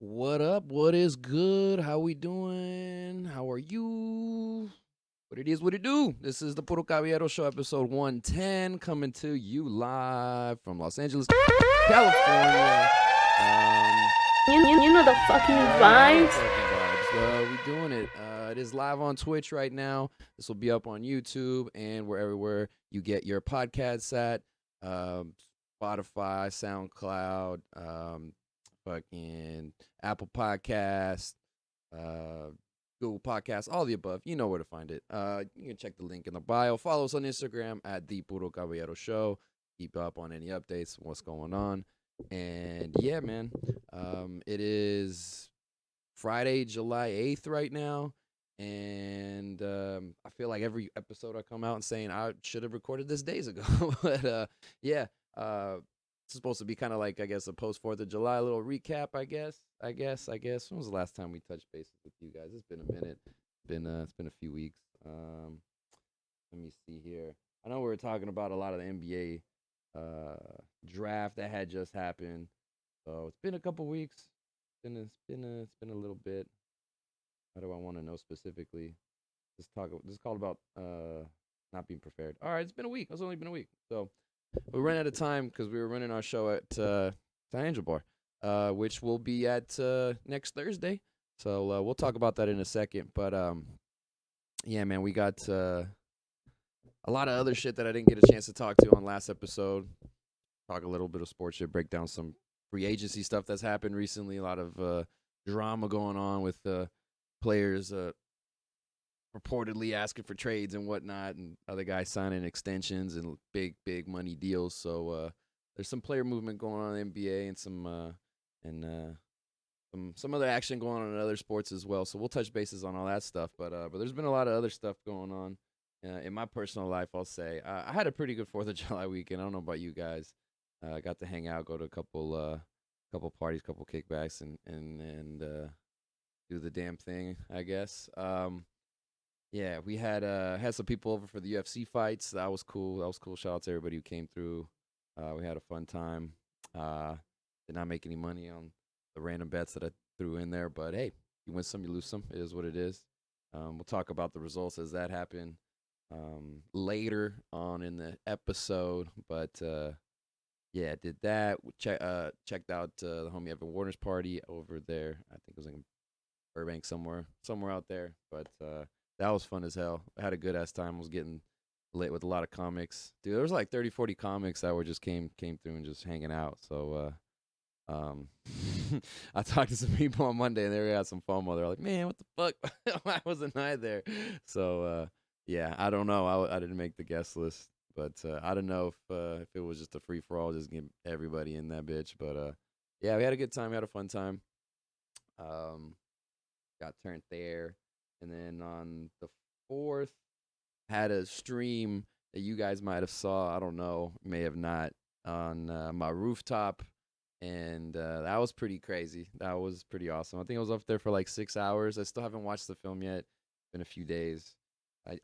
What up? What is good? How we doing? How are you? What it is, what it do? This is the Puro Caballero Show, episode 110, coming to you live from Los Angeles, California. You know the fucking Yeah, you know the vibes. fucking vibes. We doing it. It is live on Twitch right now. This will be up on YouTube and wherever you get your podcasts at. Um, Spotify, SoundCloud, fucking Apple Podcast, uh, Google Podcasts, all the above. You know where to find it. You can check the link in the bio. Follow us on Instagram at the Puro Caballero Show. Keep up on any updates, what's going on. And yeah, man, it is Friday, July 8th right now. And I feel like every episode I come out and saying I should have recorded this days ago. But yeah, it's supposed to be kind of like, I guess, a post 4th of July little recap, I guess. When was the last time we touched bases with you guys? It's been a minute. It's been a few weeks. Let me see here. I know we were talking about a lot of the NBA draft that had just happened. So it's been a couple weeks. It's been a little bit. What do I want to know specifically? This is called about not being prepared. All right, it's been a week. It's only been a week. So we ran out of time because we were running our show at Angel Bar, which will be at next Thursday. So we'll talk about that in a second. But yeah, man, we got a lot of other shit that I didn't get a chance to talk to on last episode. Talk a little bit of sports shit, break down some free agency stuff that's happened recently. A lot of drama going on with players reportedly asking for trades and whatnot, and other guys signing extensions and big money deals. So there's some player movement going on in the NBA and and some other action going on in other sports as well. So we'll touch bases on all that stuff. But there's been a lot of other stuff going on in my personal life. I'll say I had a pretty good 4th of July weekend. I don't know about you guys. I got to hang out, go to a couple parties, couple kickbacks, and do the damn thing, I guess. Yeah, we had some people over for the UFC fights. That was cool. That was cool. Shout out to everybody who came through. We had a fun time. Uh, did not make any money on the random bets that I threw in there, but hey, you win some, you lose some. It is what it is. We'll talk about the results as that happen later on in the episode. But yeah, did that. Checked out the homie Evan Warner's party over there. I think it was in Burbank somewhere out there. But that was fun as hell. I had a good ass time. I was getting lit with a lot of comics. Dude, there was like 30, 40 comics that were just came through and just hanging out. So I talked to some people on Monday and they had some FOMO. They're like, man, what the fuck? Why wasn't I there? So yeah, I don't know. I didn't make the guest list, but I don't know if it was just a free for all, just get everybody in that bitch. But yeah, we had a good time. We had a fun time. Um, got turned there, and then on the 4th, had a stream that you guys might have saw. I don't know, may have not, on my rooftop, and that was pretty crazy. That was pretty awesome. I think I was up there for like 6 hours. I still haven't watched the film yet. Been a few days.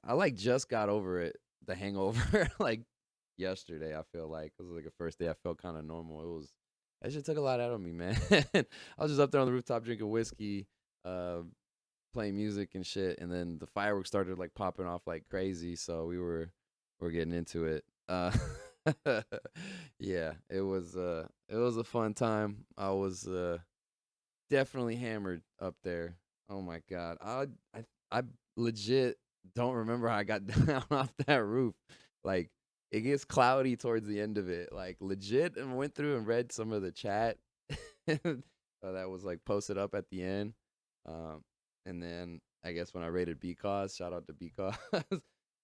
I like just got over it, the hangover, like yesterday. I feel like it was like the first day I felt kind of normal. It was that shit took a lot out of me, man. I was just up there on the rooftop drinking whiskey, uh, playing music and shit, and then the fireworks started like popping off like crazy. So we're getting into it. Yeah, it was a fun time. I was definitely hammered up there. Oh my god, I legit don't remember how I got down off that roof. Like it gets cloudy towards the end of it. Like legit, and went through and read some of the chat that was like posted up at the end. Um, and then I guess when I rated Because, shout out to Because.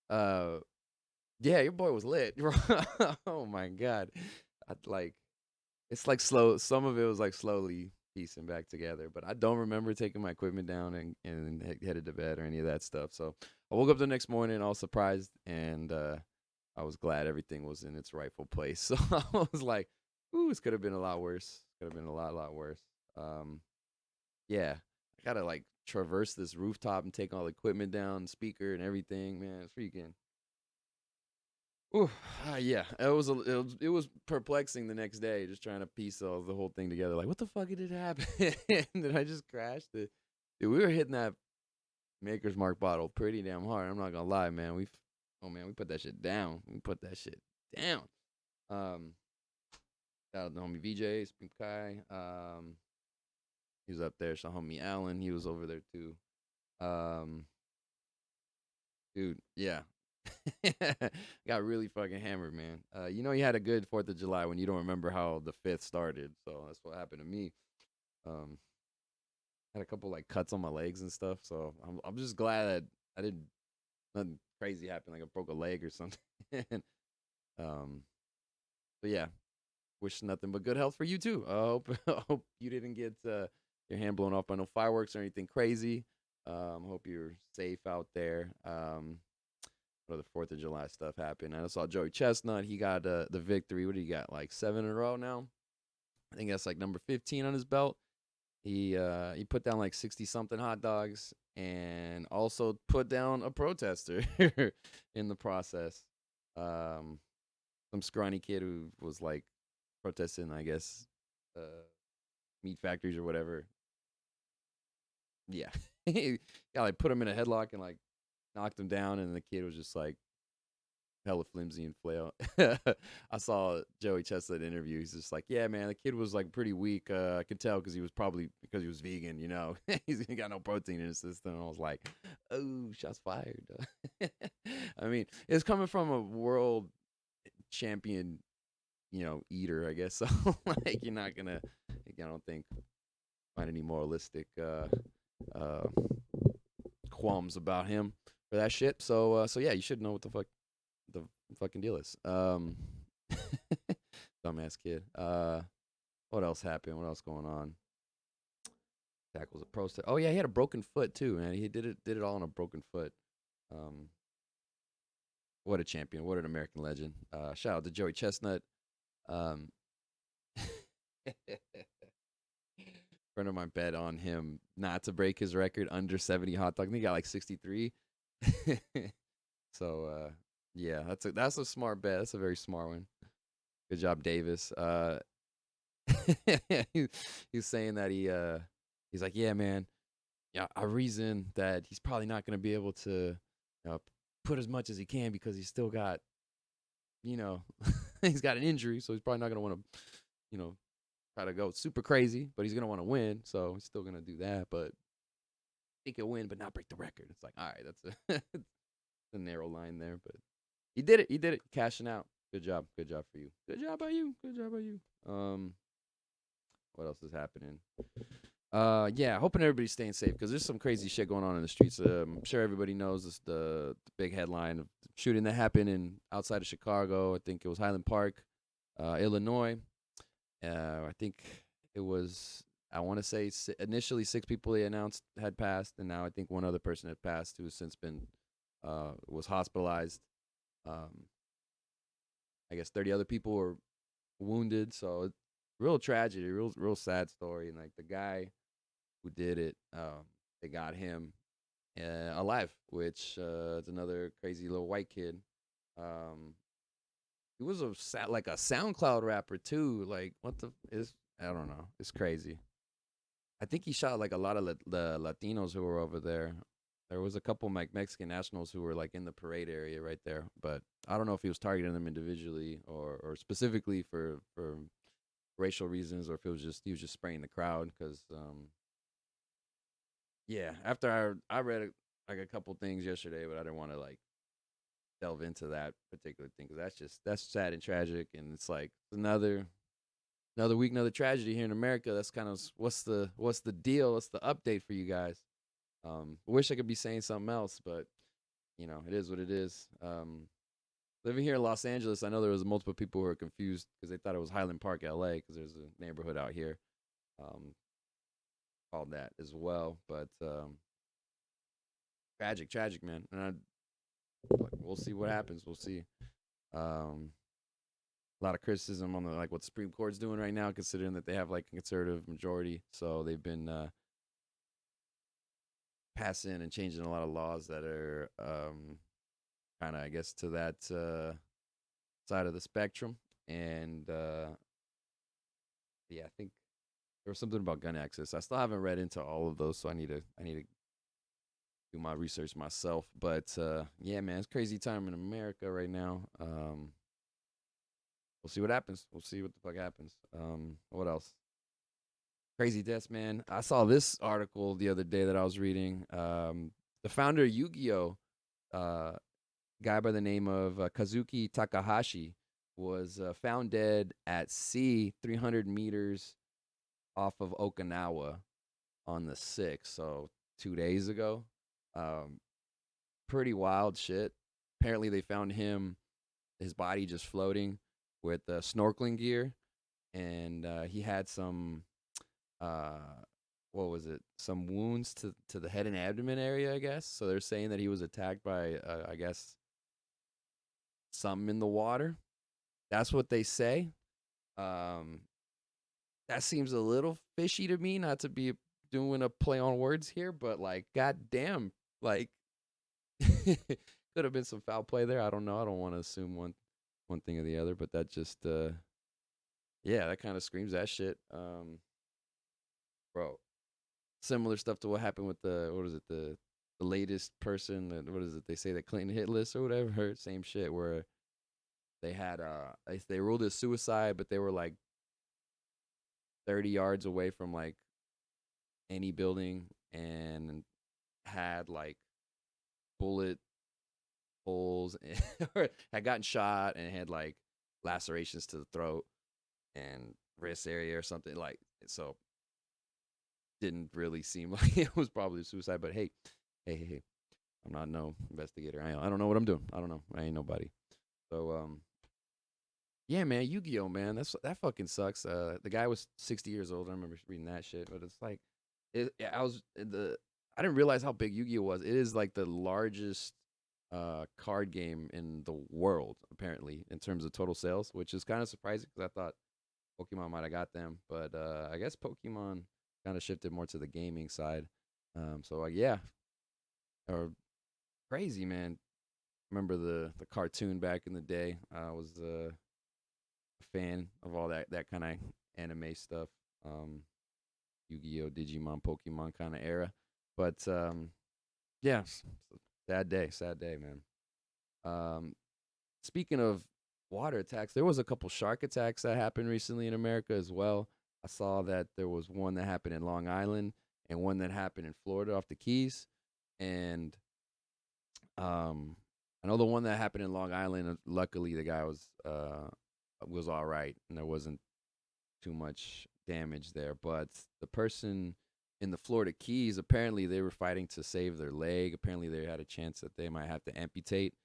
uh, yeah, your boy was lit. Oh my god, like it's like slow. Some of it was like slowly piecing back together, but I don't remember taking my equipment down and headed to bed or any of that stuff. So I woke up the next morning all surprised, and I was glad everything was in its rightful place. So I was like, "Ooh, this could have been a lot worse. Could have been a lot worse." Um, yeah, I gotta like traverse this rooftop and take all the equipment down, speaker and everything. Man, it's freaking. Ooh, yeah, it was perplexing the next day, just trying to piece the whole thing together. Like, what the fuck did happen? Did I just crash? Dude, we were hitting that Maker's Mark bottle pretty damn hard. I'm not gonna lie, man. We put that shit down. We put that shit down. Um, Shout out to homie VJ, Spink Kai. He was up there. So homie Allen, he was over there too. Um, Dude, yeah. Got really fucking hammered, man. You know, you had a good 4th of July when you don't remember how the 5th started. So that's what happened to me. Um, had a couple like cuts on my legs and stuff. So I'm just glad that I didn't nothing crazy happen, like I broke a leg or something. um, but yeah, wish nothing but good health for you too. I hope hope you didn't get your hand blown off by no fireworks or anything crazy. Hope you're safe out there. Or the 4th of July stuff happened. I saw Joey Chestnut. He got the victory. What did he got? Like 7 in a row now. I think that's like number 15 on his belt. He put down like 60 something hot dogs and also put down a protester in the process. Um, some scrawny kid who was like protesting, I guess, uh, meat factories or whatever. Yeah, yeah, like put him in a headlock and like knocked him down, and the kid was just like hella flimsy and flail. I saw Joey Chestnut interview. He's just like, yeah, man, the kid was like pretty weak. I could tell because he was probably because he was vegan. You know, he's got no protein in his system. I was like, oh, shots fired. I mean, it's coming from a world champion, eater. I guess so. Like, you're not gonna. I don't think find any moralistic uh, qualms about him for that shit. So yeah, you should know what the fucking deal is. Dumbass kid. What else happened? What else going on? Tackles a pro. Oh yeah, he had a broken foot too, man. He did it all on a broken foot. Um, what a champion! What an American legend. Shout out to Joey Chestnut. Um, friend of mine bet on him not to break his record under 70 hot dogs. I think he got like 63. So yeah, that's a smart bet. That's a very smart one. Good job, Davis. he, he's saying that he's like, yeah, man, yeah, I reason that he's probably not going to be able to put as much as he can because he's still got, you know, he's got an injury, so he's probably not going to want to, try to go super crazy, but he's going to want to win, so he's still going to do that, but he can win, but not break the record. It's like, all right, that's a narrow line there, but he did it. He did it, cashing out. Good job for you. Good job by you. Good job by you. What else is happening? Yeah, hoping everybody's staying safe because there's some crazy shit going on in the streets. I'm sure everybody knows the big headline of shooting that happened in outside of Chicago. I think it was Highland Park, Illinois. I think it was. I want to say initially 6 people they announced had passed, and now I think one other person had passed who has since been was hospitalized. Um, I guess 30 other people were wounded. So it's real tragedy, real sad story. And like the guy who did it, they got him alive, which is another crazy little white kid. Um, he was like a SoundCloud rapper too. Like what the is? I don't know. It's crazy. I think he shot like a lot of the Latinos who were over there. There was a couple Mexican nationals who were like in the parade area right there, but I don't know if he was targeting them individually or specifically for racial reasons, or if it was just he was just spraying the crowd. Because yeah, after I read like a couple things yesterday, but I didn't want to like delve into that particular thing because that's sad and tragic, and it's like another week, another tragedy here in America. That's kind of what's the deal? What's the update for you guys? I wish I could be saying something else, but it is what it is. Living here in Los Angeles, I know there was multiple people who were confused because they thought it was Highland Park, LA, because there's a neighborhood out here called that as well. But tragic, man. And we'll see what happens. We'll see. A lot of criticism on like what the Supreme Court's doing right now, considering that they have like a conservative majority. So they've been passing and changing a lot of laws that are kind of, I guess, to that side of the spectrum, and yeah, I think there was something about gun access. I still haven't read into all of those, so I need to do my research myself. But yeah, man, it's crazy time in America right now. We'll see what happens. We'll see what the fuck happens. What else? Crazy deaths, man. I saw this article the other day that I was reading. The founder of Yu-Gi-Oh, uh, guy by the name of Kaazuki Takahashi, was found dead at sea, 300 meters off of Okinawa on the 6th, so 2 days ago. Um, Pretty wild shit. Apparently, they found his body just floating with snorkeling gear, and he had some uh what was it, some wounds to the head and abdomen area, I guess. So they're saying that he was attacked by I guess something in the water. That's what they say. um that seems a little fishy to me, not to be doing a play on words here, but like goddamn, like could have been some foul play there. I don't know, I don't want to assume one thing or the other, but that just yeah, that kind of screams that shit. Bro, similar stuff to what happened with the, what is it, the latest person that, what is it, they say that Clinton hit list or whatever. Same shit where they had they ruled it suicide, but they were like 30 yards away from like any building and had like bullet holes or had gotten shot and had like lacerations to the throat and wrist area or something, like, so didn't really seem like it was probably suicide. But hey, I'm not no investigator. I don't know what I'm doing. I don't know. I ain't nobody. So yeah, man, Yu-Gi-Oh, man, that fucking sucks. The guy was 60 years old. I remember reading that shit, but it's like, I didn't realize how big Yu-Gi-Oh was. It is like the largest card game in the world, apparently, in terms of total sales, which is kind of surprising because I thought Pokemon might have got them, but I guess Pokemon kind of shifted more to the gaming side. So yeah, or crazy, man. Remember the cartoon back in the day. I was a fan of all that kind of anime stuff. Yu-Gi-Oh, Digimon, Pokemon kind of era. But yeah, sad day, man. Um, Speaking of water attacks, there was a couple shark attacks that happened recently in America as well. I saw that there was one that happened in Long Island and one that happened in Florida off the Keys. And um, I know the one that happened in Long Island, luckily the guy was all right and there wasn't too much damage there. But the person in the Florida Keys, apparently they were fighting to save their leg. Apparently they had a chance that they might have to amputate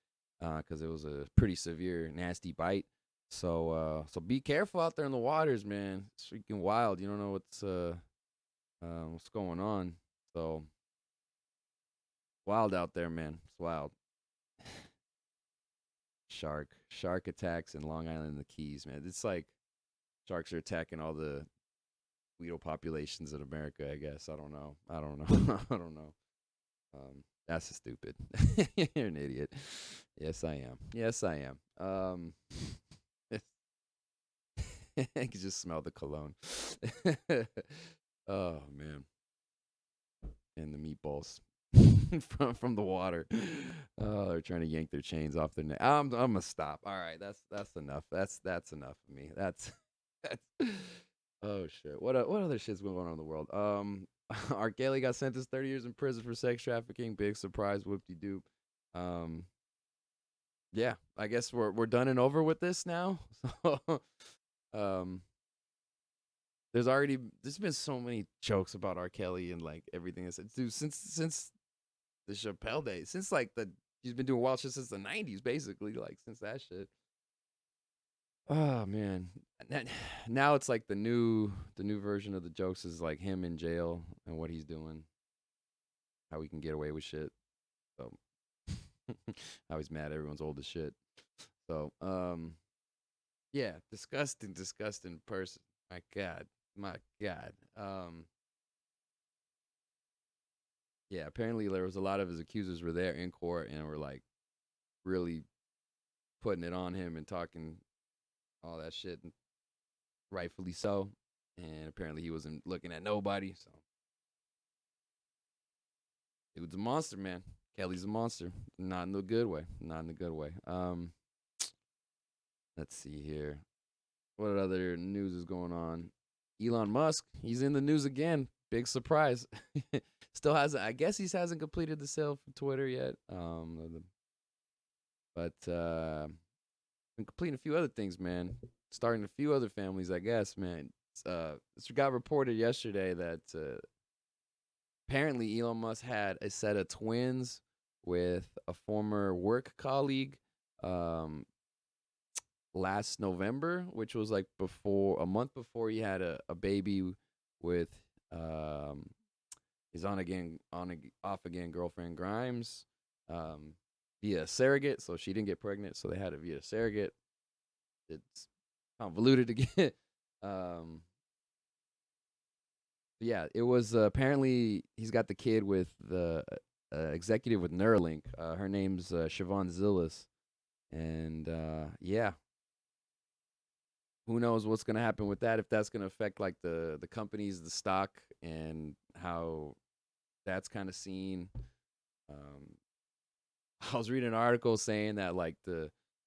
because it was a pretty severe, nasty bite. So be careful out there in the waters, man. It's freaking wild. You don't know what's going on. So wild out there, man. It's wild. Shark attacks in Long Island and the Keys, man. It's like sharks are attacking all the Weedle populations in America, I guess. I don't know. I don't know. That's stupid. You're an idiot. Yes, I am. Yes, I am. I can just smell the cologne. Oh man, and the meatballs from the water. Oh, they're trying to yank their chains off their neck. I'm gonna stop. All right, that's enough. That's enough of me. That's. Oh shit. What other shit's going on in the world? R. Kelly got sentenced 30 years in prison for sex trafficking. Big surprise, whoop de doop. Um, yeah, I guess we're done and over with this now. So, um, there's been so many jokes about R. Kelly and like everything I said, dude, since the Chappelle days, since like he's been doing wild shit since the '90s, basically, like since that shit. Oh man, now it's like the new version of the jokes is like him in jail and what he's doing, how he can get away with shit. So how he's mad everyone's old as shit. So yeah, disgusting person. My God. Yeah, apparently there was a lot of his accusers were there in court and were like really putting it on him and talking all that shit, and rightfully so. And apparently he wasn't looking at nobody. So dude's a monster, man. Kelly's a monster. Not in the good way. Not in the good way. Let's see here. What other news is going on? Elon Musk, he's in the news again. Big surprise. Still hasn't. I guess he hasn't completed the sale for Twitter yet. But been completing a few other things, man. Starting a few other families, I guess, man. This got reported yesterday that apparently Elon Musk had a set of twins with a former work colleague last November, which was like a month before he had a baby with his off again girlfriend Grimes via surrogate. So she didn't get pregnant, so they had it via surrogate. It's convoluted again. Yeah, it was apparently he's got the kid with the executive with Neuralink. Her name's Siobhan Zillis, and yeah, who knows what's gonna happen with that? If that's gonna affect like the companies, the stock, and how that's kind of seen. Um, I was reading an article saying that like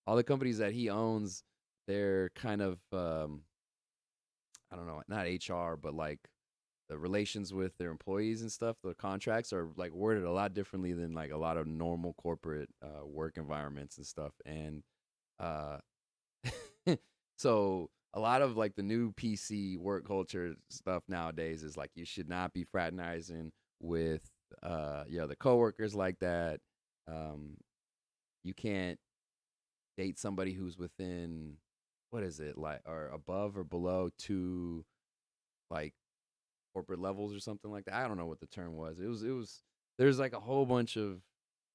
all the companies that he owns, they're kind of I don't know, not HR, but like the relations with their employees and stuff, the contracts are like worded a lot differently than like a lot of normal corporate work environments and stuff. And uh, so a lot of like the new PC work culture stuff nowadays is like you should not be fraternizing with the coworkers like that. You can't date somebody who's within what is it like or above or below two like corporate levels or something like that. I don't know what the term was. It was there's like a whole bunch of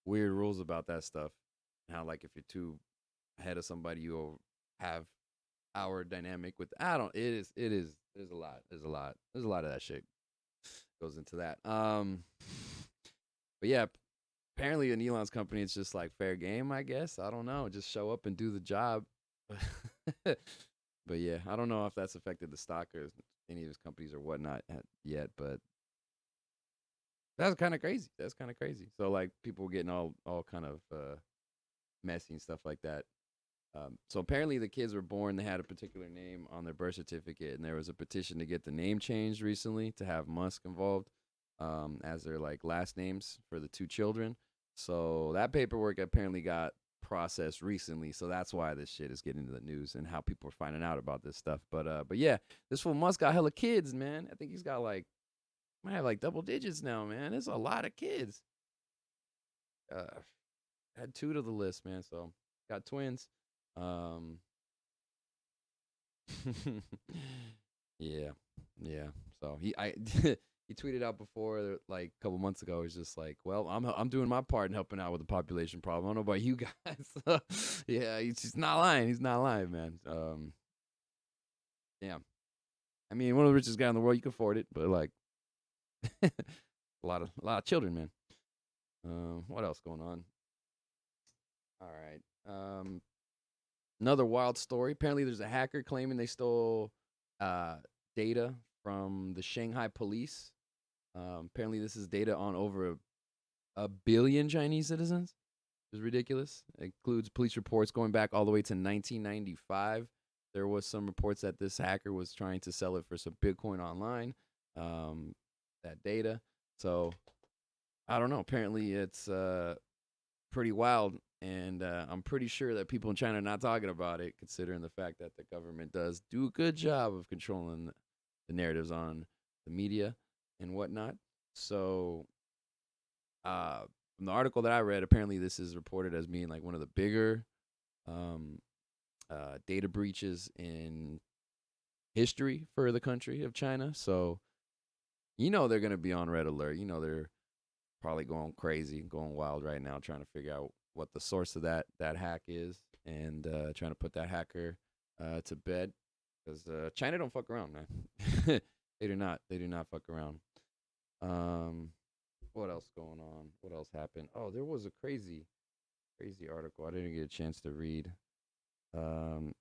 weird rules about that stuff. How like if you're too ahead of somebody, you'll have our dynamic with I don't it is there's a lot of that shit goes into that. But yeah, apparently in Elon's company it's just like fair game, I guess. I don't know. Just show up and do the job. But yeah, I don't know if that's affected the stock or any of his companies or whatnot yet, but that's kind of crazy. That's kind of crazy. So like people getting all kind of messy and stuff like that. So apparently the kids were born. They had a particular name on their birth certificate, and there was a petition to get the name changed recently to have Musk involved as their like last names for the two children. So that paperwork apparently got processed recently. So that's why this shit is getting to the news and how people are finding out about this stuff. But yeah, this fool Musk got hella kids, man. I think he's got like might have like double digits now, man. There's a lot of kids. Uh, Add two to the list, man. So got twins. Um, yeah, yeah. So he tweeted out before like a couple months ago. He's just like, well, I'm doing my part in helping out with the population problem. I don't know about you guys. Yeah, he's not lying. He's not lying, man. Yeah. I mean, one of the richest guys in the world. You can afford it, but like a lot of children, man. What else going on? All right. Another wild story. Apparently, there's a hacker claiming they stole uh, data from the Shanghai police. Apparently, this is data on over a billion Chinese citizens. It's ridiculous. It includes police reports going back all the way to 1995. There was some reports that this hacker was trying to sell it for some Bitcoin online. That data. So I don't know. Apparently, it's pretty wild, and I'm pretty sure that people in China are not talking about it, considering the fact that the government does do a good job of controlling the narratives on the media and whatnot. So, from the article that I read, apparently this is reported as being like one of the bigger um, data breaches in history for the country of China. So, they're going to be on red alert. They're probably going crazy, going wild right now, trying to figure out what the source of that hack is, and trying to put that hacker to bed, because China don't fuck around, man. They do not. They do not fuck around. What else going on? What else happened? Oh, there was a crazy article I didn't get a chance to read. Um,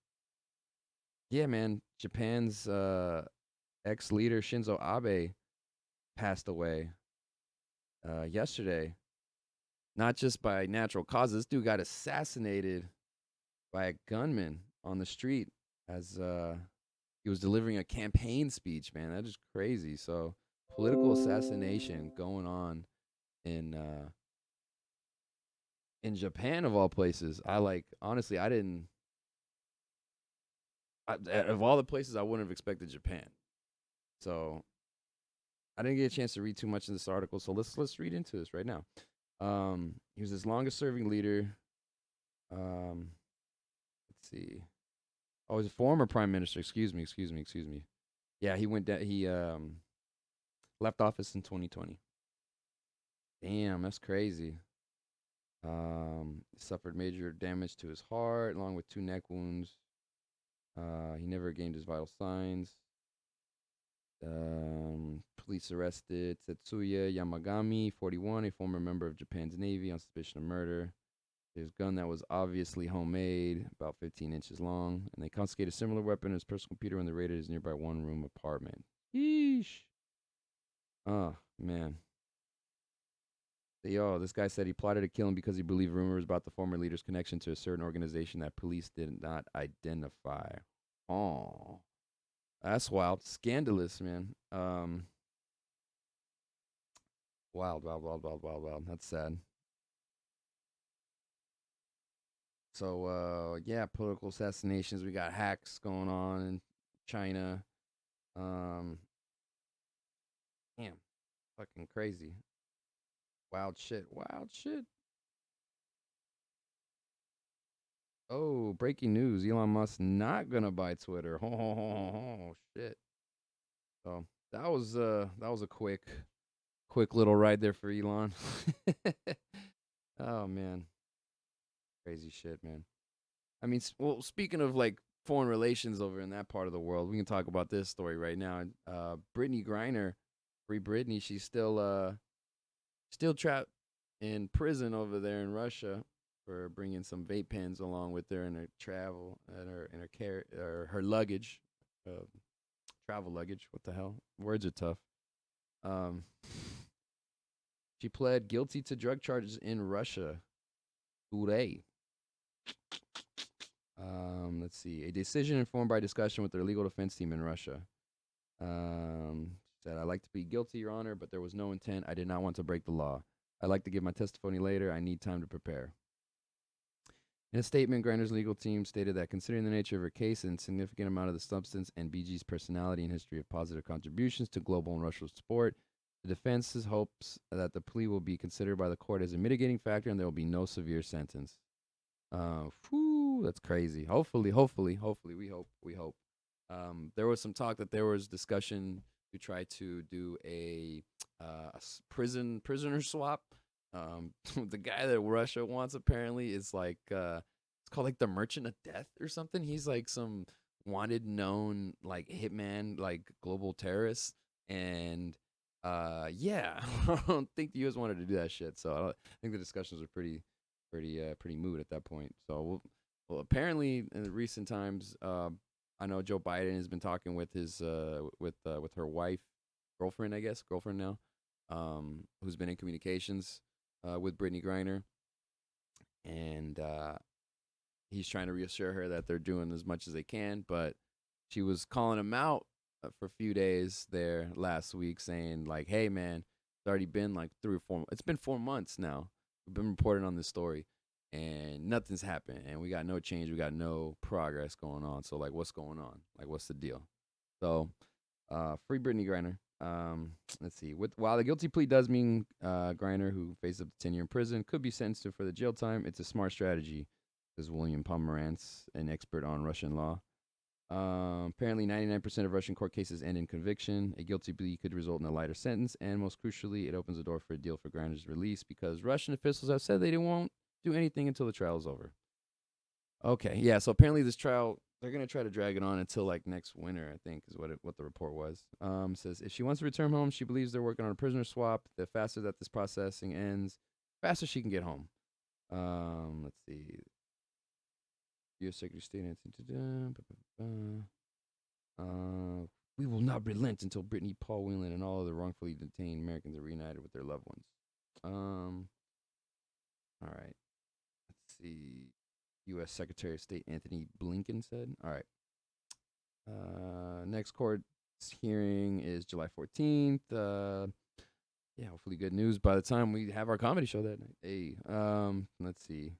yeah, man. Japan's ex-leader Shinzo Abe passed away yesterday. Not just by natural causes. This dude got assassinated by a gunman on the street as he was delivering a campaign speech. Man, that is crazy. So, political assassination going on in in Japan of all places. I like honestly, I didn't. Of all the places, I wouldn't have expected Japan. So I didn't get a chance to read too much in this article. So let's read into this right now. He was his longest serving leader. Let's see. Oh, he's a former prime minister. Excuse me. Yeah, he went down. He left office in 2020. Damn, that's crazy. Suffered major damage to his heart, along with 2 neck wounds. He never gained his vital signs. Police arrested Tetsuya Yamagami, 41, a former member of Japan's Navy, on suspicion of murder. His gun that was obviously homemade, about 15 inches long, and they confiscated a similar weapon in his personal computer when they raided his nearby one-room apartment. Yeesh. Oh, man. Yo, this guy said he plotted to kill him because he believed rumors about the former leader's connection to a certain organization that police did not identify. Oh, that's wild. Scandalous, man. Wild. That's sad. So, yeah, political assassinations. We got hacks going on in China. Um, damn, fucking crazy. Wild shit. Wild shit. Oh, breaking news. Elon Musk not gonna buy Twitter. Oh, shit. So that was a quick little ride there for Elon. Oh man, crazy shit, man. I mean, well, speaking of like foreign relations over in that part of the world, we can talk about this story right now. Brittany Griner, free Brittany, she's still trapped in prison over there in Russia for bringing some vape pens along with her in her travel and her care or her luggage, uh, travel luggage. What the hell? Words are tough. Um, she pled guilty to drug charges in Russia today. Let's see. A decision informed by discussion with their legal defense team in Russia. She said, "I like to be guilty, Your Honor, but there was no intent. I did not want to break the law. I'd like to give my testimony later. I need time to prepare." In a statement, Griner's legal team stated that considering the nature of her case and significant amount of the substance and BG's personality and history of positive contributions to global and Russian sport, the defense hopes that the plea will be considered by the court as a mitigating factor and there will be no severe sentence. That's crazy. Hopefully, we hope. There was some talk that there was discussion to try to do a prisoner swap. The guy that Russia wants apparently is like it's called like the Merchant of Death or something. He's like some wanted known like hitman, like global terrorist, and yeah, I don't think the U.S. wanted to do that shit. So I think the discussions are pretty moot at that point. So well, apparently in the recent times, I know Joe Biden has been talking with his with her wife, girlfriend, I guess, girlfriend now, who's been in communications with Brittany Griner, and he's trying to reassure her that they're doing as much as they can. But she was calling him out for a few days there last week, saying like, "Hey, man, it's already been like 3 or 4. It's been 4 months now. We've been reporting on this story, and nothing's happened, and we got no change, we got no progress going on. So like, what's going on? Like, what's the deal?" So, free Brittany Griner. Let's see. While the guilty plea does mean Griner, who faces up to 10 years in prison, could be sentenced to further jail time, it's a smart strategy, says William Pomerantz, an expert on Russian law. Apparently, 99% of Russian court cases end in conviction. A guilty plea could result in a lighter sentence, and most crucially, it opens the door for a deal for Griner's release because Russian officials have said they won't do anything until the trial is over. Okay, yeah. So apparently, this trial they're gonna try to drag it on until like next winter. I think is what the report was. Says if she wants to return home, she believes they're working on a prisoner swap. The faster that this processing ends, faster she can get home. Let's see. U.S. Secretary of State we will not relent until Brittany, Paul Whelan, and all other wrongfully detained Americans are reunited with their loved ones. All right. Let's see. U.S. Secretary of State Anthony Blinken said. All right. Next court hearing is July 14th. Yeah, hopefully good news by the time we have our comedy show that night. Hey, let's see.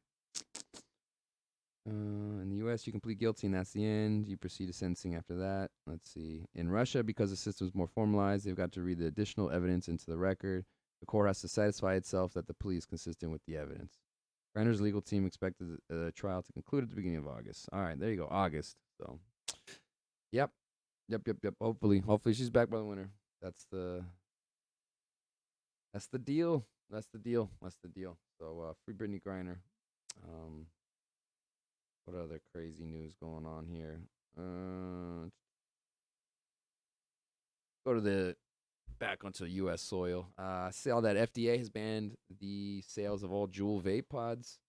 In the U.S., you can plead guilty, and that's the end. You proceed to sentencing after that. Let's see. In Russia, because the system is more formalized, they've got to read the additional evidence into the record. The court has to satisfy itself that the plea is consistent with the evidence. Greiner's legal team expected the trial to conclude at the beginning of August. All right, there you go, August. So, yep. Hopefully she's back by the winter. That's the deal. That's the deal. So, free Brittany Griner. What other crazy news going on here? Go to the back onto U.S. soil. Saw that FDA has banned the sales of all Juul vape pods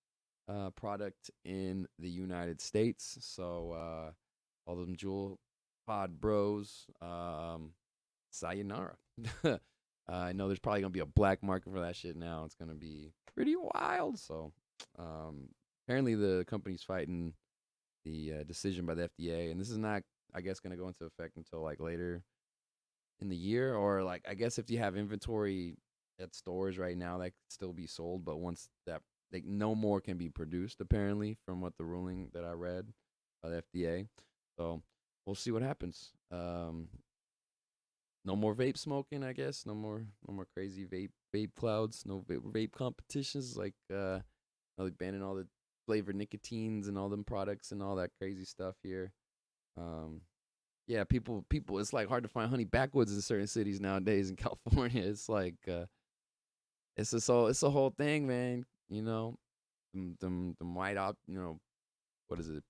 product in the United States. So all them Juul pod bros, sayonara. I know there's probably gonna be a black market for that shit now. It's gonna be pretty wild. So apparently the company's fighting the decision by the FDA, and this is not, I guess, gonna go into effect until like later in the year, or like I guess if you have inventory at stores right now, that could still be sold. But once that, like, no more can be produced apparently, from what the ruling that I read by the FDA. So we'll see what happens. No more vape smoking, I guess. No more crazy vape clouds. No vape competitions. Like banning all the flavored nicotines and all them products and all that crazy stuff here. Yeah, people. It's like hard to find honey backwoods in certain cities nowadays in California. It's like it's a whole thing, man. You know, them white what is it?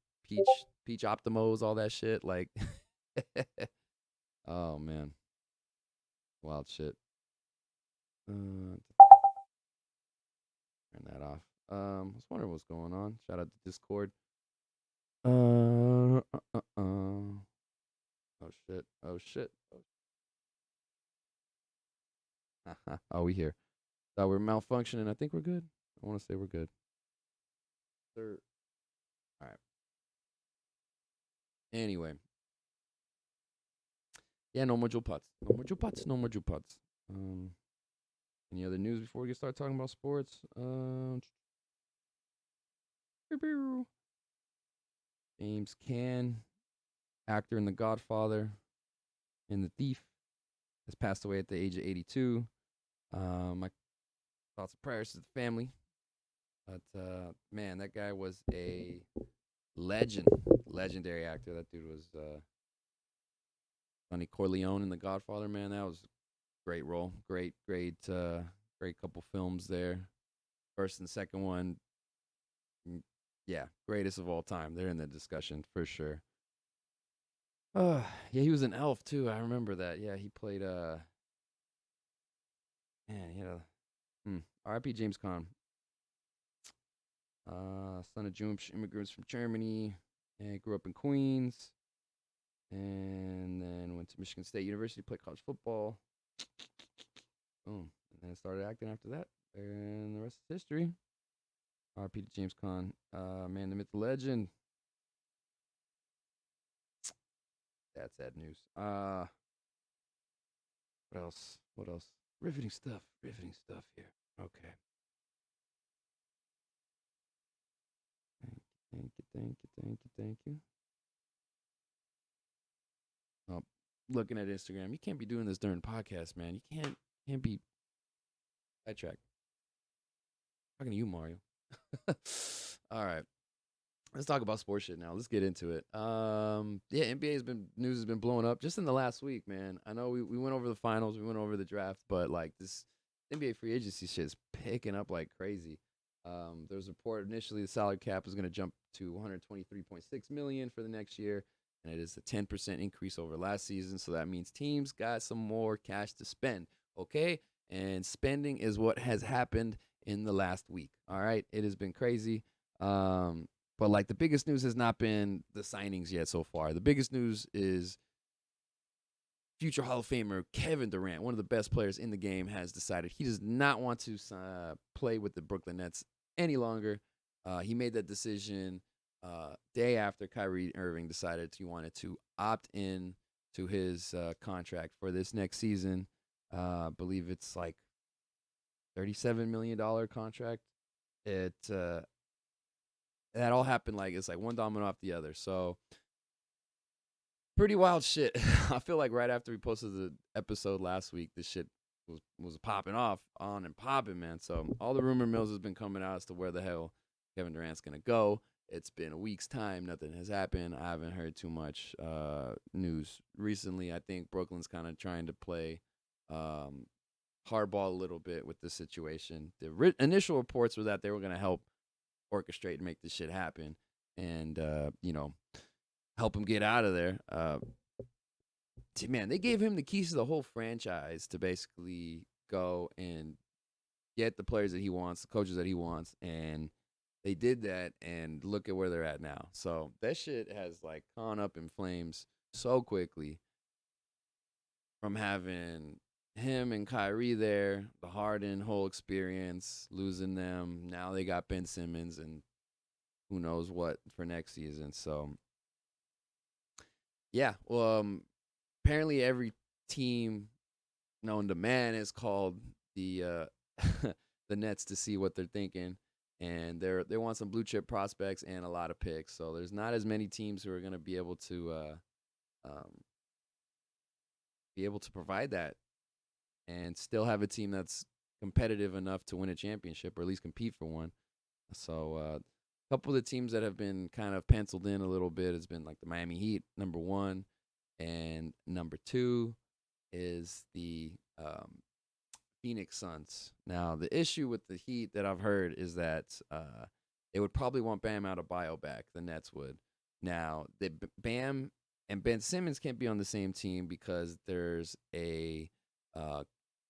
Peach Optimos, all that shit. Like, oh man. Wild shit. Turn that off. I was wondering what's going on. Shout out to Discord. Oh shit. Oh, we here. Thought we're malfunctioning. I think we're good. I want to say we're good. Third. All right. Anyway. Yeah, no more Juul pots. No more Juul pots. Any other news before we start talking about sports? James Caan, actor in The Godfather and The Thief, has passed away at the age of 82. My thoughts and prayers to the family. But man, that guy was a legendary actor. That dude was Sonny Corleone in The Godfather. Man, that was a great role. Great couple films there. First and second one, yeah, greatest of all time. They're in the discussion for sure. Yeah, he was an elf too. I remember that. Yeah, he played man, R.I.P. James Caan. Son of Jewish immigrants from Germany, and grew up in Queens, and then went to Michigan State University, played college football. Boom, and then started acting after that, and the rest is history. R.I.P. to James Caan. Man, the myth, the legend. That's sad news. What else? Riveting stuff here. Okay. Thank you. Oh, looking at Instagram. You can't be doing this during podcast, man. You can't be sidetracked. Talking to you, Mario. All right. Let's talk about sports shit now. Let's get into it. Yeah, news has been blowing up just in the last week, man. I know we went over the finals, we went over the draft, but like this NBA free agency shit is picking up like crazy. There was a report initially the salary cap was going to jump to 123.6 million for the next year, and it is a 10% increase over last season. So that means teams got some more cash to spend. Okay, and spending is what has happened in the last week. All right, it has been crazy. But like the biggest news has not been the signings yet so far. The biggest news is future Hall of Famer Kevin Durant, one of the best players in the game, has decided he does not want to play with the Brooklyn Nets any longer. He made that decision day after Kyrie Irving decided he wanted to opt in to his contract for this next season. I believe it's like $37 million contract. It that all happened like it's like one domino off the other. So pretty wild shit. I feel like right after we posted the episode last week, this shit was popping off on and popping, man. So all the rumor mills has been coming out as to where the hell Kevin Durant's gonna go. It's been a week's time, nothing has happened. I haven't heard too much news recently. I think Brooklyn's kind of trying to play hardball a little bit with this situation. The initial reports were that they were gonna help orchestrate and make this shit happen, and help him get out of there. Man, they gave him the keys to the whole franchise to basically go and get the players that he wants, the coaches that he wants, and they did that. And look at where they're at now. So that shit has like gone up in flames so quickly from having him and Kyrie there, the Harden whole experience, losing them. Now they got Ben Simmons and who knows what for next season. So yeah, well, apparently every team known to man is called the the Nets to see what they're thinking, and they want some blue chip prospects and a lot of picks. So there's not as many teams who are going to um, be able to provide that and still have a team that's competitive enough to win a championship or at least compete for one. So a couple of the teams that have been kind of penciled in a little bit has been like the Miami Heat, number one, and number two is the Phoenix Suns. Now, the issue with the Heat that I've heard is that they would probably want Bam Adebayo back. The Nets would. Now, Bam and Ben Simmons can't be on the same team because there's a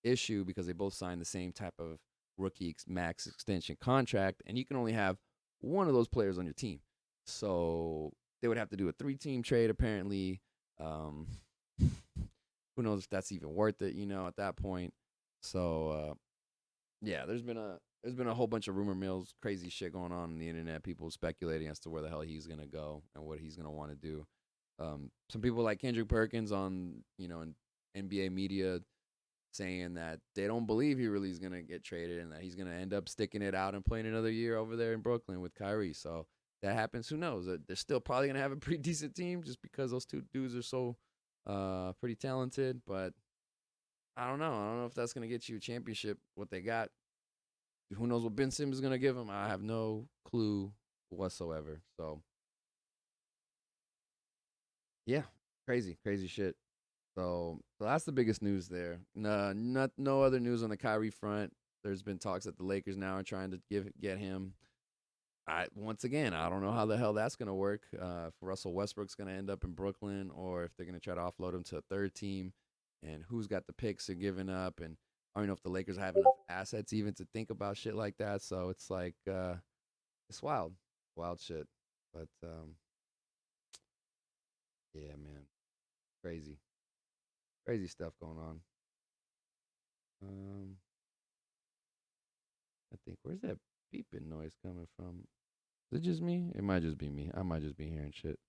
issue because they both signed the same type of rookie max extension contract, and you can only have one of those players on your team. So they would have to do a 3-team trade apparently. Who knows if that's even worth it, at that point. So yeah, there's been a whole bunch of rumor mills, crazy shit going on the internet. People speculating as to where the hell he's gonna go and what he's gonna want to do. Some people like Kendrick Perkins on in NBA media saying that they don't believe he really is gonna get traded and that he's gonna end up sticking it out and playing another year over there in Brooklyn with Kyrie. So that happens, who knows? They're still probably gonna have a pretty decent team just because those two dudes are so pretty talented. But I don't know. I don't know if that's gonna get you a championship. What they got, who knows what Ben Simmons is gonna give them? I have no clue whatsoever. So yeah, crazy shit. So that's the biggest news there. No other news on the Kyrie front. There's been talks that the Lakers now are trying to get him. Once again, I don't know how the hell that's gonna work. If Russell Westbrook's gonna end up in Brooklyn, or if they're gonna try to offload him to a third team, and who's got the picks and giving up, and I don't know if the Lakers have enough assets even to think about shit like that. So it's like it's wild shit. But yeah, man, crazy, crazy stuff going on. Um, I think where's that beeping noise coming from? Is it just me? It might just be me. I might just be hearing shit.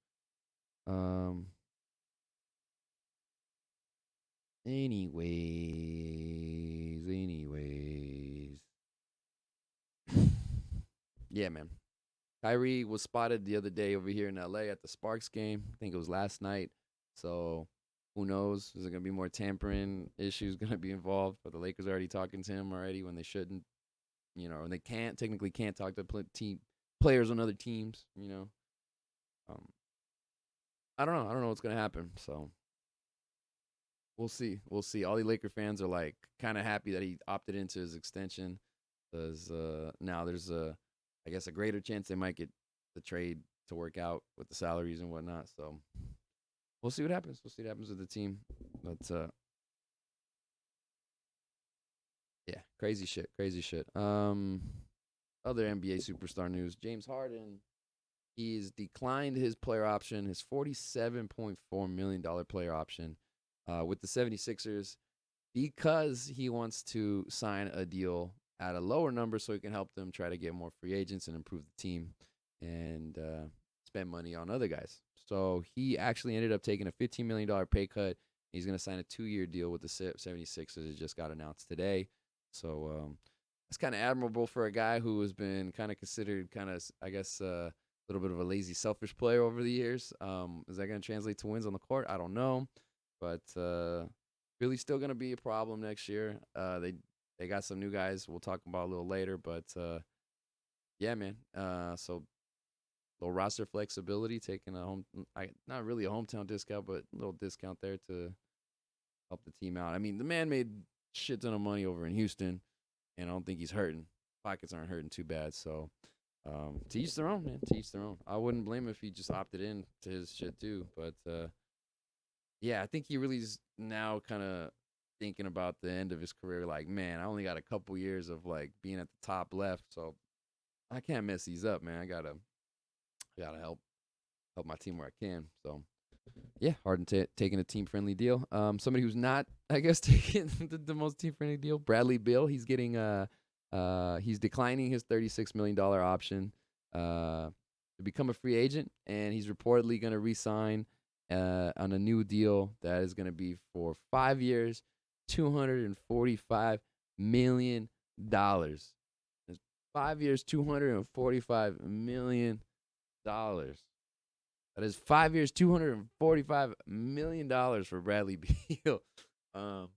Um. Anyways. Yeah, man. Kyrie was spotted the other day over here in LA at the Sparks game. I think it was last night. So who knows? Is there gonna be more tampering issues gonna be involved? But the Lakers are already talking to him already when they shouldn't. And they technically can't talk to team players on other teams. Um, I don't know. I don't know what's gonna happen. So we'll see. We'll see. All the Laker fans are like kind of happy that he opted into his extension because now there's I guess, a greater chance they might get the trade to work out with the salaries and whatnot. So we'll see what happens. We'll see what happens with the team. But yeah, crazy shit. Crazy shit. Other NBA superstar news: James Harden. He's declined his player option, his $47.4 million player option with the 76ers because he wants to sign a deal at a lower number so he can help them try to get more free agents and improve the team and spend money on other guys. So he actually ended up taking a $15 million pay cut. He's going to sign a 2-year deal with the 76ers. It just got announced today. So it's kind of admirable for a guy who has been kind of considered kind of, I guess, a little bit of a lazy, selfish player over the years. Is that going to translate to wins on the court? I don't know. But really still going to be a problem next year. They got some new guys we'll talk about a little later. But, yeah, man. So little roster flexibility, taking not really a hometown discount, but a little discount there to help the team out. I mean, the man made shit ton of money over in Houston, and I don't think he's hurting. Pockets aren't hurting too bad. So to each their own, man. To each their own. I wouldn't blame him if he just opted in to his shit too. But yeah, I think he really is now kind of thinking about the end of his career. Like, man, I only got a couple years of like being at the top left, so I can't mess these up, man. I gotta help my team where I can. So yeah, Harden taking a team friendly deal. Somebody who's not, I guess, taking the most team friendly deal, Bradley Beal. He's getting he's declining his $36 million option to become a free agent, and he's reportedly going to re-sign on a new deal that is going to be for 5 years, $245 million. 5 years, $245 million. That is 5 years, $245 million for Bradley Beal. Hell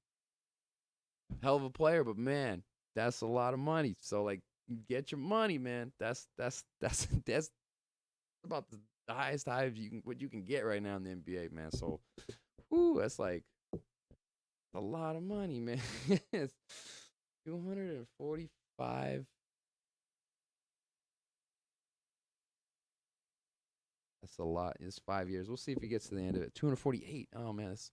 of a player, but man, that's a lot of money. So like, get your money, man. That's about the highest highs what you can get right now in the NBA, man. So, that's like a lot of money, man. 245. That's a lot. It's 5 years. We'll see if he gets to the end of it. 248. Oh man, it's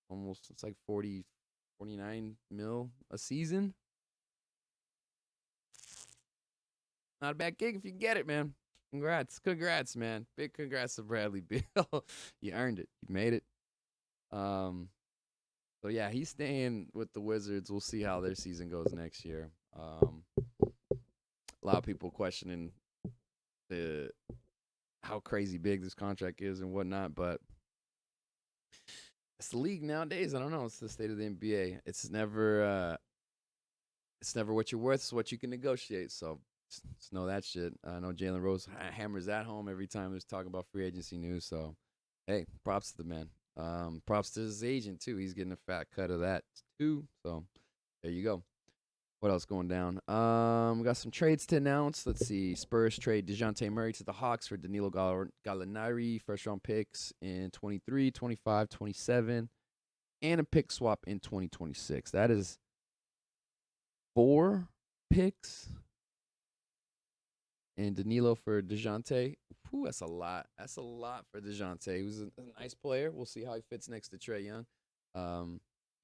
almost. It's like 49 mil a season. Not a bad gig if you can get it, man. Congrats, man. Big congrats to Bradley Beal. You earned it. You made it. So yeah, he's staying with the Wizards. We'll see how their season goes next year. A lot of people questioning how crazy big this contract is and whatnot, but it's the league nowadays. I don't know. It's the state of the NBA. It's never what you're worth. It's what you can negotiate. So just know that shit. I know Jalen Rose hammers that home every time there's talking about free agency news. So hey, props to the man. Props to his agent too. He's getting a fat cut of that too. So there you go. What else going down? We got some trades to announce. Let's see. Spurs trade DeJounte Murray to the Hawks for Danilo Gallinari, first round picks in 23, 25, 27, and a pick swap in 2026. That is 4 picks. And Danilo for DeJounte. Whew, that's a lot. That's a lot for DeJounte. He was a nice player. We'll see how he fits next to Trae Young.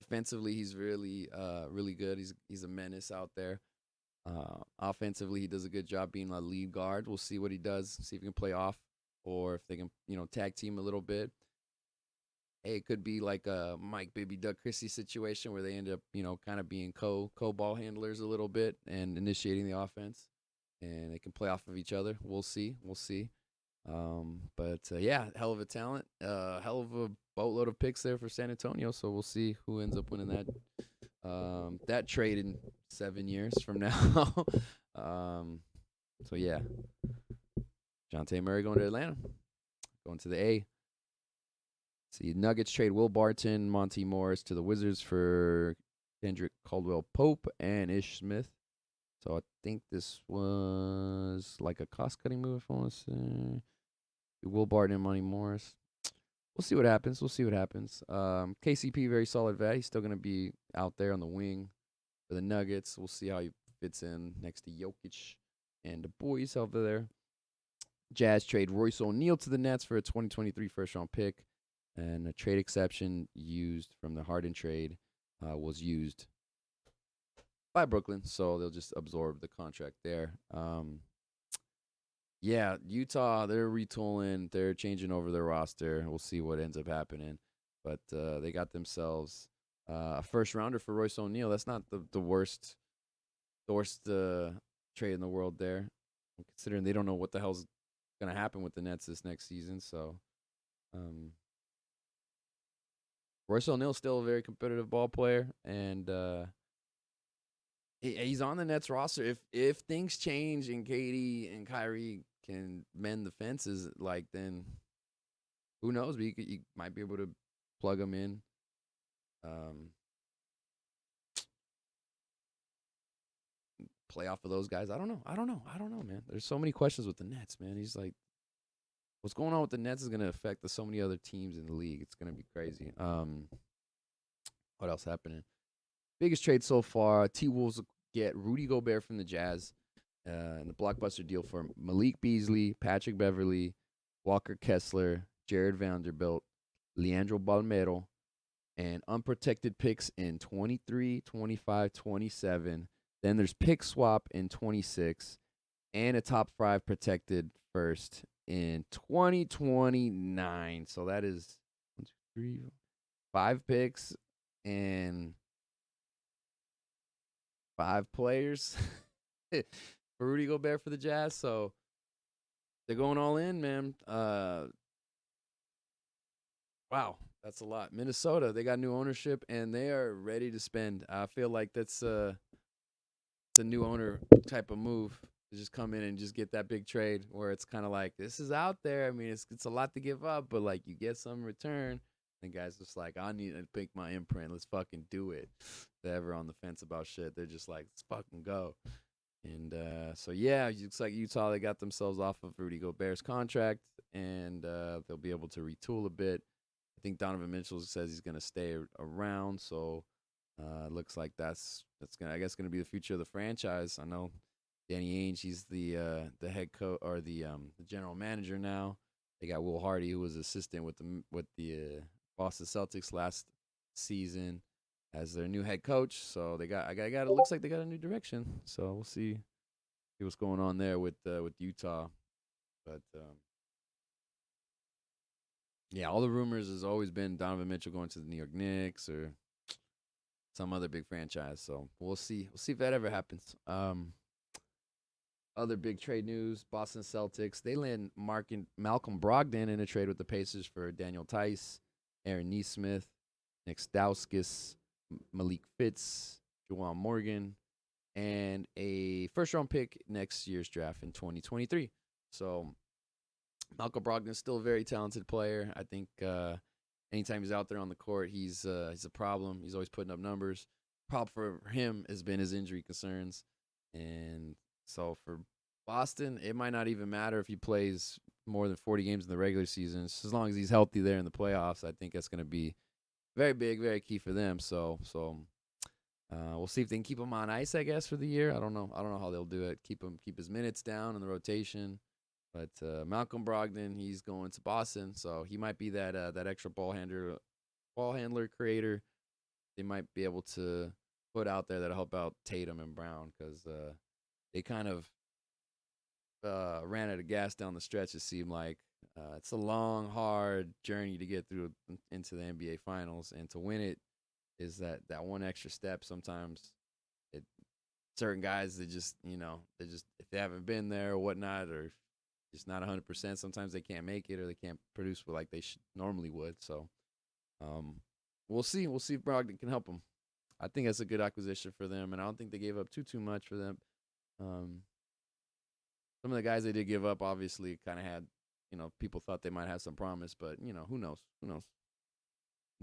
Defensively, he's really, really good. He's a menace out there. Offensively, he does a good job being a lead guard. We'll see what he does. See if he can play off, or if they can, tag team a little bit. Hey, it could be like a Mike Bibby, Doug Christie situation where they end up, kind of being co ball handlers a little bit and initiating the offense, and they can play off of each other. We'll see. But yeah, hell of a talent, hell of a boatload of picks there for San Antonio. So we'll see who ends up winning that trade in 7 years from now. So yeah, DeJounte Murray going to Atlanta, going to the A. See, Nuggets trade Will Barton, Monty Morris to the Wizards for Kendrick Caldwell Pope and Ish Smith. So I think this was like a cost-cutting move, if I want to say. Will Barton and Monty Morris. We'll see what happens. KCP, very solid vet. He's still going to be out there on the wing for the Nuggets. We'll see how he fits in next to Jokic and the boys over there. Jazz trade Royce O'Neal to the Nets for a 2023 first-round pick. And a trade exception used from the Harden trade was used by Brooklyn, so they'll just absorb the contract there. Yeah, Utah, they're retooling, they're changing over their roster. We'll see what ends up happening. But they got themselves a first rounder for Royce O'Neal. That's not the worst trade in the world there, considering they don't know what the hell's going to happen with the Nets this next season. So, um, Royce O'Neal's still a very competitive ball player, and he's on the Nets roster. If things change and Katie and Kyrie can mend the fences, like then who knows? But you might be able to plug him in. Um, Play off of those guys. I don't know, man. There's so many questions with the Nets, man. He's like, what's going on with the Nets is going to affect so many other teams in the league. It's going to be crazy. What else happening? Biggest trade so far. T Wolves get Rudy Gobert from the Jazz, and the blockbuster deal for Malik Beasley, Patrick Beverly, Walker Kessler, Jared Vanderbilt, Leandro Balmero, and unprotected picks in 23, 25, 27. Then there's pick swap in 26 and a top 5 protected first in 2029. So that is 1, 2, 3, 5 picks and 5 players for Rudy Gobert for the Jazz. So they're going all in, man. Wow, that's a lot. Minnesota, they got new ownership and they are ready to spend. I feel like that's it's a new owner type of move to just come in and just get that big trade where it's kind of like this is out there. I mean, it's a lot to give up, but like you get some return. And guys just like I need to pick my imprint. Let's fucking do it. If they're ever on the fence about shit, they're just like let's fucking go. And so yeah, it looks like Utah they got themselves off of Rudy Gobert's contract, and they'll be able to retool a bit. I think Donovan Mitchell says he's going to stay around, so looks like that's gonna I guess gonna be the future of the franchise. I know Danny Ainge, he's the head coach or the general manager now. They got Will Hardy, who was assistant with the Boston Celtics last season, as their new head coach. So they got I got it looks like they got a new direction. So we'll see what's going on there with Utah. But yeah, all the rumors has always been Donovan Mitchell going to the New York Knicks or some other big franchise. So we'll see. We'll see if that ever happens. Other big trade news: Boston Celtics they land Malcolm Brogdon in a trade with the Pacers for Daniel Tice, Aaron Nesmith, Nick Stauskas, Malik Fitz, Juwan Morgan, and a first round pick next year's draft in 2023. So Malcolm Brogdon's still a very talented player. I think anytime he's out there on the court, he's a problem. He's always putting up numbers. Problem for him has been his injury concerns, and so for Boston, it might not even matter if he plays more than 40 games in the regular season. Just as long as he's healthy there in the playoffs, I think that's going to be very big, very key for them. So we'll see if they can keep him on ice, I guess, for the year. I don't know. I don't know how they'll do it. Keep his minutes down in the rotation. But Malcolm Brogdon, he's going to Boston, so he might be that extra ball handler creator. They might be able to put out there that'll help out Tatum and Brown because they kind of ran out of gas down the stretch. It seemed like it's a long, hard journey to get through into the NBA Finals, and to win it is that one extra step. Sometimes it certain guys they just if they haven't been there or whatnot or just not 100%. Sometimes they can't make it or they can't produce like they normally would. So we'll see. We'll see if Brogdon can help them. I think that's a good acquisition for them, and I don't think they gave up too much for them. Um, some of the guys they did give up obviously kind of had, people thought they might have some promise, but who knows? Who knows?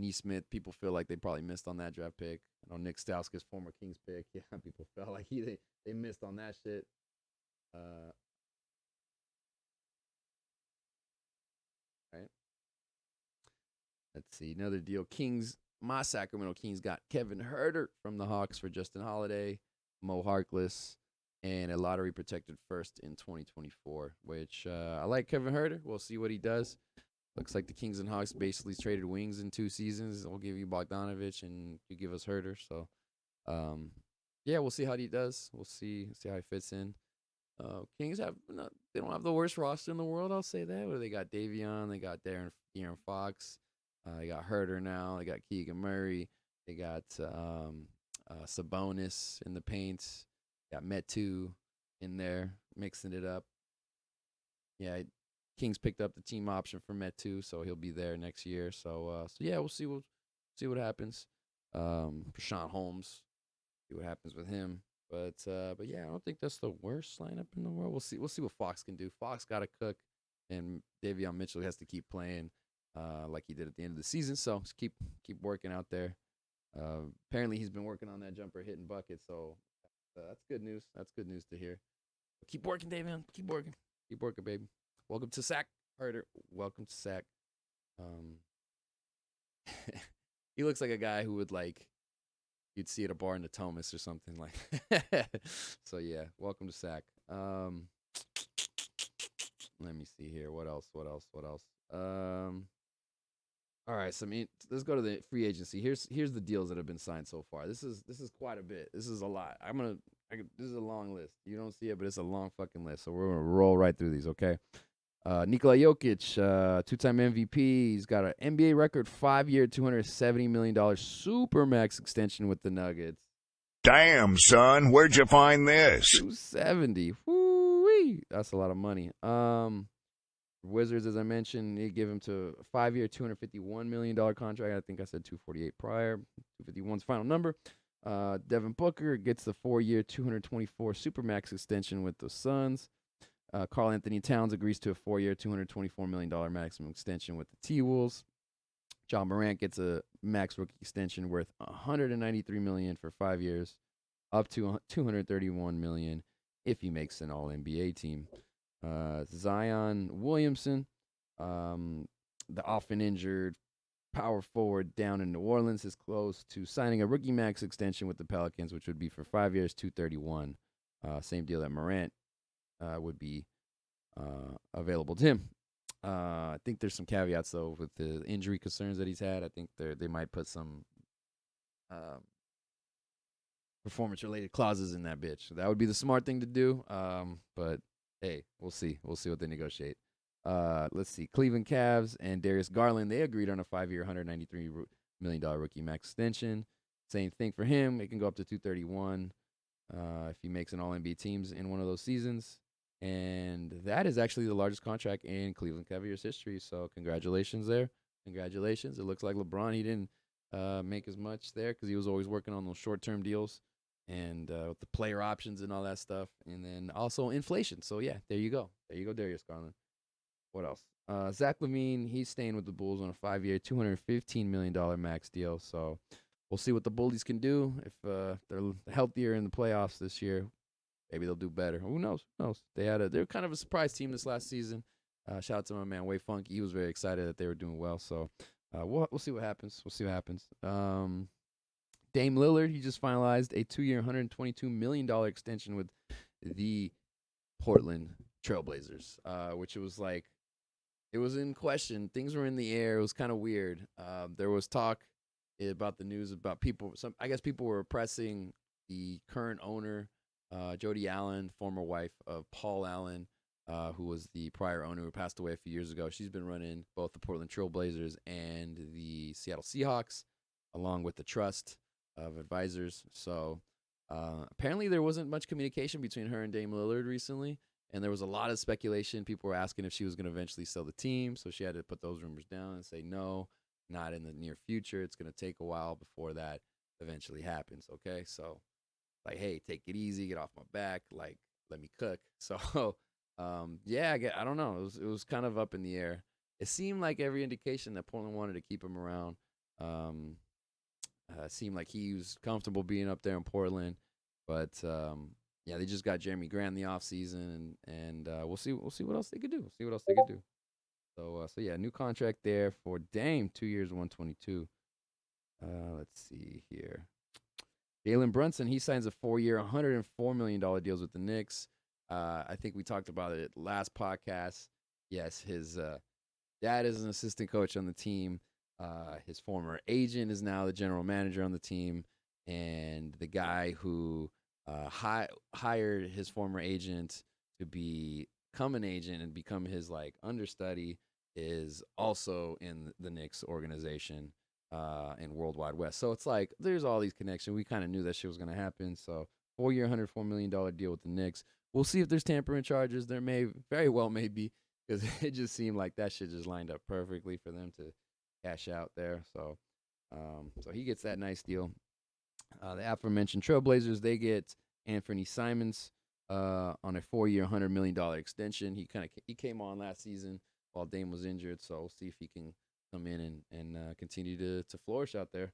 Neesmith, people feel like they probably missed on that draft pick. I know Nick Stauskas, former Kings pick. Yeah, people felt like they missed on that shit. Uh, right. Let's see another deal. My Sacramento Kings got Kevin Herter from the Hawks for Justin Holiday, Mo Harkless, and a lottery protected first in 2024. Which I like Kevin Herter. We'll see what he does. Looks like the Kings and Hawks basically traded wings in 2 seasons. We'll give you Bogdanovich and you give us Herter. So, yeah, we'll see how he does. We'll see how he fits in. Kings they don't have the worst roster in the world. I'll say that. Where they got Davion, they got De'Aaron Fox, they got Herter now, they got Keegan Murray, they got Sabonis in the paint, got Metu in there mixing it up. Yeah, Kings picked up the team option for Metu, so he'll be there next year. So yeah, we'll see what happens. Rashawn Holmes, see what happens with him. But yeah, I don't think that's the worst lineup in the world. We'll see what Fox can do. Fox got to cook, and Davion Mitchell has to keep playing like he did at the end of the season. So just keep working out there. Apparently, he's been working on that jumper, hitting buckets. So that's good news. That's good news to hear. Keep working, Davion. Keep working. Keep working, baby. Welcome to Sac Herder. Welcome to Sac. He looks like a guy who would you'd see at a bar in the Thomas or something like. So yeah, welcome to Sac. Let me see here. What else? All right, so let's go to the free agency. Here's the deals that have been signed so far. This is quite a bit. This is a lot. This is a long list. You don't see it, but it's a long fucking list. So we're gonna roll right through these, okay? Nikola Jokic, two-time MVP. He's got an NBA record 5-year, $270 million supermax extension with the Nuggets. Damn, son, where'd you find this? 270. Woo-wee. That's a lot of money. Wizards, as I mentioned, they give him to a 5-year, $251 million contract. I think I said 248 prior. 251's final number. Devin Booker gets the 4-year, $224 supermax extension with the Suns. Karl Anthony Towns agrees to a 4-year, $224 million maximum extension with the T-Wolves. John Morant gets a max rookie extension worth $193 million for 5 years, up to $231 million if he makes an All-NBA team. Zion Williamson, the often injured power forward down in New Orleans, is close to signing a rookie max extension with the Pelicans, which would be for 5 years, $231. Same deal that Morant would be available to him. I think there's some caveats though with the injury concerns that he's had. I think they might put some performance-related clauses in that bitch. That would be the smart thing to do. But hey, we'll see. We'll see what they negotiate. Let's see. Cleveland Cavs and Darius Garland, they agreed on a 5-year, $193 million rookie max extension. Same thing for him. It can go up to 231 if he makes an All-NBA teams in one of those seasons. And that is actually the largest contract in Cleveland Cavaliers history. So congratulations there. Congratulations. It looks like LeBron, he didn't make as much there because he was always working on those short-term deals and with the player options and all that stuff. And then also inflation. So, yeah, there you go. There you go, Darius Garland. What else? Zach LaVine, he's staying with the Bulls on a 5-year, $215 million max deal. So we'll see what the Bullies can do. If they're healthier in the playoffs this year, maybe they'll do better. Who knows? They're kind of a surprise team this last season. Shout out to my man Way Funk. He was very excited that they were doing well. So we'll see what happens. Dame Lillard, he just finalized a 2-year, $122 million extension with the Portland Trailblazers, which it was in question. Things were in the air. It was kind of weird. There was talk about the news about people. I guess people were pressing the current owner, Jody Allen, former wife of Paul Allen, who was the prior owner who passed away a few years ago. She's been running both the Portland Trail Blazers and the Seattle Seahawks, along with the trust of advisors. So apparently there wasn't much communication between her and Dame Lillard recently, and there was a lot of speculation. People were asking if she was going to eventually sell the team, so she had to put those rumors down and say, no, not in the near future. It's going to take a while before that eventually happens, okay? So, hey, take it easy, get off my back, let me cook. So, yeah, I don't know. It was kind of up in the air. It seemed like every indication that Portland wanted to keep him around. Seemed like he was comfortable being up there in Portland, but yeah, they just got Jeremy Grant in the offseason, and we'll see what else they could do. So yeah, new contract there for Dame, 2 years, 122. Let's see here. Jalen Brunson, he signs a 4-year, $104 million deals with the Knicks. I think we talked about it last podcast. Yes, his dad is an assistant coach on the team. His former agent is now the general manager on the team. And the guy who hired his former agent to become an agent and become his like understudy is also in the Knicks organization in Worldwide West. So it's like there's all these connections. We kind of knew that shit was gonna happen. So 4-year, $104 million deal with the Knicks. We'll see if there's tampering charges. There may very well may be because it just seemed like that shit just lined up perfectly for them to cash out there. So he gets that nice deal. The aforementioned Trailblazers, they get Anthony Simons on a 4-year, $100 million extension. He came on last season while Dame was injured, so we'll see if he can come in and continue to flourish out there,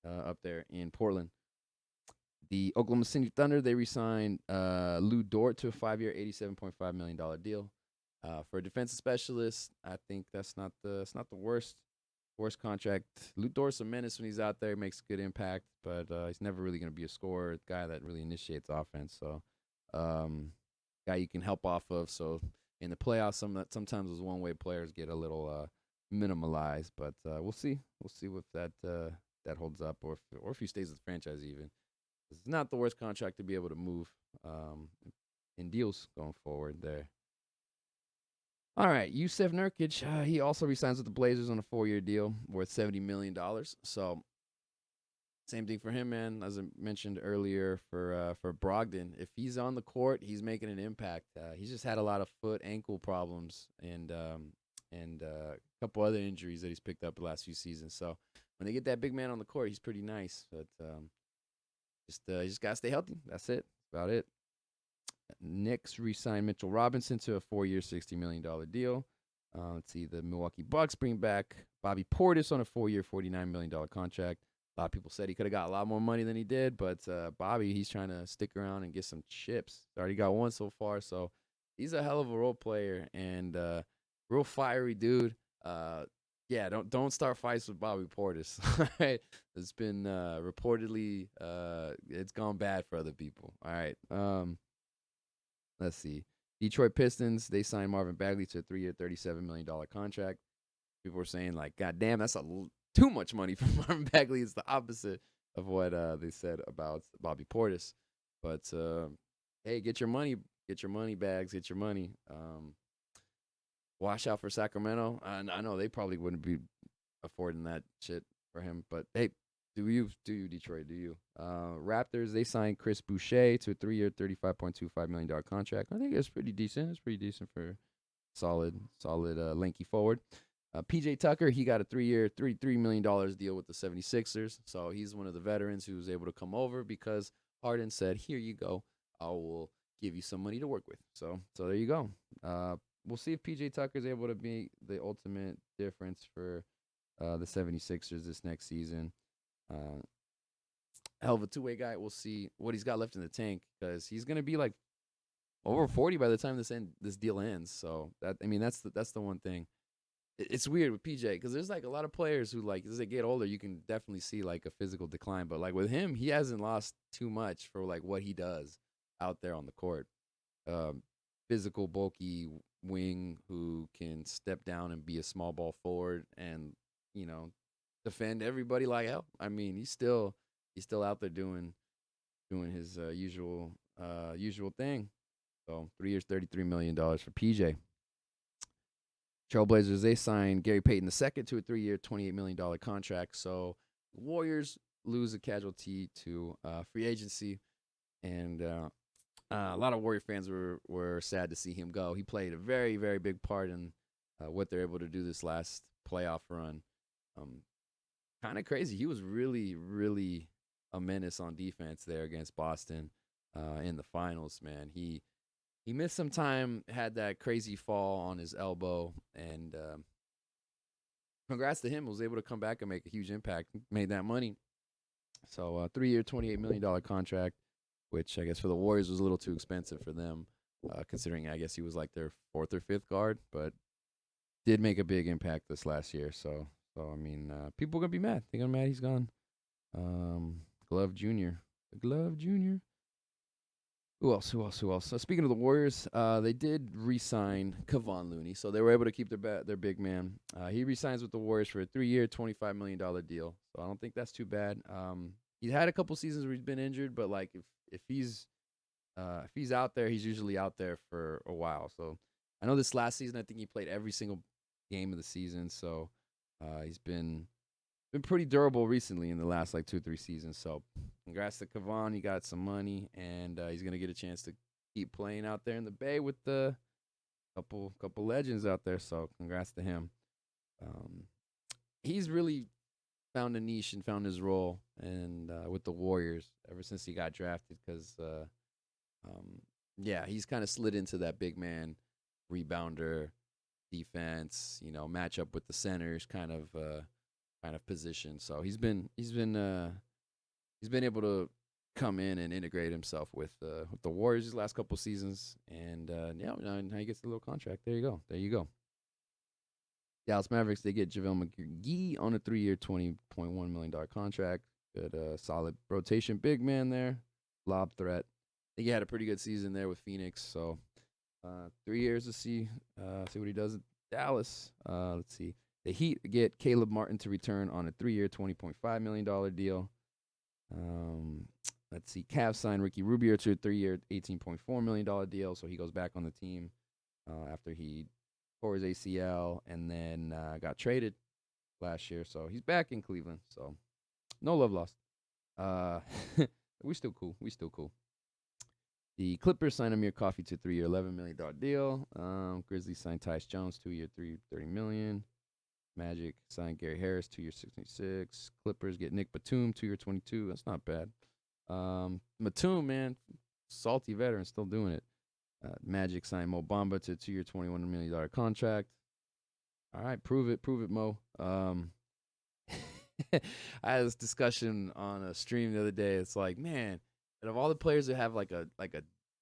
up there in Portland. The Oklahoma City Thunder, they re-signed Lou Dort to a 5-year, $87.5 million deal. For a defensive specialist, I think that's not the worst contract. Lou Dort's a menace when he's out there. He makes a good impact, but he's never really going to be a scorer, guy that really initiates offense. So, guy you can help off of. So in the playoffs, sometimes those one-way players get a little minimalized, but we'll see. We'll see if that holds up, or if he stays with the franchise even. It's not the worst contract to be able to move in deals going forward there. All right, Yusef Nurkic, he also resigns with the Blazers on a 4-year deal worth $70 million. So same thing for him, man. As I mentioned earlier for Brogdon, if he's on the court, he's making an impact. He's just had a lot of foot, ankle problems and a couple other injuries that he's picked up the last few seasons. So when they get that big man on the court, he's pretty nice. But you just gotta stay healthy. That's it. That's about it. Knicks re-signed Mitchell Robinson to a 4-year, $60 million deal. Let's see, the Milwaukee Bucks bring back Bobby Portis on a 4-year, $49 million contract. A lot of people said he could have got a lot more money than he did, but Bobby, he's trying to stick around and get some chips. He's already got one so far, so he's a hell of a role player and real fiery dude. Yeah, don't start fights with Bobby Portis. Right? It's been reportedly it's gone bad for other people. All right. Let's see. Detroit Pistons, they signed Marvin Bagley to a 3-year, $37 million contract. People were saying, like, God damn, that's too much money for Marvin Bagley. It's the opposite of what they said about Bobby Portis. But, hey, get your money, Bags, get your money. Wash out for Sacramento. I know they probably wouldn't be affording that shit for him. But, hey, do you, Detroit, do you? Raptors, they signed Chris Boucher to a 3-year, $35.25 million contract. I think it's pretty decent. It's pretty decent for solid, lanky forward. PJ Tucker, he got a 3-year, $33 million deal with the 76ers. So he's one of the veterans who was able to come over because Harden said, here you go. I will give you some money to work with. So there you go. We'll see if PJ Tucker is able to be the ultimate difference for the 76ers this next season. Hell of a two-way guy. We'll see what he's got left in the tank because he's gonna be like over 40 by the time this deal ends. So that's the one thing. It's weird with PJ because there's like a lot of players who like as they get older, you can definitely see like a physical decline. But like with him, he hasn't lost too much for like what he does out there on the court. Physical, bulky wing who can step down and be a small ball forward and defend everybody like hell. I mean, he's still out there doing his usual thing. So 3 years, $33 million for PJ. Trailblazers, they signed Gary Payton II to a 3-year, $28 million contract. So Warriors lose a casualty to free agency, and a lot of Warrior fans were sad to see him go. He played a very, very big part in what they're able to do this last playoff run. Kind of crazy. He was really, really a menace on defense there against Boston in the finals, man. He missed some time, had that crazy fall on his elbow, and congrats to him. Was able to come back and make a huge impact, made that money. So 3-year, $28 million contract, which I guess for the Warriors was a little too expensive for them, considering I guess he was like their 4th or 5th guard, but did make a big impact this last year. So I mean, people are gonna be mad. They're gonna be mad he's gone. Glove Jr. Who else? So speaking of the Warriors, they did re-sign Kevon Looney, so they were able to keep their big man. He re-signs with the Warriors for a 3-year, $25 million deal. So I don't think that's too bad. He's had a couple seasons where he's been injured, but like if he's if he's out there, he's usually out there for a while. So I know this last season, I think he played every single game of the season. So he's been pretty durable recently in the last like 2-3 seasons. So congrats to Kevon. He got some money, and he's gonna get a chance to keep playing out there in the Bay with the couple legends out there. So congrats to him. Um, he's really found a niche and found his role, and with the Warriors ever since he got drafted. Because yeah, he's kind of slid into that big man rebounder defense, match up with the centers kind of position. So he's been able to come in and integrate himself with the Warriors these last couple seasons, and yeah, now he gets a little contract. There you go. Dallas Mavericks, they get JaVale McGee on a 3-year, $20.1 million contract. Good, solid rotation big man there, lob threat. I think he had a pretty good season there with Phoenix. So 3 years to see what he does at Dallas. Let's see. The Heat get Caleb Martin to return on a 3-year, $20.5 million deal. Let's see. Cavs sign Ricky Rubio to a 3-year, $18.4 million deal. So he goes back on the team after he tore his ACL and then got traded last year. So he's back in Cleveland. So no love lost. We still cool. The Clippers sign Amir Coffey to a 3-year, $11 million deal. Grizzlies signed Tyus Jones, 2-year, $30 million. Magic signed Gary Harris, 2-year, $66. Clippers get Nick Batum, 2-year, $22. That's not bad. Batum, man, salty veteran, still doing it. Magic signed Mo Bamba to a 2-year, $21 million contract. All right, prove it, Mo. I had this discussion on a stream the other day. It's like, man, out of all the players that have like a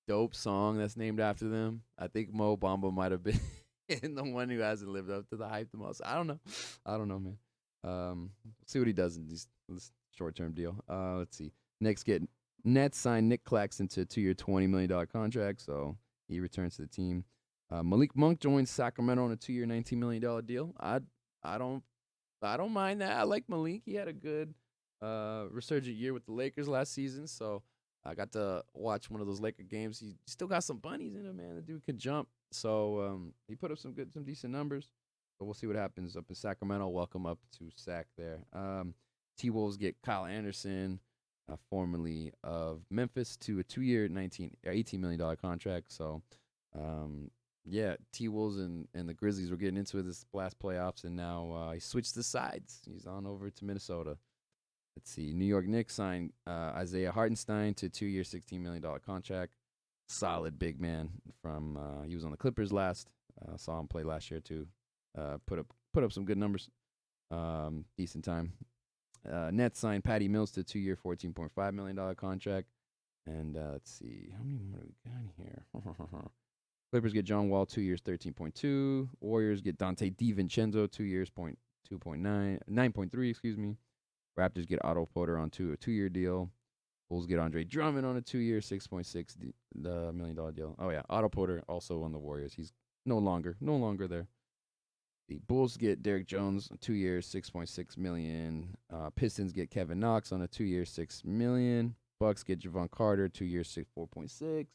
dope song that's named after them, I think Mo Bamba might have been the one who hasn't lived up to the hype the most. I don't know, man. See what he does in this short-term deal. Let's see. Nets sign Nick Claxton to a 2-year, $20 million contract, so he returns to the team. Malik Monk joins Sacramento on a 2-year, $19 million deal. I don't mind that. I like Malik. He had a good resurgent year with the Lakers last season, so I got to watch one of those Laker games. He still got some bunnies in him, man. The dude could jump. So he put up some decent numbers. But we'll see what happens up in Sacramento. Welcome up to Sac there. T-Wolves get Kyle Anderson, formerly of Memphis, to a 2-year, $18 million contract. So, yeah, T-Wolves and the Grizzlies were getting into this last playoffs, and now he switched the sides. He's on over to Minnesota. Let's see. New York Knicks signed Isaiah Hartenstein to a 2-year, $16 million contract. Solid big man from he was on the Clippers last. Saw him play last year too. Put up some good numbers. Decent time. Nets signed Patty Mills to a 2-year, $14.5 million contract. And let's see, how many more do we got here? Clippers get John Wall, 2 years, $13.2. Warriors get Dante DiVincenzo, 2 years, $9.3, excuse me. Raptors get Otto Porter on a 2-year deal. Bulls get Andre Drummond on a 2-year, $6.6 million deal. Oh yeah, Otto Porter also on the Warriors. He's no longer there. The Bulls get Derrick Jones on 2 years, $6.6 million. Pistons get Kevin Knox on a 2-year, $6 million. Bucks get Javon Carter, 2 years, $4.6.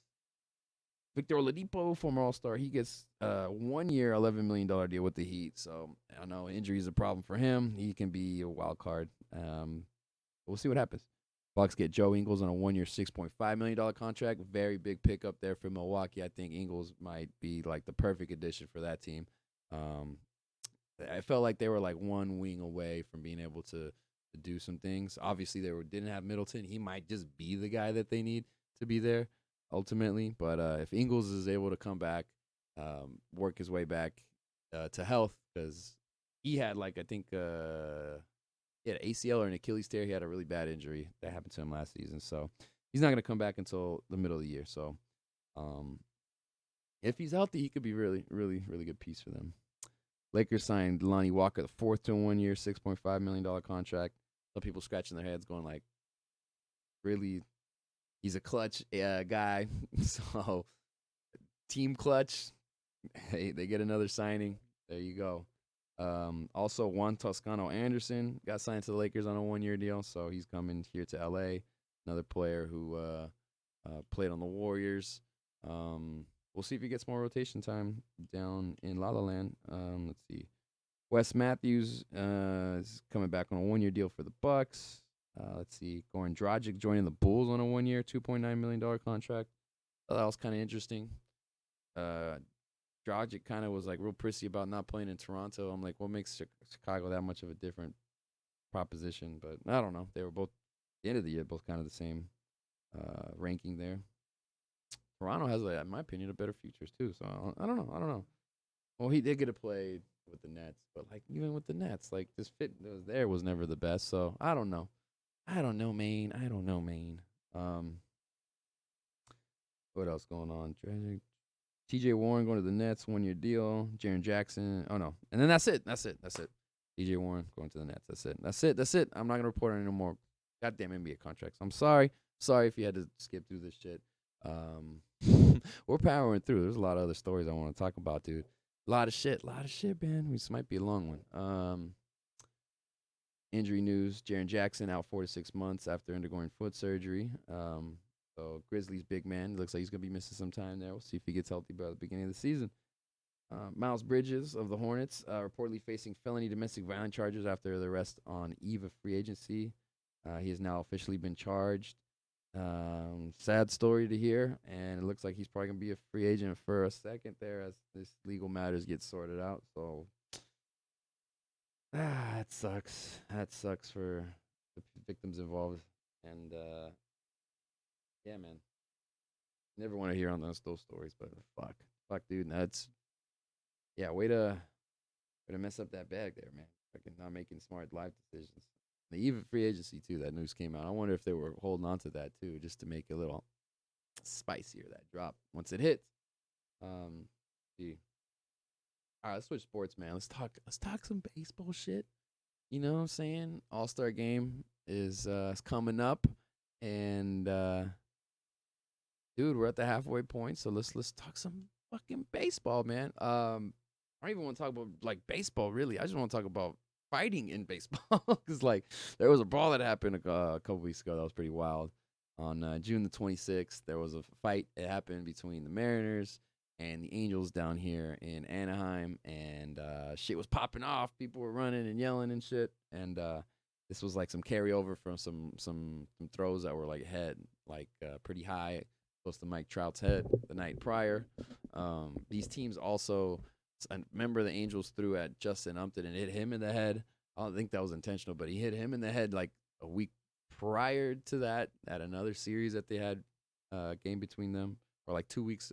Victor Oladipo, former All-Star, he gets 1 year, $11 million deal with the Heat. So I know injury is a problem for him. He can be a wild card. We'll see what happens. Bucks get Joe Ingles on a 1 year, $6.5 million contract. Very big pickup there for Milwaukee. I think Ingles might be like the perfect addition for that team. I felt like they were like one wing away from being able to do some things. Obviously, didn't have Middleton. He might just be the guy that they need to be there ultimately. But if Ingles is able to come back, work his way back to health, because he had like, I think, he had an ACL or an Achilles tear. He had a really bad injury that happened to him last season. So he's not going to come back until the middle of the year. So if he's healthy, he could be really, really, really good piece for them. Lakers signed Lonnie Walker, the fourth to a 1 year, $6.5 million contract. Some people scratching their heads going like, really? He's a clutch guy. So team clutch. Hey, they get another signing. There you go. Also, Juan Toscano Anderson got signed to the Lakers on a 1 year deal, so he's coming here to LA. Another player who Played on the Warriors. We'll see if he gets more rotation time down in La La Land. Let's see. Wes Matthews is coming back on a 1-year deal for the Bucks. Let's see. Goran Dragic joining the Bulls on a 1-year, $2.9 million contract. That was kind of interesting. Dragic kind of was like real prissy about not playing in Toronto. I'm like, what makes Chicago that much of a different proposition? But I don't know. They were both, at the end of the year, both kind of the same ranking there. Toronto has, in my opinion, a better futures too. So I don't know. Well, he did get to play with the Nets, but like even with the Nets, like this fit that was there was never the best. So I don't know, Maine. What else going on? T.J. Warren going to the Nets, 1-year deal. Jaren Jackson. Oh no, and then that's it. T.J. Warren going to the Nets. That's it. I'm not gonna report on any more goddamn NBA contracts. I'm sorry if you had to skip through this shit. We're powering through. There's a lot of other stories I want to talk about, dude. A lot of shit, man. This might be a long one. Injury news: Jaren Jackson out 4 to 6 months after undergoing foot surgery. So Grizzlies big man looks like he's gonna be missing some time there. We'll see if he gets healthy by the beginning of the season. Miles Bridges of the Hornets reportedly facing felony domestic violence charges after the arrest on eve of free agency. He has now officially been charged. Sad story to hear, and it looks like he's probably gonna be a free agent for a second there as this legal matters get sorted out. So that sucks. That sucks for the victims involved. And yeah, man, never want to hear on those stories, but fuck, dude, that's way to mess up that bag there, man. Fucking not making smart life decisions. Even free agency too. That news came out. I wonder if they were holding on to that too, just to make it a little spicier that drop once it hits. See. All right, let's switch sports, man. Let's talk some baseball shit. You know what I'm saying? All-Star game is coming up, and dude, we're at the halfway point. So let's talk some fucking baseball, man. I don't even want to talk about like baseball really. I just want to talk about fighting in baseball because like there was a brawl that happened a couple weeks ago that was pretty wild. On June the 26th, there was a fight that happened between the Mariners and the Angels down here in Anaheim, and shit was popping off. People were running and yelling and shit, and this was like some carryover from some throws that were like pretty high, close to Mike Trout's head the night prior. These teams also. I remember the Angels threw at Justin Upton and hit him in the head. I don't think that was intentional, but he hit him in the head like a week prior to that at another series that they had game between them, or like 2 weeks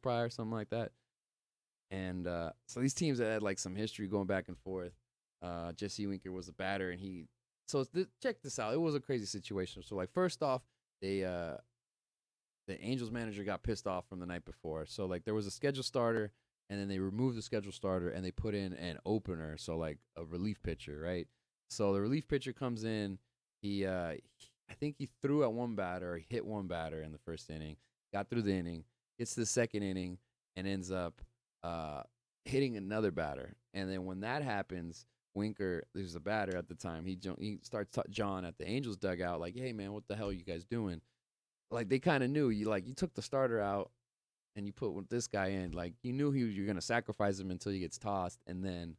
prior, something like that. And so these teams that had like some history going back and forth. Jesse Winker was a batter, and check this out. It was a crazy situation. So like first off, the Angels manager got pissed off from the night before. So like there was a scheduled starter. And then they removed the scheduled starter and they put in an opener, so like a relief pitcher, right? So the relief pitcher comes in. I think he threw at one batter, or he hit one batter in the first inning, got through the inning, gets to the second inning, and ends up hitting another batter. And then when that happens, Winker, there's a batter at the time, he starts John at the Angels dugout, like, hey, man, what the hell are you guys doing? Like, they kind of knew. You took the starter out, and you put this guy in, like you knew you're gonna sacrifice him until he gets tossed, and then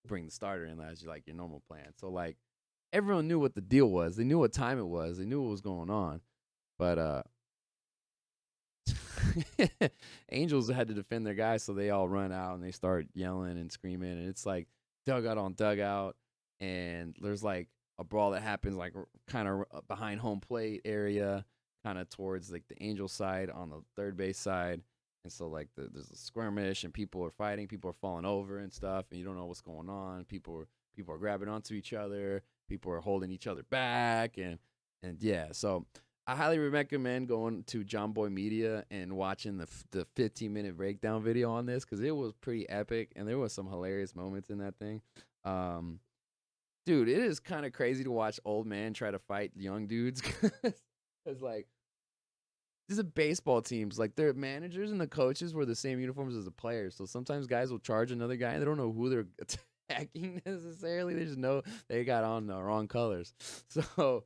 bring the starter in as your normal plan. So like everyone knew what the deal was. They knew what time it was. They knew what was going on. But Angels had to defend their guys, so they all run out and they start yelling and screaming, and it's like dugout on dugout, and there's like a brawl that happens like kind of behind home plate area, kind of towards like the Angel side on the third base side. And so like there's a skirmish and people are fighting, people are falling over and stuff, and you don't know what's going on. People are grabbing onto each other, people are holding each other back, and yeah. So I highly recommend going to John Boy Media and watching the 15-minute breakdown video on this, because it was pretty epic and there was some hilarious moments in that thing. Dude, it is kind of crazy to watch old man try to fight young dudes, because like these are baseball teams. Like their managers and the coaches wear the same uniforms as the players. So sometimes guys will charge another guy and they don't know who they're attacking necessarily. They just know they got on the wrong colors. So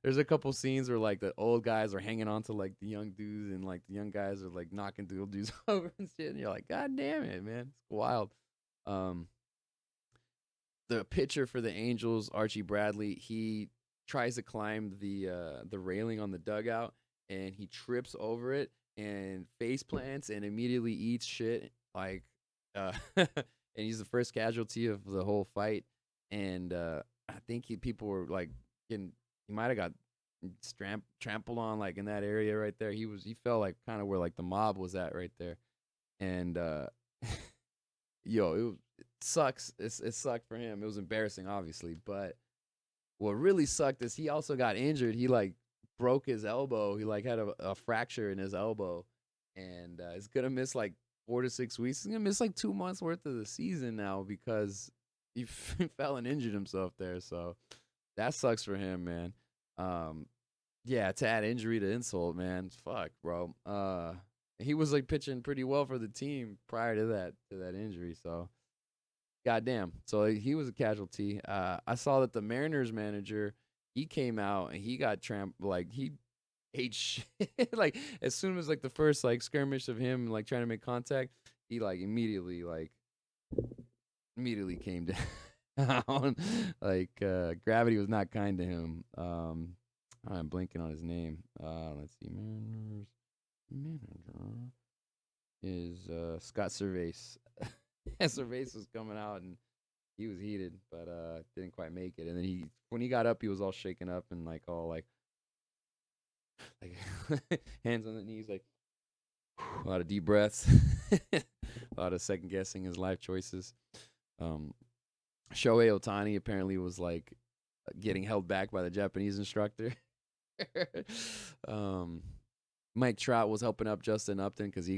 there's a couple scenes where like the old guys are hanging on to like the young dudes, and like the young guys are like knocking the old dudes over and shit. And you're like, God damn it, man, it's wild. Um, the pitcher for the Angels, Archie Bradley, he tries to climb the railing on the dugout, and he trips over it and face plants and immediately eats shit. Like, and he's the first casualty of the whole fight. And I think people were like getting. He might have got trampled on like in that area right there. He felt like kind of where like the mob was at right there. And yo, it sucks. It sucked for him. It was embarrassing, obviously. But what really sucked is he also got injured. He like broke his elbow. He like had a fracture in his elbow, and he's gonna miss like 4 to 6 weeks. He's gonna miss like 2 months worth of the season now because he fell and injured himself there. So that sucks for him, man. Yeah, to add injury to insult, man. Fuck, bro. He was like pitching pretty well for the team prior to that injury. So, goddamn. So he was a casualty. I saw that the Mariners manager, he came out and he got like he ate shit. Like as soon as like the first like skirmish of him like trying to make contact, he like immediately came down. Like gravity was not kind to him. I'm blanking on his name. Let's see. Mariners manager is Scott Cervase. Cervase was coming out and he was heated, but didn't quite make it. And then when he got up, he was all shaken up and like all like hands on the knees, like a lot of deep breaths, a lot of second guessing his life choices. Shohei Ohtani apparently was like getting held back by the Japanese instructor. Mike Trout was helping up Justin Upton because he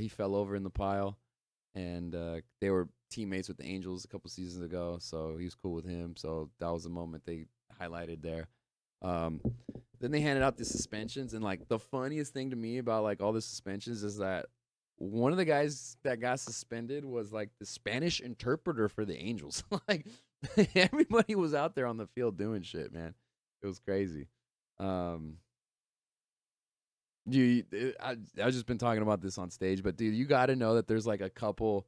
fell over in the pile, and they were teammates with the Angels a couple seasons ago, so he was cool with him. So that was the moment they highlighted there. Then they handed out the suspensions, and like the funniest thing to me about like all the suspensions is that one of the guys that got suspended was like the Spanish interpreter for the Angels. Like everybody was out there on the field doing shit, man. It was crazy. I just been talking about this on stage, but dude, you got to know that there's like a couple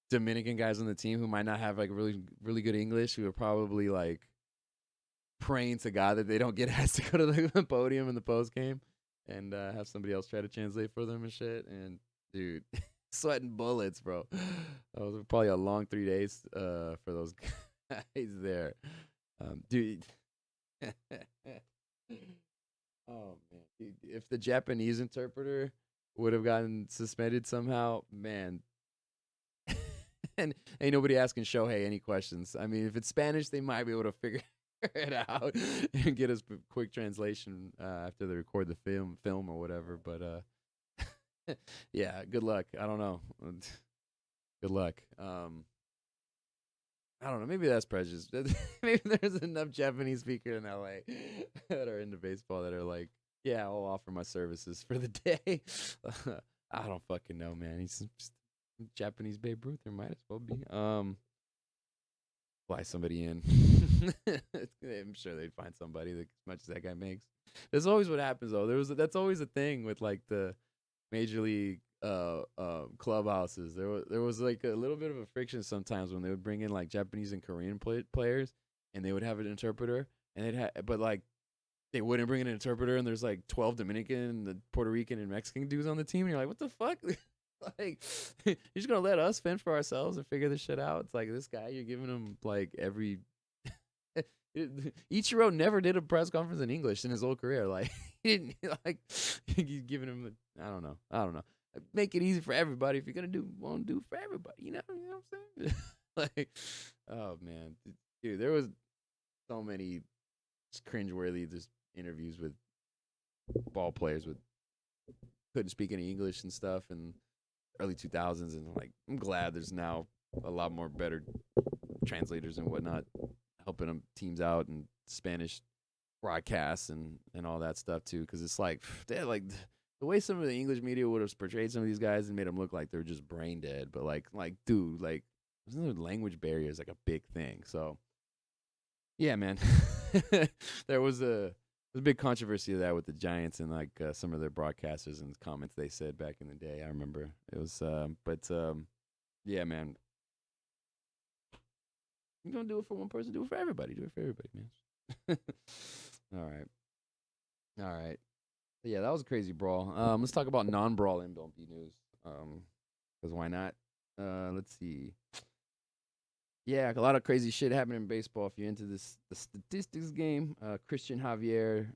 Dominican guys on the team who might not have like really really good English, who are probably like praying to God that they don't get asked to go to the podium in the post game and have somebody else try to translate for them and shit. And dude, sweating bullets, bro. That was probably a long 3 days for those guys there, dude. Oh man, dude, if the Japanese interpreter would have gotten suspended somehow, man. And ain't nobody asking Shohei any questions. I mean, if it's Spanish, they might be able to figure it out and get us quick translation after they record the film or whatever. But yeah, good luck. I don't know. Good luck. I don't know. Maybe that's prejudice. Maybe there's enough Japanese speakers in LA that are into baseball that are like, yeah, I'll offer my services for the day. I don't fucking know, man. He's just Japanese Babe Ruth. There might as well be. Fly somebody in. I'm sure they'd find somebody as much as that guy makes. That's always what happens, though. That's always a thing with like the major league clubhouses. There was like a little bit of a friction sometimes when they would bring in like Japanese and Korean players, and they would have an interpreter, and but like they wouldn't bring in an interpreter, and there's like 12 Dominican, the Puerto Rican, and Mexican dudes on the team, and you're like, what the fuck? Like, you're just gonna let us fend for ourselves and figure this shit out? It's like this guy, you're giving him like every. Ichiro never did a press conference in English in his whole career. Like, he didn't like he's giving him. I don't know. Make it easy for everybody. If you're gonna won't do for everybody. You know what I'm saying? Like, oh man, dude, there was so many cringeworthy just interviews with ball players with couldn't speak any English and stuff, and early 2000s, and like I'm glad there's now a lot more better translators and whatnot helping them teams out and Spanish broadcasts and all that stuff too, because it's like like the way some of the English media would have portrayed some of these guys and made them look like they're just brain dead, but like dude, like language barrier is like a big thing. So yeah, man. There was a There's a big controversy of that with the Giants and like some of their broadcasters and comments they said back in the day. I remember it was, yeah, man. You don't do it for one person, do it for everybody. Do it for everybody, man. All right, all right. Yeah, that was a crazy brawl. Let's talk about non-brawl MLB news. Because why not? Let's see. Yeah, a lot of crazy shit happening in baseball. If you're into the statistics game, Christian Javier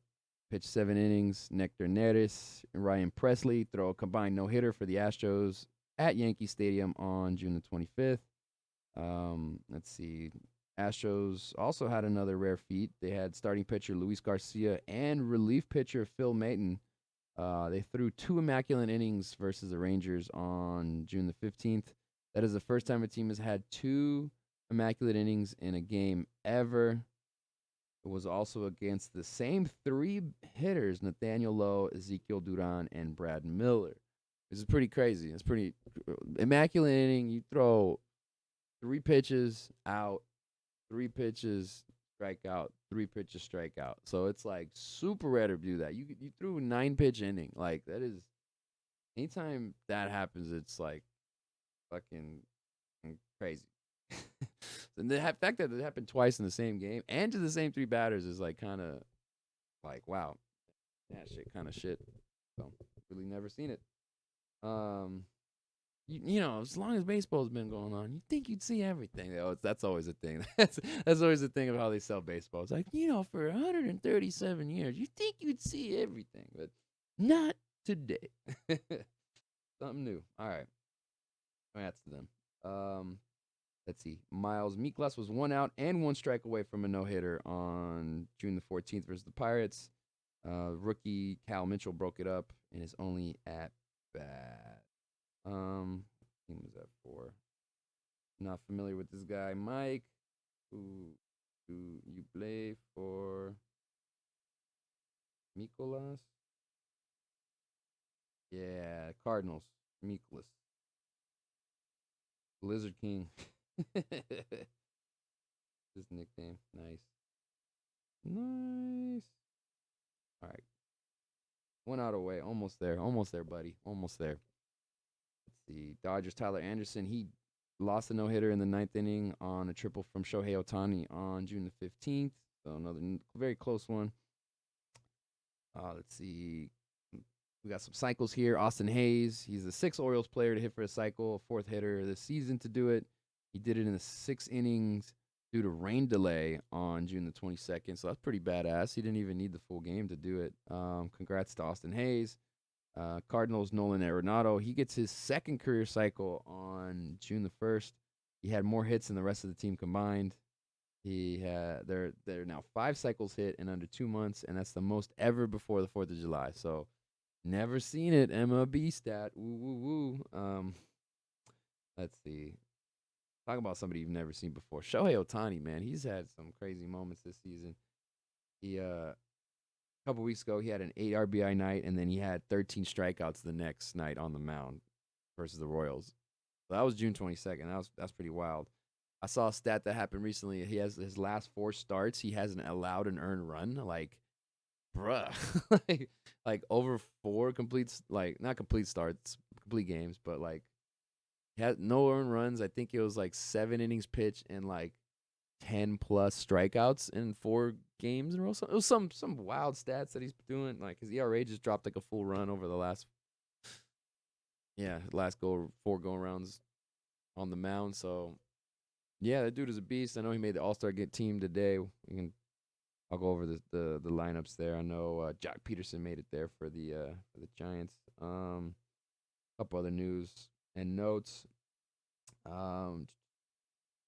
pitched 7 innings. Nectar Neris and Ryan Presley throw a combined no-hitter for the Astros at Yankee Stadium on June the 25th. Let's see. Astros also had another rare feat. They had starting pitcher Luis Garcia and relief pitcher Phil Maton. They threw 2 immaculate innings versus the Rangers on June the 15th. That is the first time a team has had 2 immaculate innings in a game ever. It was also against the same 3 hitters, Nathaniel Lowe, Ezekiel Duran, and Brad Miller. This is pretty crazy. It's pretty immaculate inning. You throw 3 pitches out, 3 pitches, strike out, 3 pitches, strike out. So it's like super rare to do that. You threw a 9-pitch inning. Like that is anytime that happens, it's like fucking crazy. And the fact that it happened twice in the same game and to the same 3 batters is like kind of like wow, that shit kind of shit. So really never seen it. You know, as long as baseball's been going on, you think you'd see everything. That's always a thing. That's always the thing of how they sell baseball. It's like, you know, for 137 years, you think you'd see everything, but not today. Something new. All right. That's to them. Let's see. Miles Miklas was 1 out and 1 strike away from a no-hitter on June the 14th versus the Pirates. Rookie Cal Mitchell broke it up in his only at bat. Team was that for? Not familiar with this guy, Mike. Who do you play for? Mikolas? Yeah, Cardinals. Mikolas. Lizard King. His nickname. Nice. Nice. All right. 1 out away. Almost there. Almost there, buddy. Almost there. Let's see. Dodgers Tyler Anderson. He lost a no-hitter in the 9th inning on a triple from Shohei Ohtani on June the 15th. So another very close one. Let's see. We got some cycles here. Austin Hayes. He's the 6th Orioles player to hit for a cycle, 4th hitter this season to do it. He did it in the 6 innings due to rain delay on June the 22nd. So that's pretty badass. He didn't even need the full game to do it. Congrats to Austin Hayes. Cardinals Nolan Arenado. He gets his 2nd career cycle on June the 1st. He had more hits than the rest of the team combined. They're now 5 cycles hit in under 2 months, and that's the most ever before the 4th of July. So never seen it. MLB stat. Woo woo woo. Let's see. Talk about somebody you've never seen before. Shohei Ohtani, man, he's had some crazy moments this season. He a couple weeks ago he had an 8 RBI night, and then he had 13 strikeouts the next night on the mound versus the Royals. So that was June 22nd. That's pretty wild. I saw a stat that happened recently. He has his last 4 starts. He hasn't allowed an earned run. Like, bruh, like over 4 complete, like not complete starts, complete games, but like he had no earned runs. I think it was like 7 innings pitched and like 10 plus strikeouts in 4 games in a row. So it was some wild stats that he's doing. Like his ERA just dropped like a full run over the last 4 go rounds on the mound. So yeah, that dude is a beast. I know he made the All-Star team today. I'll go over the lineups there. I know Jock Peterson made it there for the Giants. Couple other news and notes.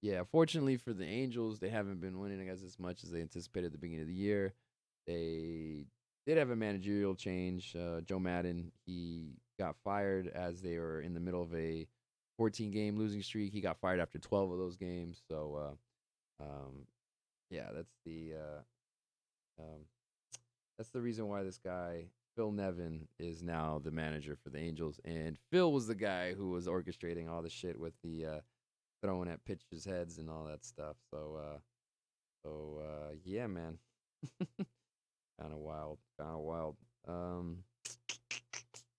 Yeah, fortunately for the Angels, they haven't been winning, I guess, as much as they anticipated at the beginning of the year. They did have a managerial change. Joe Madden, he got fired as they were in the middle of a 14-game losing streak. He got fired after 12 of those games. So, yeah, that's the reason why this guy, Phil Nevin, is now the manager for the Angels. And Phil was the guy who was orchestrating all the shit with the throwing at pitchers' heads and all that stuff. So, yeah, man. Kind of wild. Kind of wild. Um,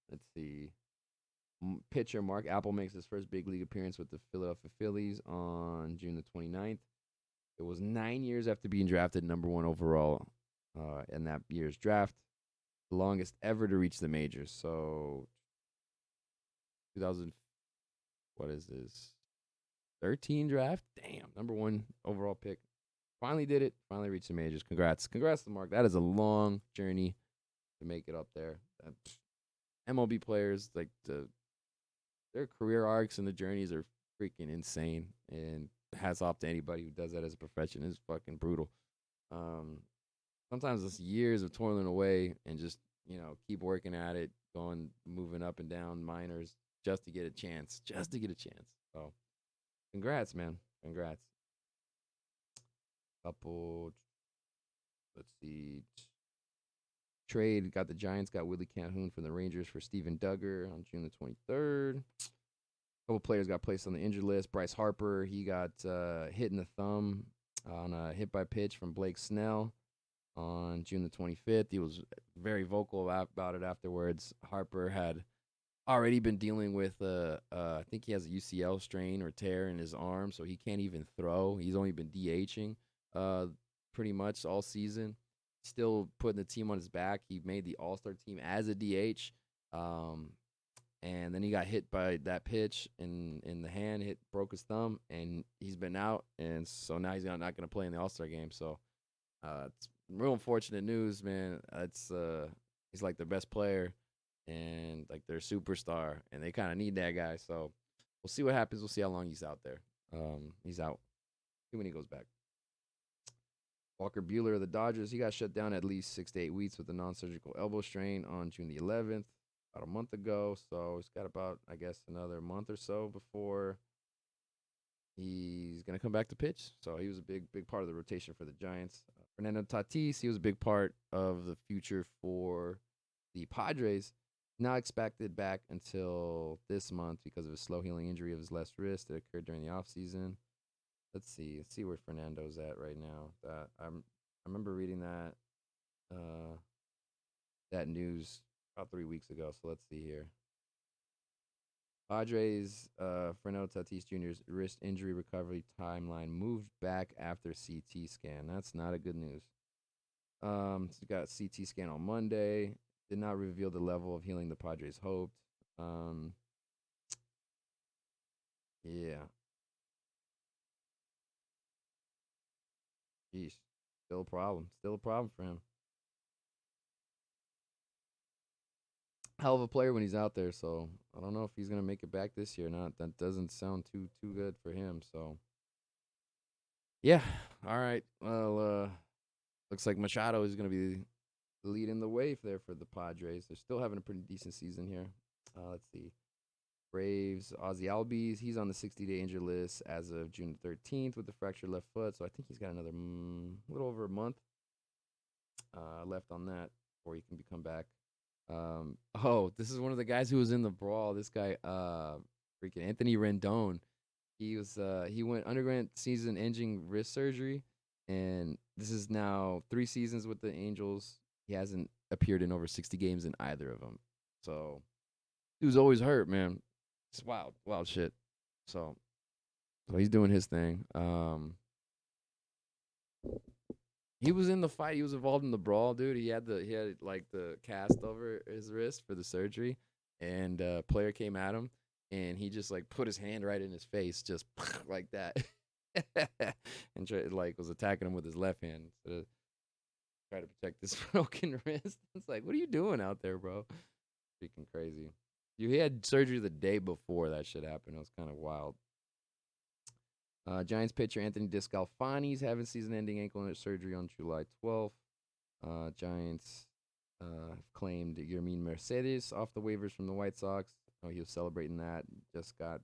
let's see. Pitcher Mark Apple makes his first big league appearance with the Philadelphia Phillies on June the 29th. It was 9 years after being drafted #1 overall in that year's draft, the longest ever to reach the majors. So 2000, what is this? 13 draft? Damn, #1 overall pick. Finally did it. Finally reached the majors. Congrats to Mark. That is a long journey to make it up there. MLB players, like their career arcs and the journeys are freaking insane. And hats off to anybody who does that as a profession. It's fucking brutal. Sometimes it's years of toiling away and just, keep working at it, moving up and down minors just to get a chance. So congrats, man. Congrats. Couple, let's see. Trade got the Giants, got Willie Calhoun from the Rangers for Steven Duggar on June the 23rd. Couple players got placed on the injured list. Bryce Harper, he got hit in the thumb on a hit by pitch from Blake Snell on June the 25th. He was very vocal about it afterwards. Harper had already been dealing with, I think he has a UCL strain or tear in his arm, so he can't even throw. He's only been DHing pretty much all season. Still putting the team on his back. He made the All-Star team as a DH. And then he got hit by that pitch in the hand, broke his thumb, and he's been out. And so now he's not going to play in the All-Star game. So it's real unfortunate news, man. He's like their best player and like their superstar, and they kind of need that guy. So we'll see what happens. We'll see how long he's out there. He's out. See when he goes back. Walker Buehler of the Dodgers, he got shut down at least 6 to 8 weeks with a non-surgical elbow strain on June the 11th, about a month ago. So he's got about, I guess, another month or so before he's going to come back to pitch. So he was a big part of the rotation for the Giants. Fernando Tatis, he was a big part of the future for the Padres. Not expected back until this month because of a slow healing injury of his left wrist that occurred during the offseason. Let's see where Fernando's at right now. I remember reading that news about 3 weeks ago. So let's see here. Padres, Fernando Tatis Jr.'s wrist injury recovery timeline moved back after CT scan. That's not a good news. So got CT scan on Monday. Did not reveal the level of healing the Padres hoped. Yeah. Jeez. Still a problem for him. Hell of a player when he's out there, so I don't know if he's gonna make it back this year or not. That doesn't sound too good for him. So yeah, all right. Well, looks like Machado is gonna be leading the way there for the Padres. They're still having a pretty decent season here. Let's see. Braves, Ozzy Albies, he's on the 60-day injured list as of June 13th with the fractured left foot. So I think he's got another little over a month left on that before he can come back. This is one of the guys who was in the brawl. This guy, freaking Anthony Rendon. He underwent season-ending wrist surgery, and this is now 3 seasons with the Angels. He hasn't appeared in over 60 games in either of them. So he was always hurt, man. It's wild shit. So he's doing his thing. He was in the fight. He was involved in the brawl, dude. He had like the cast over his wrist for the surgery, and a player came at him, and he just like put his hand right in his face, just like that, and was attacking him with his left hand to try to protect this broken wrist. It's like, what are you doing out there, bro? Freaking crazy. He had surgery the day before that shit happened. It was kind of wild. Giants pitcher Anthony DeScalfani's having season-ending ankle surgery on July 12th. Giants claimed Yermin Mercedes off the waivers from the White Sox. He was celebrating that. Just got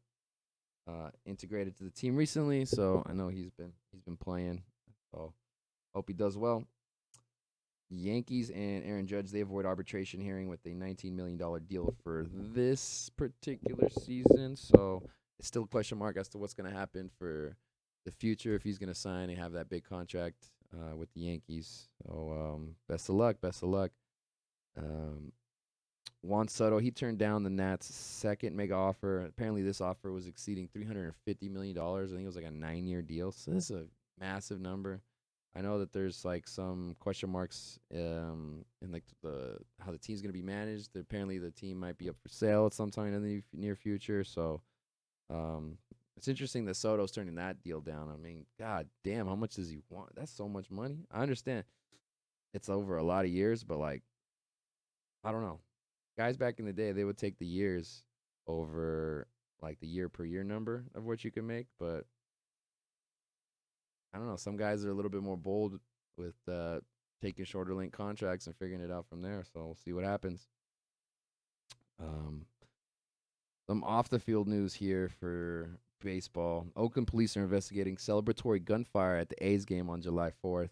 integrated to the team recently, so I know he's been playing. So hope he does well. Yankees and Aaron Judge, they avoid arbitration hearing with a $19 million deal for this particular season. So it's still a question mark as to what's going to happen for the future, if he's going to sign and have that big contract with the Yankees. So best of luck. Best of luck. Um, Juan Soto, he turned down the Nats' second mega offer. Apparently, this offer was exceeding $350 million. I think it was like a 9-year deal. So this is a massive number. I know that there's like some question marks in like how the team's gonna be managed. Apparently, the team might be up for sale at some time in the near future. So it's interesting that Soto's turning that deal down. I mean, god damn, how much does he want? That's so much money. I understand it's over a lot of years, but like, I don't know. Guys back in the day, they would take the years over like the year per year number of what you can make. But I don't know. Some guys are a little bit more bold with taking shorter length contracts and figuring it out from there. So we'll see what happens. Some off the field news here for baseball. Oakland police are investigating celebratory gunfire at the A's game on July 4th.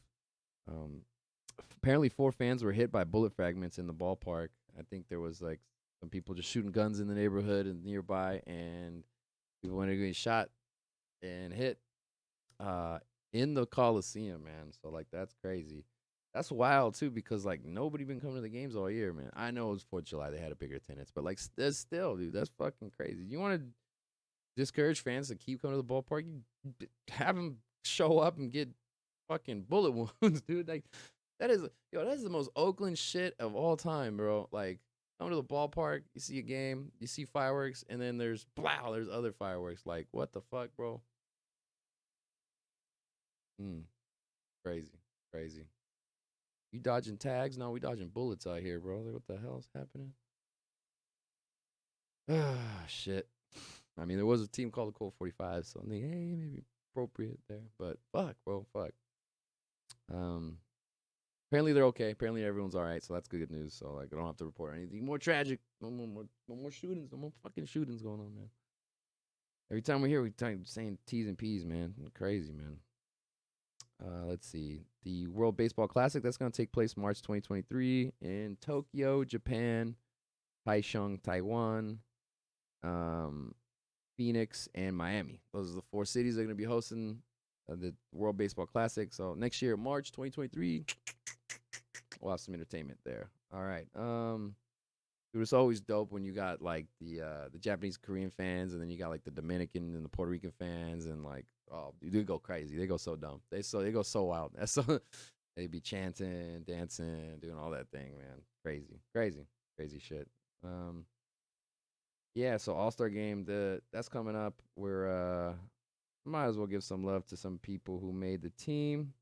Apparently, 4 fans were hit by bullet fragments in the ballpark. I think there was like some people just shooting guns in the neighborhood and nearby, and people went to get shot and hit in the Coliseum, man. So like that's crazy. That's wild too because like nobody been coming to the games all year, man. I know it was 4th of July; they had a bigger attendance, but like that's still, dude, that's fucking crazy. You want to discourage fans to keep coming to the ballpark? You have them show up and get fucking bullet wounds, dude. Like that is the most Oakland shit of all time, bro. Like come to the ballpark, you see a game, you see fireworks, and then there's other fireworks. Like what the fuck, bro? Crazy, crazy. You dodging tags? No, we dodging bullets out here, bro. Like, what the hell's happening? Ah, shit. I mean, there was a team called the Colt 45, so I'm thinking, hey, maybe appropriate there. But fuck, bro, fuck. Apparently they're okay. Apparently everyone's all right, so that's good news. So like, I don't have to report anything more tragic. No more shootings. No more fucking shootings going on, man. Every time we're here, we saying T's and P's, man. Crazy, man. Let's see. The World Baseball Classic, that's going to take place March 2023 in Tokyo, Japan, Taichung, Taiwan, Phoenix, and Miami. Those are the 4 cities that are going to be hosting the World Baseball Classic. So next year, March 2023, we'll have some entertainment there. All right. It was always dope when you got like the Japanese Korean fans, and then you got like the Dominican and the Puerto Rican fans, and like they go crazy. They go so dumb. They go so wild. That's so they be chanting, dancing, doing all that thing, man. Crazy shit. Yeah. So All-Star Game, that's coming up. We're might as well give some love to some people who made the team.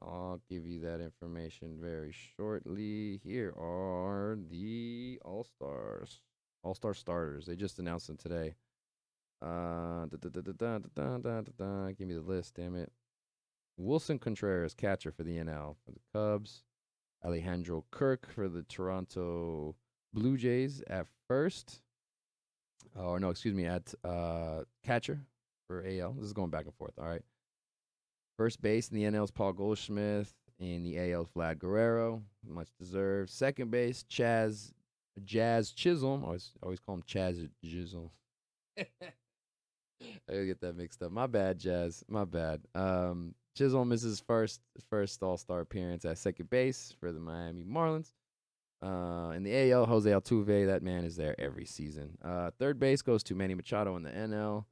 I'll give you that information very shortly. Here are the All-Stars. All-Star starters. They just announced them today. Give me the list, damn it. Wilson Contreras, catcher for the NL for the Cubs. Alejandro Kirk for the Toronto Blue Jays at first. Or no, excuse me, at catcher for AL. This is going back and forth, all right. First base in the NL is Paul Goldschmidt. In the AL is Vlad Guerrero. Much deserved. Second base, Jazz Chisholm. Always call him Chaz Chisholm. I get that mixed up. My bad, Jazz. My bad. Chisholm is his first All-Star appearance at second base for the Miami Marlins. In the AL, Jose Altuve. That man is there every season. Third base goes to Manny Machado in the NL.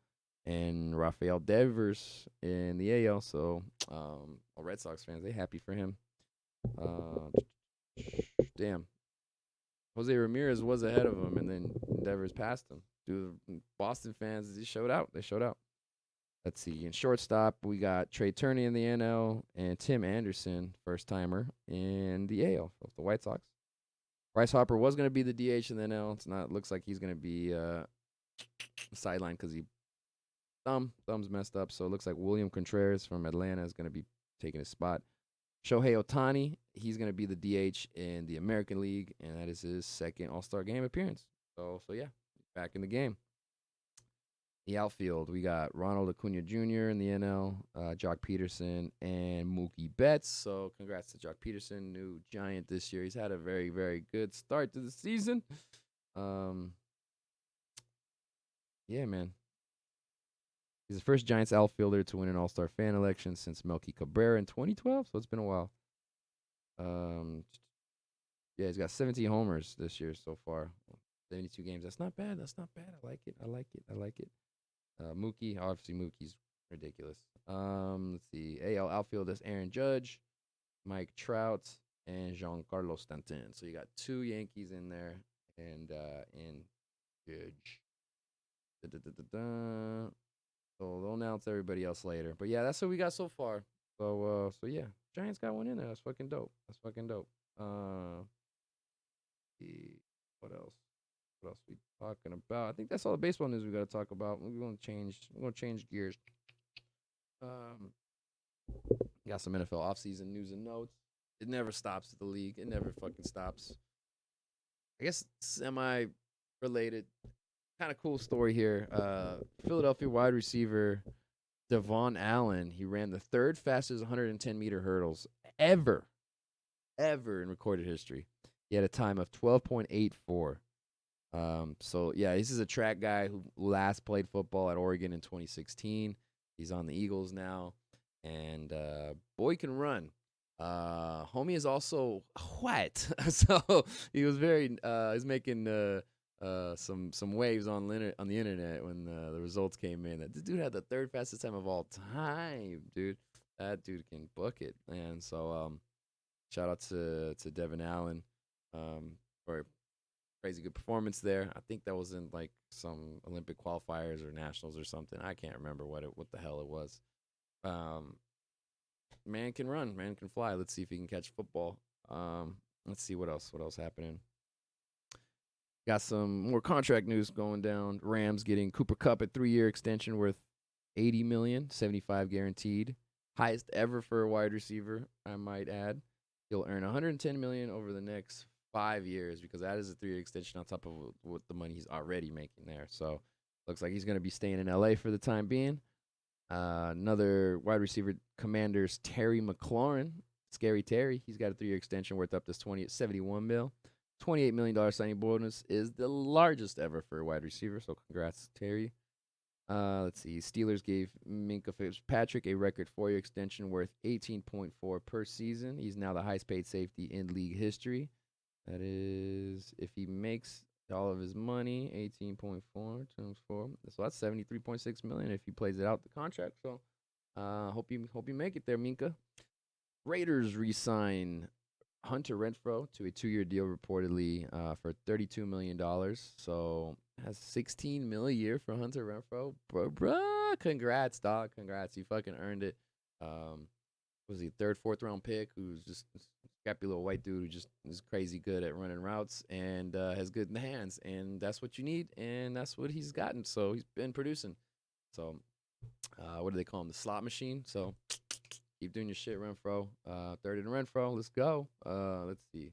And Rafael Devers in the AL. So, all Red Sox fans, they happy for him. Damn. Jose Ramirez was ahead of him, and then Devers passed him. Dude, Boston fans, they showed out. Let's see. In shortstop, we got Trey Turney in the NL and Tim Anderson, first timer, in the AL of the White Sox. Bryce Harper was going to be the DH in the NL. Looks like he's going to be sidelined because he thumb's messed up, so it looks like William Contreras from Atlanta is going to be taking his spot. Shohei Ohtani, he's going to be the DH in the American League, and that is his second All-Star Game appearance. So yeah, back in the game. The outfield, we got Ronald Acuna Jr. in the NL, Jock Peterson, and Mookie Betts. So congrats to Jock Peterson, new Giant this year. He's had a very, very good start to the season. Yeah, man. He's the first Giants outfielder to win an All-Star fan election since Melky Cabrera in 2012, so it's been a while. Yeah, he's got 17 homers this year so far. 72 games. That's not bad. That's not bad. I like it. I like it. I like it. Mookie, obviously Mookie's ridiculous. Let's see. AL outfielders Aaron Judge, Mike Trout, and Giancarlo Stanton. So you got 2 Yankees in there and in Judge. So they'll announce everybody else later. But yeah, that's what we got so far. So yeah, Giants got one in there. That's fucking dope. That's fucking dope. What else? What else we talking about? I think that's all the baseball news we got to talk about. We're gonna change gears. Got some NFL offseason news and notes. It never stops at the league. It never fucking stops. I guess semi related. Kind of cool story here. Philadelphia wide receiver Devon Allen. He ran the 3rd fastest 110-meter hurdles ever in recorded history. He had a time of 12.84. So yeah, this is a track guy who last played football at Oregon in 2016. He's on the Eagles now, and boy can run. Homie is also white, so he was he's making some waves on the internet when the results came in. That this dude had the 3rd fastest time of all time, dude. That dude can book it, and so shout out to Devin Allen for a crazy good performance there. I think that was in like some Olympic qualifiers or nationals or something. I can't remember what the hell it was. Man can run, man can fly. Let's see if he can catch football. Let's see what else happening. Got some more contract news going down. Rams getting Cooper Kupp a 3-year extension worth $80 million, 75 guaranteed. Highest ever for a wide receiver, I might add. He'll earn $110 million over the next 5 years because that is a 3-year extension on top of what the money he's already making there. So looks like he's going to be staying in LA for the time being. Another wide receiver, Commanders, Terry McLaurin. Scary Terry. He's got a 3-year extension worth up to $71 million. $28 million signing bonus is the largest ever for a wide receiver. So congrats, Terry. Let's see. Steelers gave Minkah Fitzpatrick a record 4-year extension worth $18.4 per season. He's now the highest paid safety in league history. That is, if he makes all of his money, 18.4 times 4. So that's $73.6 million if he plays it out the contract. So hope you make it there, Minkah. Raiders re-sign Hunter Renfrow to a 2-year deal reportedly for $32 million. So has $16 million a year for Hunter Renfrow. Bruh, congrats, dog. Congrats. You fucking earned it. Was he 3rd, 4th round pick who's just a scrappy little white dude who just is crazy good at running routes and has good in the hands. And that's what you need. And that's what he's gotten. So he's been producing. So what do they call him? The slot machine. So keep doing your shit, Renfrow. 3rd and Renfrow. Let's go. Let's see.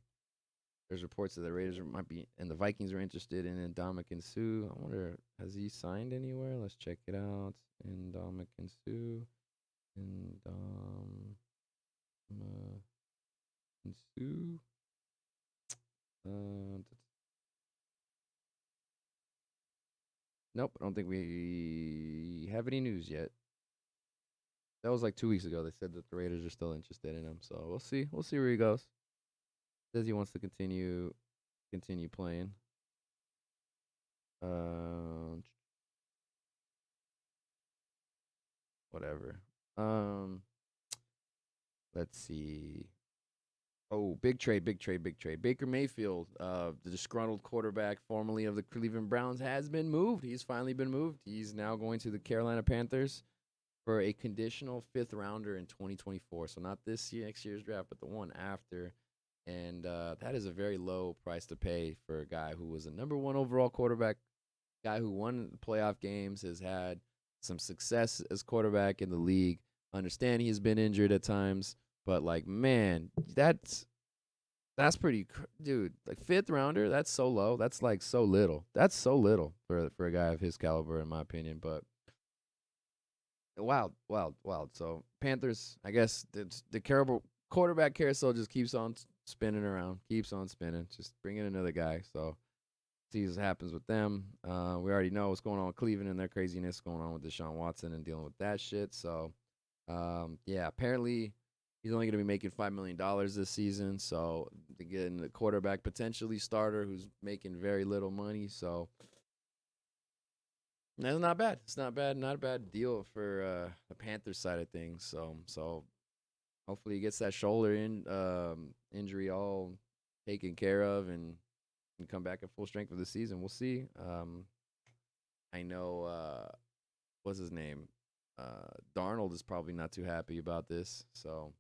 There's reports that the Raiders might be, and the Vikings are interested in Ndamukong Suh. I wonder, has he signed anywhere? Let's check it out. Ndamukong Suh. Nope, I don't think we have any news yet. That was like 2 weeks ago. They said that the Raiders are still interested in him, so we'll see. We'll see where he goes. Says he wants to continue playing. Whatever. Let's see. Oh, big trade. Baker Mayfield, the disgruntled quarterback formerly of the Cleveland Browns, has been moved. He's finally been moved. He's now going to the Carolina Panthers for a conditional 5th rounder in 2024. So not this year, next year's draft, but the one after. And that is a very low price to pay for a guy who was a number 1 overall quarterback, guy who won playoff games, has had some success as quarterback in the league. Understand he's been injured at times, but like, man, that's pretty, dude. Like 5th rounder, that's so low. That's like so little. That's so little for a guy of his caliber, in my opinion. But wild. So Panthers, I guess the quarterback carousel just keeps on spinning around, keeps on spinning. Just bring in another guy. So See what happens with them. We already know what's going on with Cleveland and their craziness going on with Deshaun Watson and dealing with that shit. So, yeah, apparently he's only going to be making $5 million this season. So, to get in the quarterback potentially starter who's making very little money. So, that's not bad. It's not bad. Not a bad deal for the Panthers side of things. So hopefully he gets that shoulder injury all taken care of and can come back at full strength for the season. We'll see. I know what's his name? Darnold is probably not too happy about this. So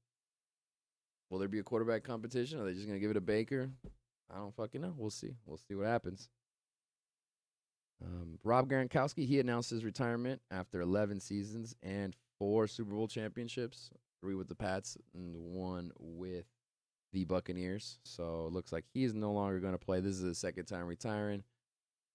will there be a quarterback competition? Are they just gonna give it to Baker? I don't fucking know. We'll see. We'll see what happens. Rob Gronkowski, he announced his retirement after 11 seasons and 4 Super Bowl championships, 3 with the Pats and 1 with the Buccaneers. So it looks like he's no longer going to play. This is his second time retiring.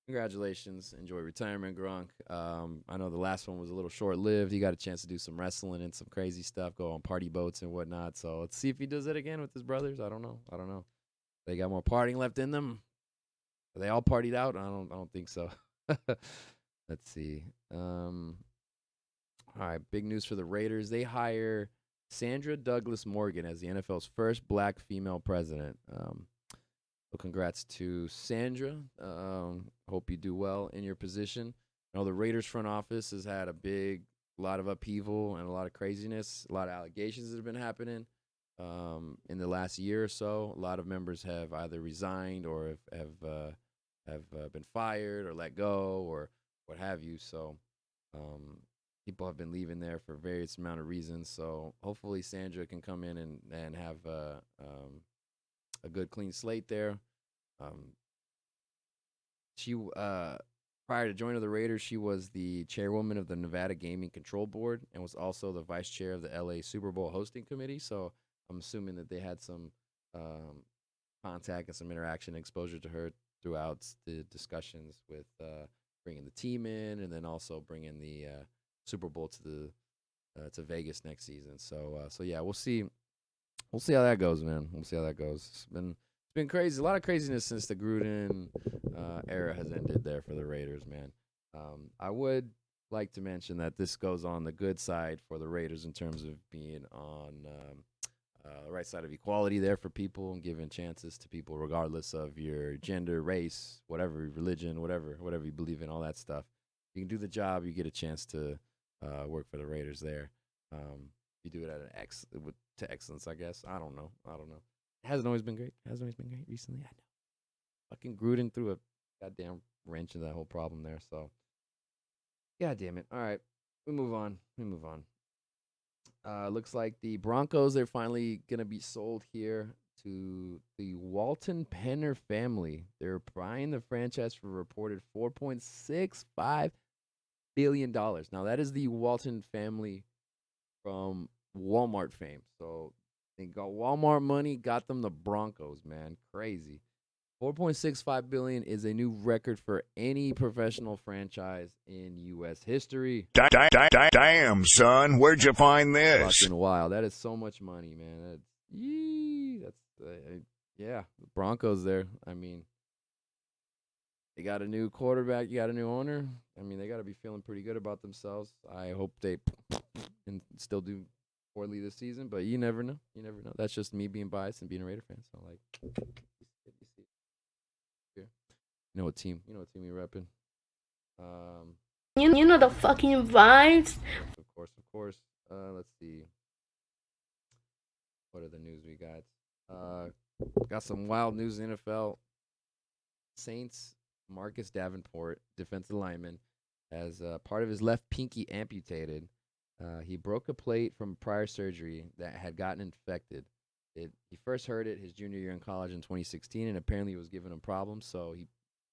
Congratulations. Enjoy retirement, Gronk. I know the last one was a little short-lived. He got a chance to do some wrestling and some crazy stuff, go on party boats and whatnot. So let's see if he does it again with his brothers. I don't know. They got more partying left in them. Are they all partied out? I don't think so. Let's see. All right, big news for the Raiders. They hire Sandra Douglas Morgan as the NFL's first black female president. So congrats to Sandra. Hope you do well in your position. I know the Raiders front office has had a lot of upheaval and a lot of craziness, a lot of allegations that have been happening in the last year or so. A lot of members have either resigned or have been fired or let go or what have you. So people have been leaving there for various amount of reasons. So hopefully Sandra can come in and have a good clean slate there. She prior to joining the Raiders, she was the chairwoman of the Nevada Gaming Control Board and was also the vice chair of the LA Super Bowl hosting committee. So I'm assuming that they had some contact and some interaction, exposure to her throughout the discussions with bringing the team in, and then also bringing the Super Bowl to Vegas next season. So yeah, we'll see how that goes, man. We'll see how that goes. It's been crazy, a lot of craziness since the Gruden era has ended there for the Raiders, man. I would like to mention that this goes on the good side for the Raiders in terms of being on the right side of equality there for people and giving chances to people regardless of your gender, race, whatever, religion, whatever you believe in, all that stuff. You can do the job, you get a chance to work for the Raiders there. You do it at to excellence, I guess. I don't know. It hasn't always been great. Recently. I know. Fucking Gruden threw a goddamn wrench into that whole problem there. So, god damn it. All right, we move on. Looks like the Broncos are finally gonna be sold here to the Walton Penner family. They're buying the franchise for a reported $4.65 billion. Now that is the Walton family from Walmart fame. So they got Walmart money, got them the Broncos, man. Crazy. $4.65 billion is a new record for any professional franchise in U.S. history. Damn, son, where'd you find this? Fucking wild. That is so much money, man. Yeah, the Broncos there. I mean, they got a new quarterback. You got a new owner. I mean, they got to be feeling pretty good about themselves. I hope they and still do poorly this season, but you never know. That's just me being biased and being a Raider fan. So, like, you know what team you're repping. You know the fucking vibes. Of course. Let's see. What are the news we got? Got some wild news in NFL. Saints Marcus Davenport, defensive lineman, has part of his left pinky amputated. He broke a plate from prior surgery that had gotten infected. He first heard it his junior year in college in 2016, and apparently it was giving him problems, so he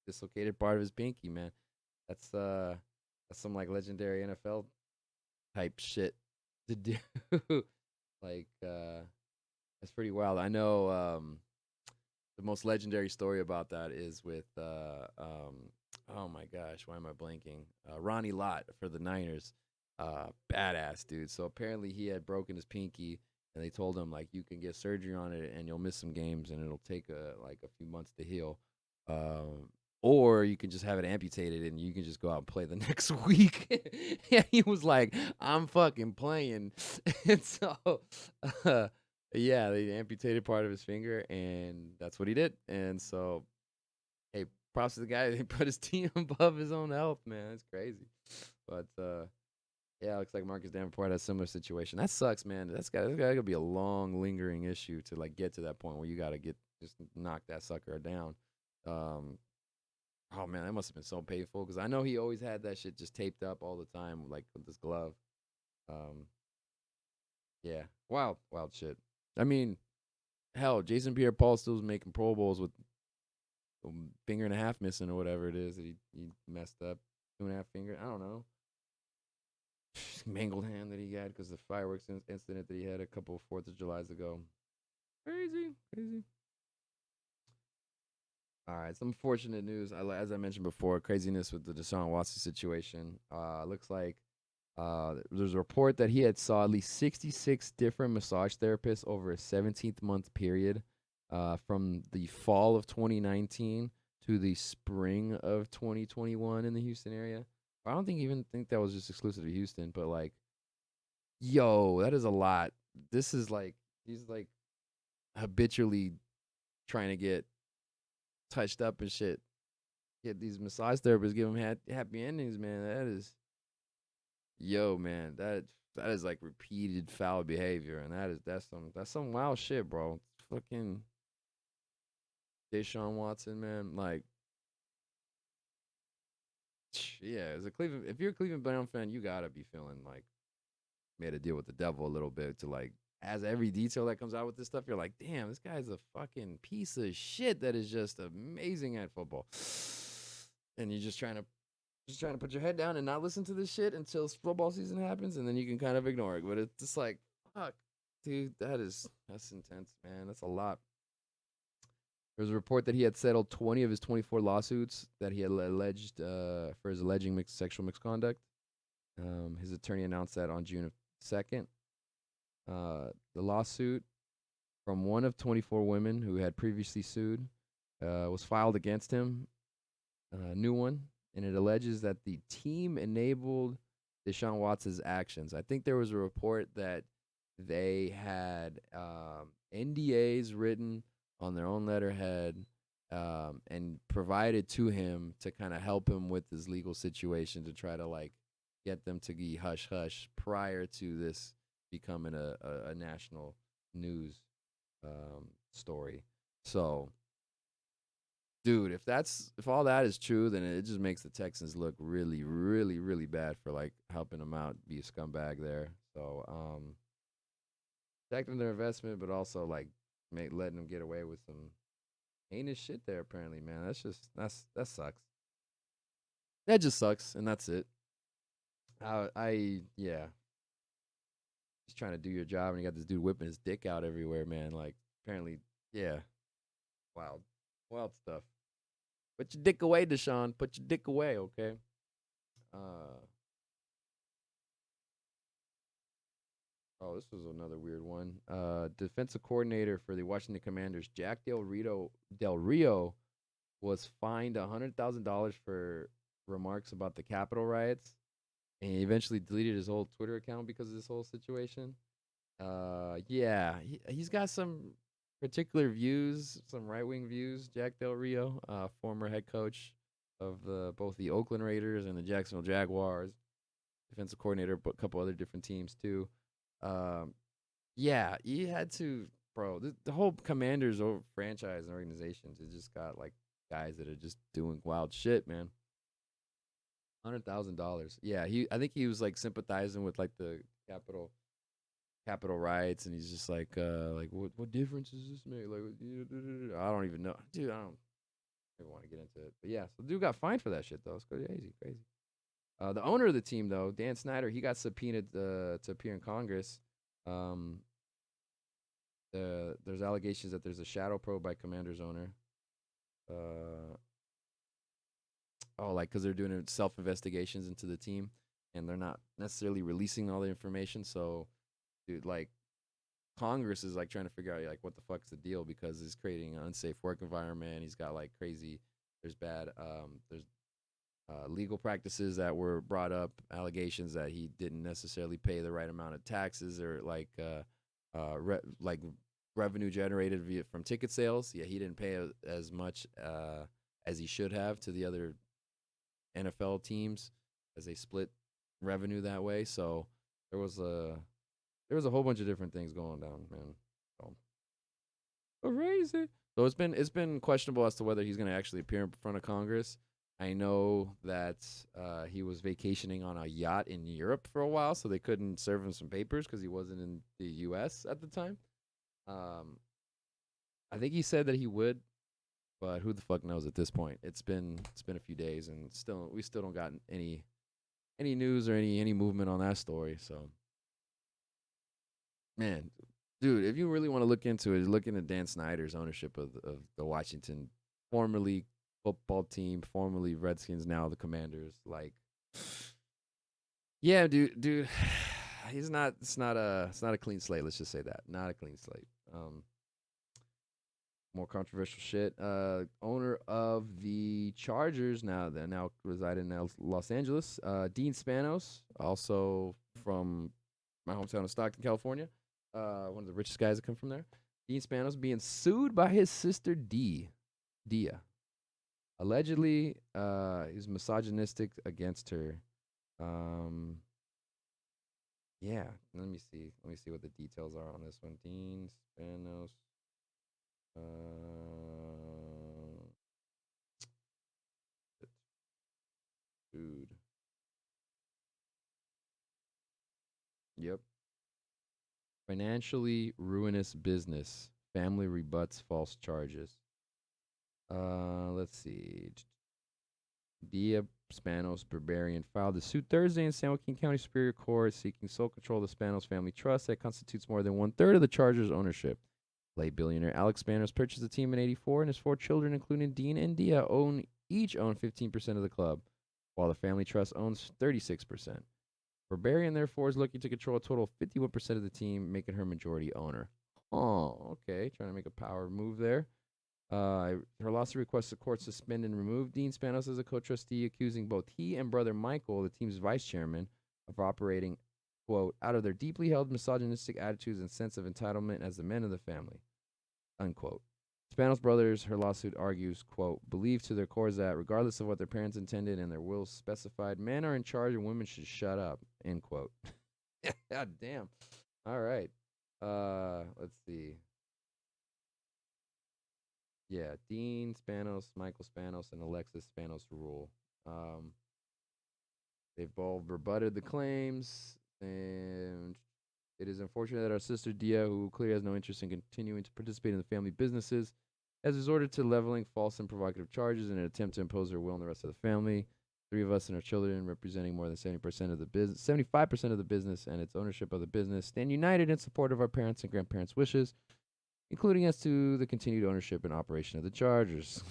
dislocated part of his pinky, man. That's some like legendary NFL type shit to do. Like that's pretty wild. I know the most legendary story about that is with oh my gosh, why am I blanking? Ronnie Lott for the Niners. Badass dude. So apparently he had broken his pinky, and they told him like you can get surgery on it and you'll miss some games and it'll take a few months to heal. or you can just have it amputated and you can just go out and play the next week. Yeah, he was like, I'm fucking playing. And so, uh, yeah, they amputated part of his finger, and that's what he did. And so, hey, props to the guy that put his team above his own health, man. That's crazy. But yeah, looks like Marcus Davenport has a similar situation. That sucks, man. That's gotta be a long, lingering issue to like get to that point where you gotta just knock that sucker down. Um, oh man, that must have been so painful because I know he always had that shit just taped up all the time, like with this glove. Um, yeah, wild shit. I mean, hell, Jason Pierre-Paul still's making Pro Bowls with a finger and a half missing or whatever it is that he messed up, 2.5 finger. I don't know. Mangled hand that he had because the fireworks incident that he had a couple of 4th of July's ago. Crazy. All right, some unfortunate news. As I mentioned before, craziness with the Deshaun Watson situation. Looks like there's a report that he had saw at least 66 different massage therapists over a 17-month period from the fall of 2019 to the spring of 2021 in the Houston area. I don't think that was just exclusive to Houston, but like, yo, that is a lot. This is like he's like habitually trying to get touched up and shit. Get these massage therapists give him happy endings, man. That is, yo, man. That is like repeated foul behavior, and that's some wild shit, bro. Fucking Deshaun Watson, man. Like, yeah, as a Cleveland, if you're a Cleveland Brown fan, you gotta be feeling like made a deal with the devil a little bit to like. As every detail that comes out with this stuff, you're like, damn, this guy's a fucking piece of shit that is just amazing at football. And you're just trying to put your head down and not listen to this shit until football season happens, and then you can kind of ignore it. But it's just like, fuck, dude, that's intense, man. That's a lot. There was a report that he had settled 20 of his 24 lawsuits that he had alleged for his alleging sexual misconduct. His attorney announced that on June 2nd. The lawsuit from one of 24 women who had previously sued was filed against him, a new one, and it alleges that the team enabled Deshaun Watson's actions. I think there was a report that they had NDAs written on their own letterhead and provided to him to kind of help him with his legal situation to try to like get them to be hush hush prior to this becoming a national news story. So, dude, if all that is true, then it just makes the Texans look really, really, really bad for like helping them out, be a scumbag there. So, protecting their investment, but also like letting them get away with some heinous shit there. Apparently, man, that sucks. That just sucks, and that's it. Yeah, just trying to do your job, and you got this dude whipping his dick out everywhere, man. Like, apparently, yeah, wild stuff. Put your dick away, Deshaun. Put your dick away, okay? Uh, this was another weird one. Defensive coordinator for the Washington Commanders, Jack Del Rio, was fined $100,000 for remarks about the Capitol riots, and he eventually deleted his whole Twitter account because of this whole situation. Yeah, he's got some particular views, some right wing views. Jack Del Rio, former head coach of both the Oakland Raiders and the Jacksonville Jaguars, defensive coordinator, but a couple other different teams too. Yeah, he had to, bro. The whole Commanders franchise and organizations, it just got like guys that are just doing wild shit, man. $100,000. Yeah, I think he was like sympathizing with like the Capitol riots, and he's just like what difference does this make? Like, I don't even know, dude. I don't even want to get into it, but yeah, so dude got fined for that shit though. It's crazy. The owner of the team though, Dan Snyder, he got subpoenaed to appear in Congress. Um, there's allegations that there's a shadow probe by Commanders owner. Like because they're doing self investigations into the team, and they're not necessarily releasing all the information. So, dude, like Congress is like trying to figure out like what the fuck's the deal because he's creating an unsafe work environment. He's got like crazy There's bad. There's legal practices that were brought up, allegations that he didn't necessarily pay the right amount of taxes or like revenue generated via from ticket sales. Yeah, he didn't pay as much as he should have to the other NFL teams as they split revenue that way. So there was a whole bunch of different things going down, man. So crazy. So it's been questionable as to whether he's going to actually appear in front of Congress. I know that he was vacationing on a yacht in Europe for a while, so they couldn't serve him some papers because he wasn't in the U.S. at the time. Um, I think he said that he would, but who the fuck knows at this point? It's been a few days, and we still don't got any news or any movement on that story. So, man, dude, if you really want to look into it, look into Dan Snyder's ownership of the Washington, formerly football team, formerly Redskins, now the Commanders. Like, yeah, dude, he's not. It's not a clean slate. Let's just say that, not a clean slate. More controversial shit. Owner of the Chargers now reside in Los Angeles. Dean Spanos, also from my hometown of Stockton, California. One of the richest guys that come from there. Dean Spanos being sued by his sister Dia. Allegedly, he's misogynistic against her. Yeah. Let me see. Let me see what the details are on this one. Dean Spanos. Dude. Yep. Financially ruinous business. Family rebuts false charges. Let's see. Dia Spanos Barbarian filed a suit Thursday in San Joaquin County Superior Court seeking sole control of the Spanos family trust that constitutes more than 1/3 of the Chargers' ownership. Late billionaire Alex Spanos purchased the team in '84, and his 4 children, including Dean and Dia, each own 15% of the club, while the family trust owns 36%. Barbarian, therefore, is looking to control a total of 51% of the team, making her majority owner. Oh, okay. Trying to make a power move there. Her lawsuit requests the court suspend and remove Dean Spanos as a co-trustee, accusing both he and brother Michael, the team's vice chairman, of operating, quote, out of their deeply held misogynistic attitudes and sense of entitlement as the men of the family, unquote. Spanos brothers, her lawsuit argues, quote, believe to their cores that, regardless of what their parents intended and their wills specified, men are in charge and women should shut up, end quote. God damn. All right. Let's see. Yeah, Dean Spanos, Michael Spanos, and Alexis Spanos rule. They've both rebutted the claims, and it is unfortunate that our sister Dia, who clearly has no interest in continuing to participate in the family businesses, has resorted to leveling false and provocative charges in an attempt to impose her will on the rest of the family. 3 of us and our children, representing more than 70% of the business, 75% of the business, and its ownership of the business, stand united in support of our parents and grandparents' wishes, including as to the continued ownership and operation of the Chargers.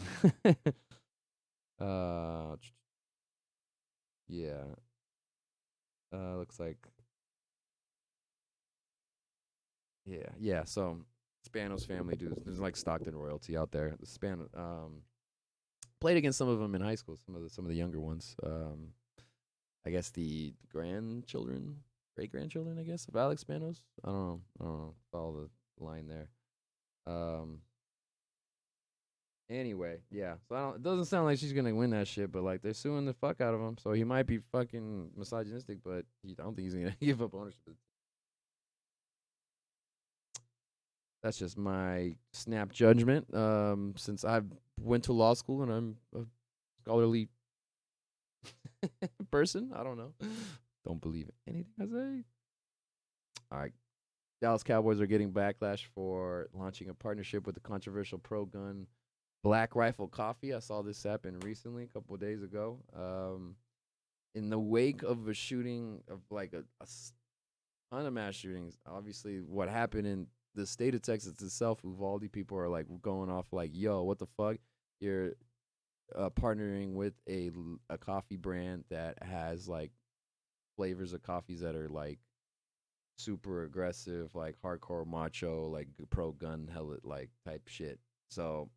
uh, yeah. Looks like, yeah. So Spanos family dudes, there's like Stockton royalty out there. The played against some of them in high school. Some of the younger ones. I guess the grandchildren, great grandchildren, I guess, of Alex Spanos. I don't know. Follow the line there. Anyway, yeah. So it doesn't sound like she's gonna win that shit, but like they're suing the fuck out of him. So he might be fucking misogynistic, but I don't think he's gonna give up ownership. That's just my snap judgment. Since I went to law school and I'm a scholarly person, I don't know. Don't believe anything I say. All right. Dallas Cowboys are getting backlash for launching a partnership with the controversial pro-gun Black Rifle Coffee. I saw this happen recently, a couple of days ago. In the wake of a shooting of like a ton of mass shootings, obviously what happened in the state of Texas itself, Uvalde, people are like going off like, yo, what the fuck? You're partnering with a coffee brand that has like flavors of coffees that are like super aggressive, like hardcore macho, like pro gun hellet like type shit. So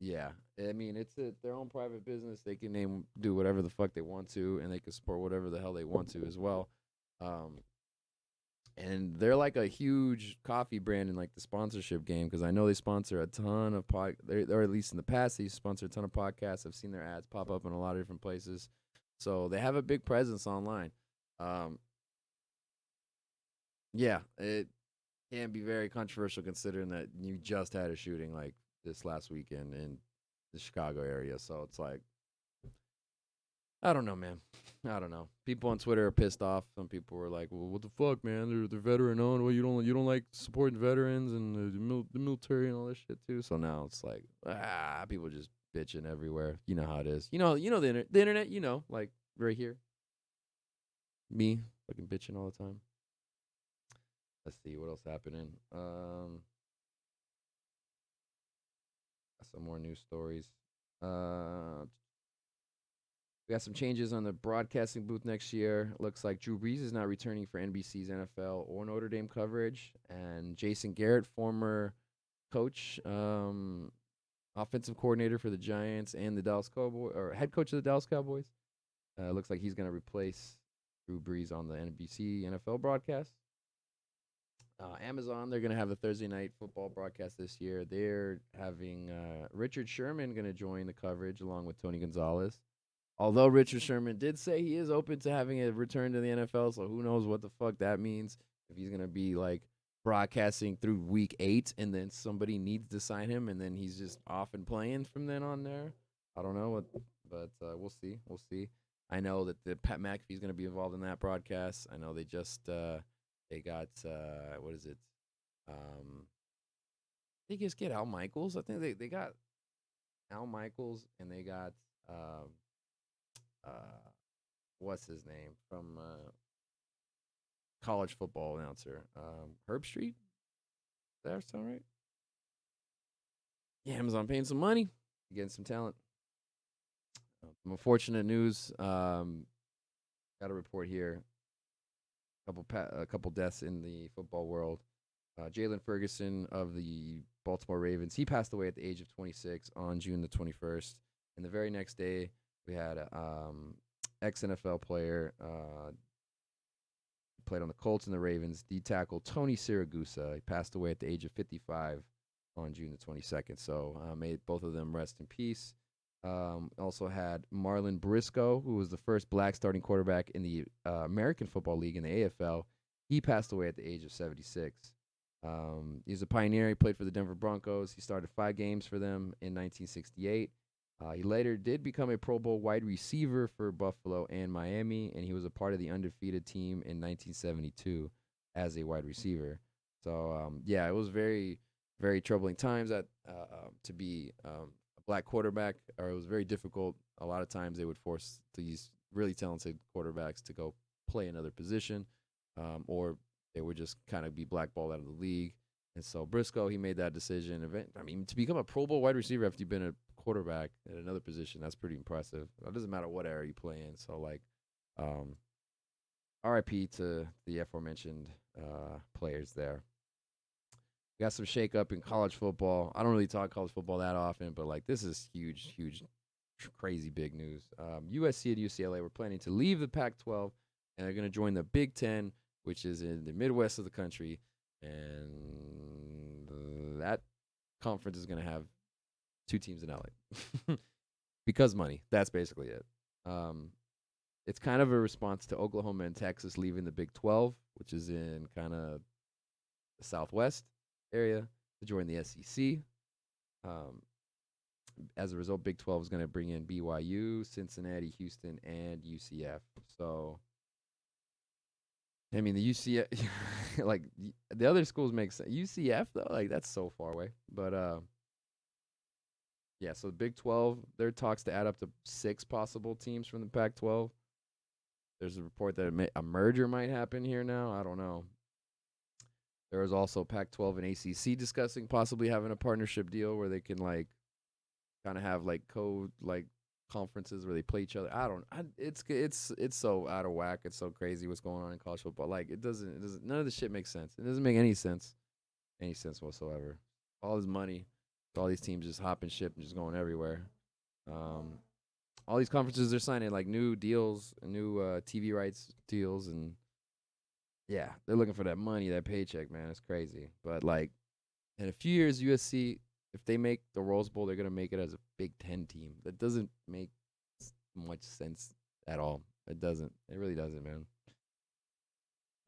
Yeah, I mean their own private business. They can do whatever the fuck they want to, and they can support whatever the hell they want to as well. Um, and they're like a huge coffee brand in like the sponsorship game because I know they sponsor a ton of or at least in the past they sponsor a ton of podcasts. I've seen their ads pop up in a lot of different places, so they have a big presence online. Um, yeah, it can be very controversial considering that you just had a shooting like this last weekend in the Chicago area. So it's like, I don't know, man. I don't know. People on Twitter are pissed off. Some people were like, "Well, what the fuck, man? They're veteran owned. Well, you don't like supporting veterans and the military and all this shit too." So now it's like, people just bitching everywhere. You know how it is. The internet. Like right here, me fucking bitching all the time. Let's see what else happening. Some more news stories. We got some changes on the broadcasting booth next year. Looks like Drew Brees is not returning for NBC's NFL or Notre Dame coverage, and Jason Garrett, former coach, offensive coordinator for the Giants and the Dallas Cowboys, or head coach of the Dallas Cowboys, looks like he's going to replace Drew Brees on the NBC NFL broadcast. Amazon, they're going to have the Thursday night football broadcast this year. They're having Richard Sherman going to join the coverage along with Tony Gonzalez. Although Richard Sherman did say he is open to having a return to the NFL, so who knows what the fuck that means. If he's going to be like broadcasting through week 8 and then somebody needs to sign him and then he's just off and playing from then on there. I don't know, but we'll see. We'll see. I know that the Pat McAfee is going to be involved in that broadcast. I know they just they got what is it? They just get Al Michaels. I think they got Al Michaels and they got uh, what's his name from college football announcer, Herb Street. Does that sound right? Yeah, Amazon paying some money, getting some talent. Some unfortunate news. Got a report here. A couple deaths in the football world. Jalen Ferguson of the Baltimore Ravens. He passed away at the age of 26 on June the 21st. And the very next day, we had ex NFL player played on the Colts and the Ravens. D tackle Tony Siragusa. He passed away at the age of 55 on June the 22nd. So may both of them rest in peace. Also had Marlon Briscoe, who was the first black starting quarterback in the American Football League in the AFL. He passed away at the age of 76. He's a pioneer. He played for the Denver Broncos. He started 5 games for them in 1968. He later did become a Pro Bowl wide receiver for Buffalo and Miami, and he was a part of the undefeated team in 1972 as a wide receiver. So, it was very, very troubling times to be a black quarterback, or it was very difficult. A lot of times they would force these really talented quarterbacks to go play another position, or they would just kind of be blackballed out of the league. And so Briscoe, he made that decision. To become a Pro Bowl wide receiver after you've been a quarterback at another position, that's pretty impressive. It doesn't matter what era you play in. So, like, RIP to the aforementioned players there. We got some shakeup in college football. I don't really talk college football that often, but, like, this is huge, crazy big news. USC and UCLA were planning to leave the Pac-12, and they're going to join the Big Ten, which is in the Midwest of the country. And that conference is going to have 2 teams in LA because money. That's basically it. It's kind of a response to Oklahoma and Texas leaving the Big 12, which is in kind of the Southwest area, to join the SEC. As a result, Big 12 is going to bring in BYU, Cincinnati, Houston, and UCF. So, I mean, the UCF, like, the other schools make sense. UCF, though, like, that's so far away. But, so the Big 12, there are talks to add up to 6 possible teams from the Pac-12. There's a report that a merger might happen here now. I don't know. There is also Pac-12 and ACC discussing possibly having a partnership deal where they can, like, kind of have, like, conferences where they play each other. It's so out of whack. It's so crazy what's going on in college football. Like, it doesn't none of this shit makes sense. It doesn't make any sense whatsoever. All this money All these teams just hopping ship and just going everywhere. All these conferences are signing like new deals, new TV rights deals, and yeah, they're looking for that money, that paycheck, man. It's crazy. But like in a few years, USC, if they make the Rose Bowl, they're gonna make it as a Big Ten team. That doesn't make much sense at all. It doesn't. It really doesn't, man.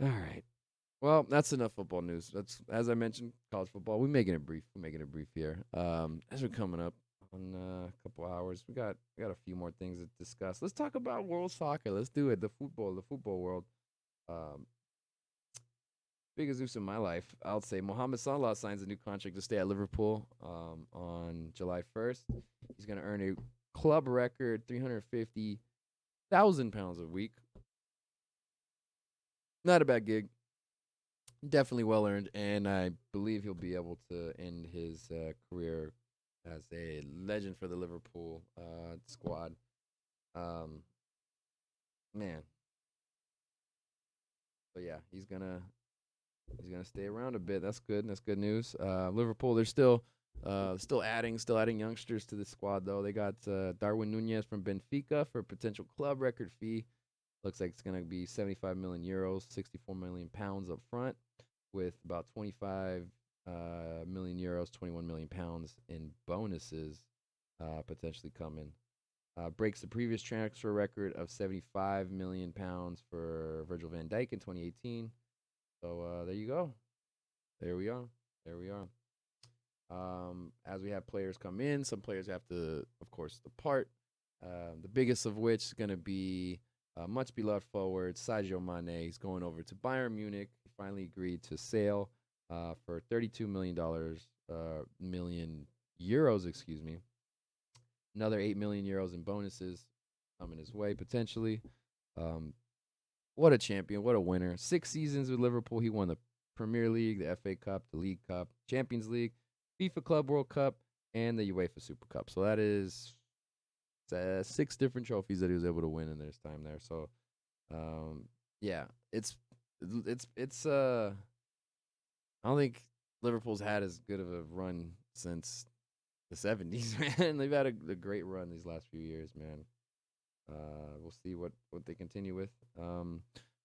All right. Well, that's enough football news. That's as I mentioned, college football. We're making it brief. We're making it brief here. As we're coming up on a couple hours, we got a few more things to discuss. Let's talk about world soccer. Let's do it. The football world. Um, biggest news in my life, I'll say Mohamed Salah signs a new contract to stay at Liverpool on July 1st. He's going to earn a club record £350,000 a week. Not a bad gig. Definitely well earned, and I believe he'll be able to end his career as a legend for the Liverpool squad. Man, but yeah, he's gonna stay around a bit. That's good. That's good news. Liverpool, they're still adding youngsters to the squad though. They got Darwin Nunez from Benfica for a potential club record fee. Looks like it's gonna be 75 million euros, 64 million pounds up front, with about 25 million euros, 21 million pounds in bonuses potentially coming. Breaks the previous transfer record of 75 million pounds for Virgil van Dijk in 2018. So there you go. There we are. There we are. As we have players come in, some players have to, of course, depart. The biggest of which is going to be much beloved forward Sadio Mane. He's going over to Bayern Munich. He finally agreed to sail for $32 million euros, excuse me. Another 8 million euros in bonuses coming his way potentially. What a champion! What a winner! 6 seasons with Liverpool. He won the Premier League, the FA Cup, the League Cup, Champions League, FIFA Club World Cup, and the UEFA Super Cup. So that is 6 different trophies that he was able to win in his time there. So, yeah, it's I don't think Liverpool's had as good of a run since the 70s, man. They've had a great run these last few years, man. We'll see what they continue with.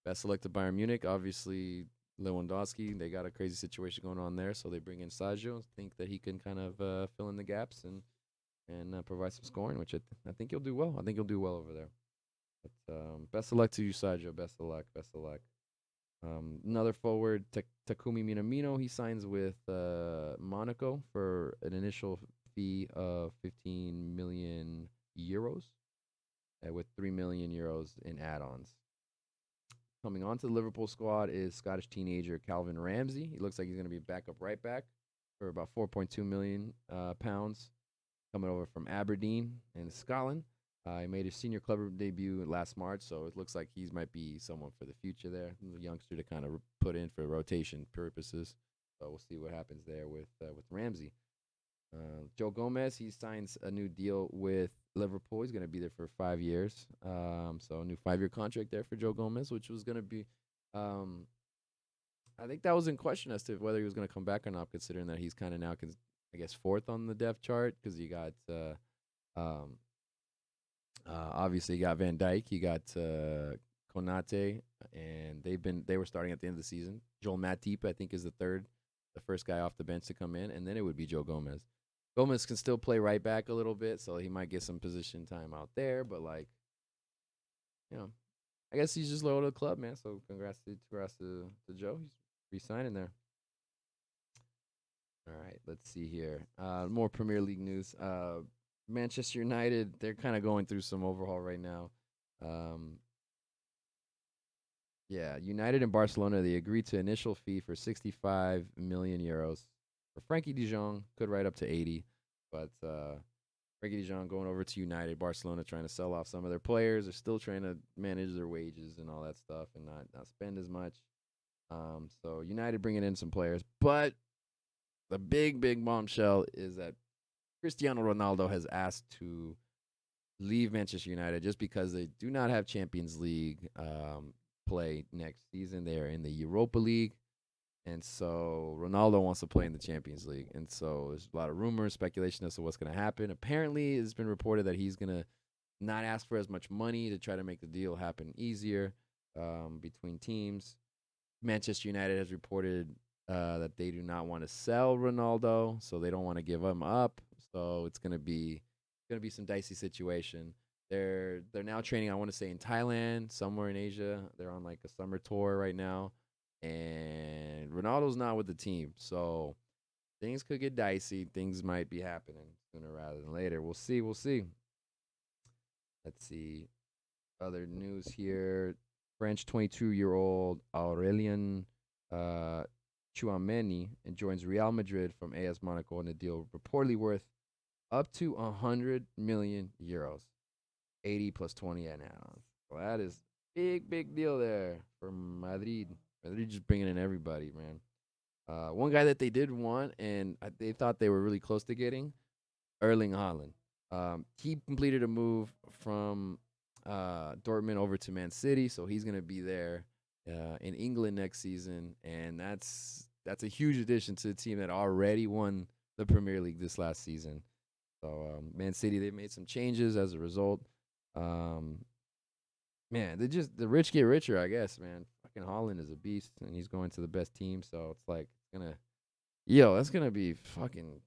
Best select to Bayern Munich, obviously Lewandowski. They got a crazy situation going on there, so they bring in Sadio. Think that he can kind of fill in the gaps and provide some scoring, which I think he'll do well. I think he'll do well over there. But best of luck to you, Sadio. Best of luck. Best of luck. Another forward, Takumi Minamino. He signs with Monaco for an initial fee of 15 million euros. With 3 million euros in add-ons. Coming onto the Liverpool squad is Scottish teenager Calvin Ramsey. He looks like he's going to be backup right back for about 4.2 million pounds. Coming over from Aberdeen in Scotland. He made his senior club debut last March, so it looks like he might be someone for the future there. A youngster to kind of put in for rotation purposes. So we'll see what happens there with Ramsey. Joe Gomez, he signs a new deal with Liverpool. He's going to be there for 5 years. So a new 5-year contract there for Joe Gomez, which was going to be, I think that was in question as to whether he was going to come back or not, considering that he's kind of now, I guess, 4th on the depth chart because you got, obviously you got Van Dijk, you got Konate, and they were starting at the end of the season. Joel Matip, I think, is the first guy off the bench to come in, and then it would be Joe Gomez. Gomez can still play right back a little bit, so he might get some position time out there. But like, I guess he's just loyal to the club, man. So congrats to Joe. He's re-signing there. All right, let's see here. More Premier League news. Manchester United, they're kind of going through some overhaul right now. Yeah, United and Barcelona, they agreed to initial fee for 65 million euros. For Frankie de Jong, could write up to 80. But Frankie de Jong going over to United, Barcelona trying to sell off some of their players. They're still trying to manage their wages and all that stuff and not spend as much. So United bringing in some players. But the big bombshell is that Cristiano Ronaldo has asked to leave Manchester United just because they do not have Champions League play next season. They are in the Europa League, And so Ronaldo wants to play in the Champions League. And so there's a lot of rumors, speculation as to what's going to happen. Apparently, it's been reported that he's going to not ask for as much money to try to make the deal happen easier between teams. Manchester United has reported that they do not want to sell Ronaldo, so they don't want to give him up. So it's going to be some dicey situation. They're now training, I want to say, in Thailand, somewhere in Asia. They're on like a summer tour right now, and Ronaldo's not with the team, so things could get dicey. Things might be happening sooner rather than later. We'll see. We'll see. Let's see. Other news here. French 22-year-old Aurelien uh, Chouameni and joins Real Madrid from AS Monaco in a deal reportedly worth up to 100 million euros, 80 plus 20 and add-ons. Well, that is big deal there for Madrid. Madrid just bringing in everybody, man. One guy that they did want and they thought they were really close to getting, Erling Haaland. He completed a move from Dortmund over to Man City, so he's going to be there in England next season, and that's a huge addition to the team that already won the Premier League this last season. So Man City, they made some changes as a result. Man, the rich get richer, I guess. Man, fucking Haaland is a beast, and he's going to the best team, so it's like that's gonna be a fucking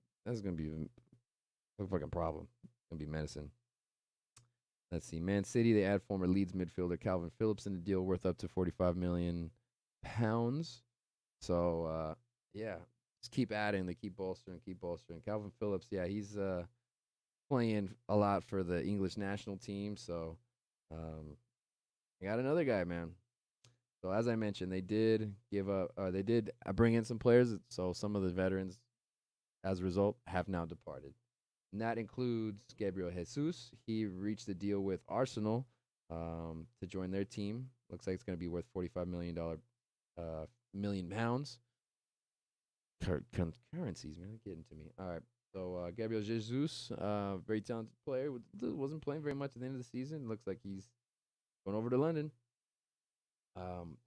problem. It's gonna be medicine. Let's see. Man City, they add former Leeds midfielder Calvin Phillips in the deal worth up to £45 million. So, yeah, just keep adding. They keep bolstering. Calvin Phillips, yeah, he's playing a lot for the English national team. So, I got another guy, man. So, as I mentioned, they did they did bring in some players. So, some of the veterans, as a result, have now departed. And that includes Gabriel Jesus. He reached a deal with Arsenal to join their team. Looks like it's going to be worth $45 million pounds. Currencies, man, getting to me. All right. So Gabriel Jesus, very talented player, wasn't playing very much at the end of the season. Looks like he's going over to London.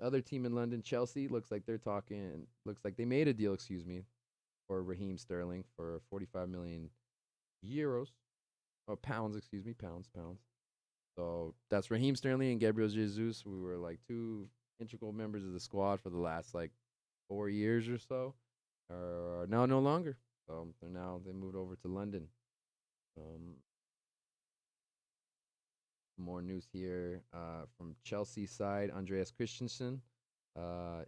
Other team in London, Chelsea, looks like they're talking. Looks like they made a deal, for Raheem Sterling for 45 million euros, or pounds, pounds. So that's Raheem Sterling and Gabriel Jesus. We were like two integral members of the squad for the last like 4 years or so. Are now no longer. So they moved over to London. More news here from Chelsea side. Andreas Christensen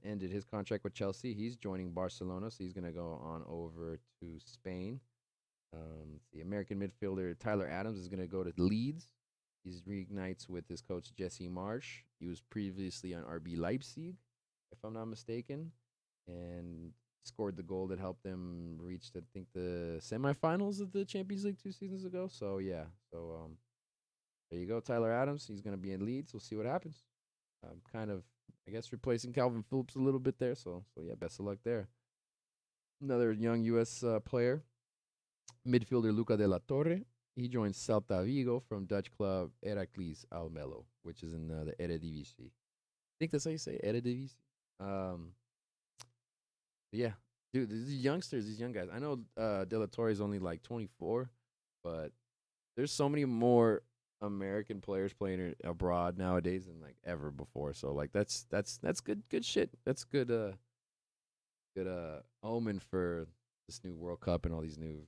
ended his contract with Chelsea. He's joining Barcelona, so he's going to go on over to Spain. The American midfielder Tyler Adams is going to go to Leeds. He reignites with his coach Jesse Marsch. He was previously on RB Leipzig, if I'm not mistaken, and scored the goal that helped them reach, I think, the semifinals of the Champions League 2 seasons ago. So yeah, there you go, Tyler Adams. He's going to be in Leeds. We'll see what happens. Kind of, I guess, replacing Calvin Phillips a little bit there. So yeah, best of luck there. Another young U.S. Player, midfielder Luca de la Torre. He joins Celta Vigo from Dutch club Heracles Almelo, which is in the Eredivisie. I think that's how you say it, Eredivisie. Yeah, dude, these youngsters, these young guys. I know De La Torre is only like 24, but there's so many more American players playing abroad nowadays than like ever before. So like that's good shit. That's good omen for this new World Cup and all these new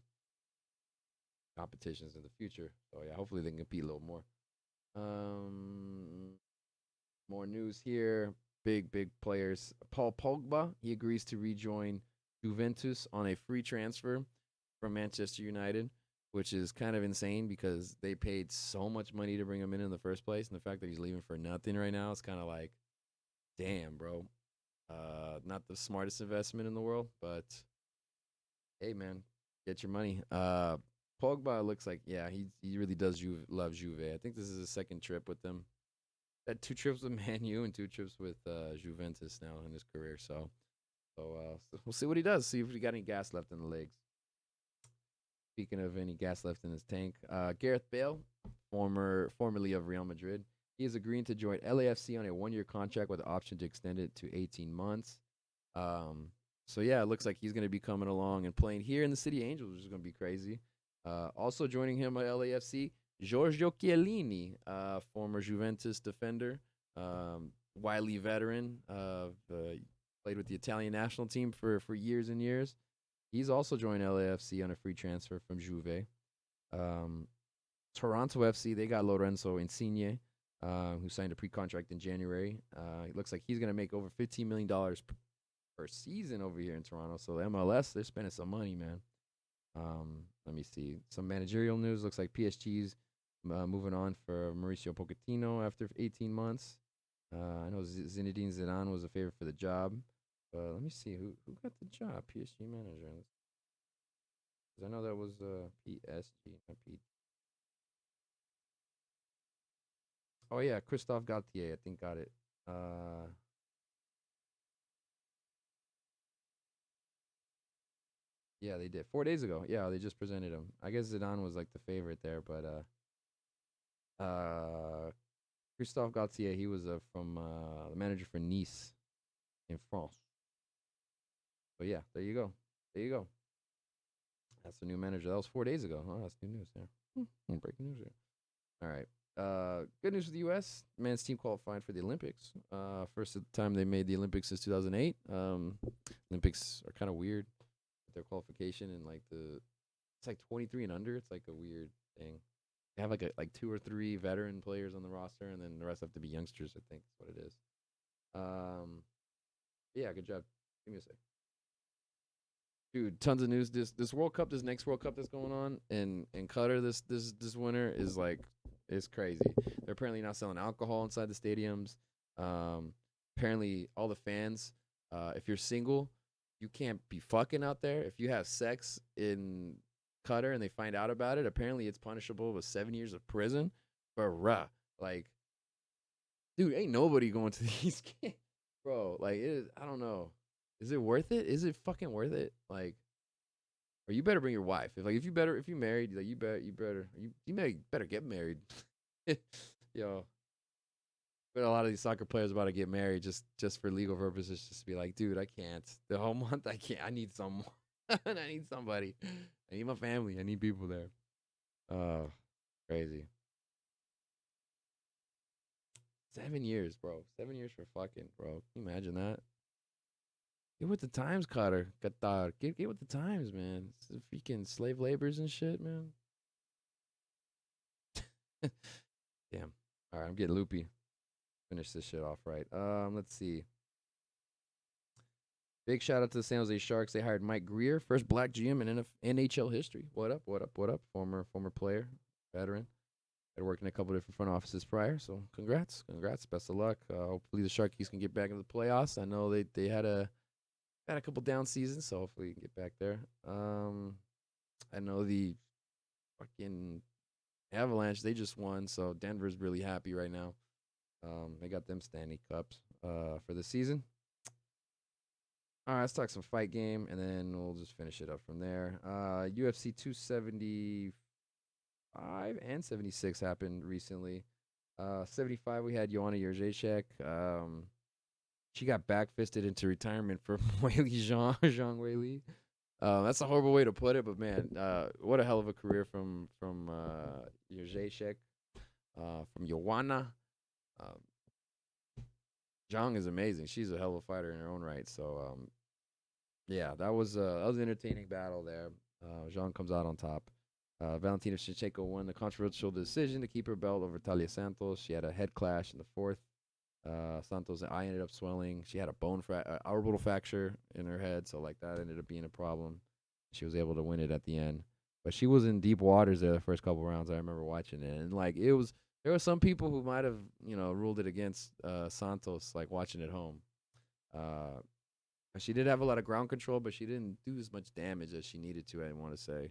competitions in the future. So yeah, hopefully they can compete a little more. More news here. Big players. Paul Pogba, he agrees to rejoin Juventus on a free transfer from Manchester United, which is kind of insane because they paid so much money to bring him in the first place, and the fact that he's leaving for nothing right now is kind of like, damn, bro. Not the smartest investment in the world, but hey, man, get your money. Pogba looks like, yeah, he really does love Juve. I think this is his second trip with them. Had 2 trips with Man U and 2 trips with Juventus now in his career. So we'll see what he does. See if he got any gas left in the legs. Speaking of any gas left in his tank, Gareth Bale, formerly of Real Madrid, he is agreeing to join LAFC on a 1-year contract with the option to extend it to 18 months. So yeah, it looks like he's going to be coming along and playing here in the City Angels, which is going to be crazy. Also joining him at LAFC, Giorgio Chiellini, former Juventus defender, wily veteran, played with the Italian national team for years and years. He's also joined LAFC on a free transfer from Juve. Toronto FC, they got Lorenzo Insigne, who signed a pre-contract in January. It looks like he's going to make over $15 million per season over here in Toronto. So MLS, they're spending some money, man. Let me see. Some managerial news. Looks like PSG's moving on for Mauricio Pochettino after 18 months. I know Zinedine Zidane was a favorite for the job. Let me see who got the job. PSG manager. Because I know that was PSG, not P. Oh yeah, Christophe Galtier, I think got it. Yeah, they did 4 days ago. Yeah, they just presented him. I guess Zidane was like the favorite there, but Christophe Galtier, he was from the manager for Nice in France. So yeah, there you go. There you go. That's the new manager. That was 4 days ago. Oh, that's new news there. Breaking news here. All right. Good news for the U.S. Men's team qualified for the Olympics. First time they made the Olympics since 2008. Olympics are kind of weird with their qualification and like it's like 23 and under. It's like a weird thing. They have like 2 or 3 veteran players on the roster, and then the rest have to be youngsters. I think is what it is. Yeah, good job. Give me a sec. Dude, tons of news. This World Cup, this next World Cup that's going on in Qatar this winter is like it's crazy. They're apparently not selling alcohol inside the stadiums. Apparently all the fans, if you're single, you can't be fucking out there. If you have sex in Qatar and they find out about it, apparently it's punishable with 7 years of prison. Bruh, like, dude, ain't nobody going to these games, bro. Like, it is. I don't know. Is it worth it? Is it fucking worth it? Like, or you better bring your wife. If you married, like you better get married. Yo, but a lot of these soccer players about to get married just for legal purposes, just to be like, dude, I can't. The whole month, I can't. I need someone. I need somebody. I need my family. I need people there. Oh, crazy. 7 years, bro. 7 years for fucking, bro. Can you imagine that? Get with the times, Qatar. Get with the times, man. It's the freaking slave labors and shit, man. Damn. All right, I'm getting loopy. Finish this shit off right. Let's see. Big shout out to the San Jose Sharks. They hired Mike Greer, first black GM in NHL history. What up? What up? What up? Former player, veteran. Had worked in a couple different front offices prior. So congrats. Best of luck. Hopefully the Sharkies can get back into the playoffs. I know they had a couple down seasons, so hopefully you can get back there. I know the fucking Avalanche, they just won, so Denver's really happy right now. They got them Stanley Cups for the season. All right, let's talk some fight game, and then we'll just finish it up from there. UFC 275 and 76 happened recently. 75, we had Joanna Jędrzejczyk. She got backfisted into retirement for Weili Zhang Weili. That's a horrible way to put it, but man, what a hell of a career from Jędrzejczyk, from Joanna. Zhang is amazing. She's a hell of a fighter in her own right. So, yeah, that was an entertaining battle there. Zhang comes out on top. Valentina Shevchenko won the controversial decision to keep her belt over Talia Santos. She had a head clash in the 4th. Santos' eye ended up swelling. She had a orbital fracture in her head, so like that ended up being a problem. She was able to win it at the end, but she was in deep waters there the first couple rounds. I remember watching it, and like there were some people who might have ruled it against Santos, like watching at home. She did have a lot of ground control, but she didn't do as much damage as she needed to. I want to say,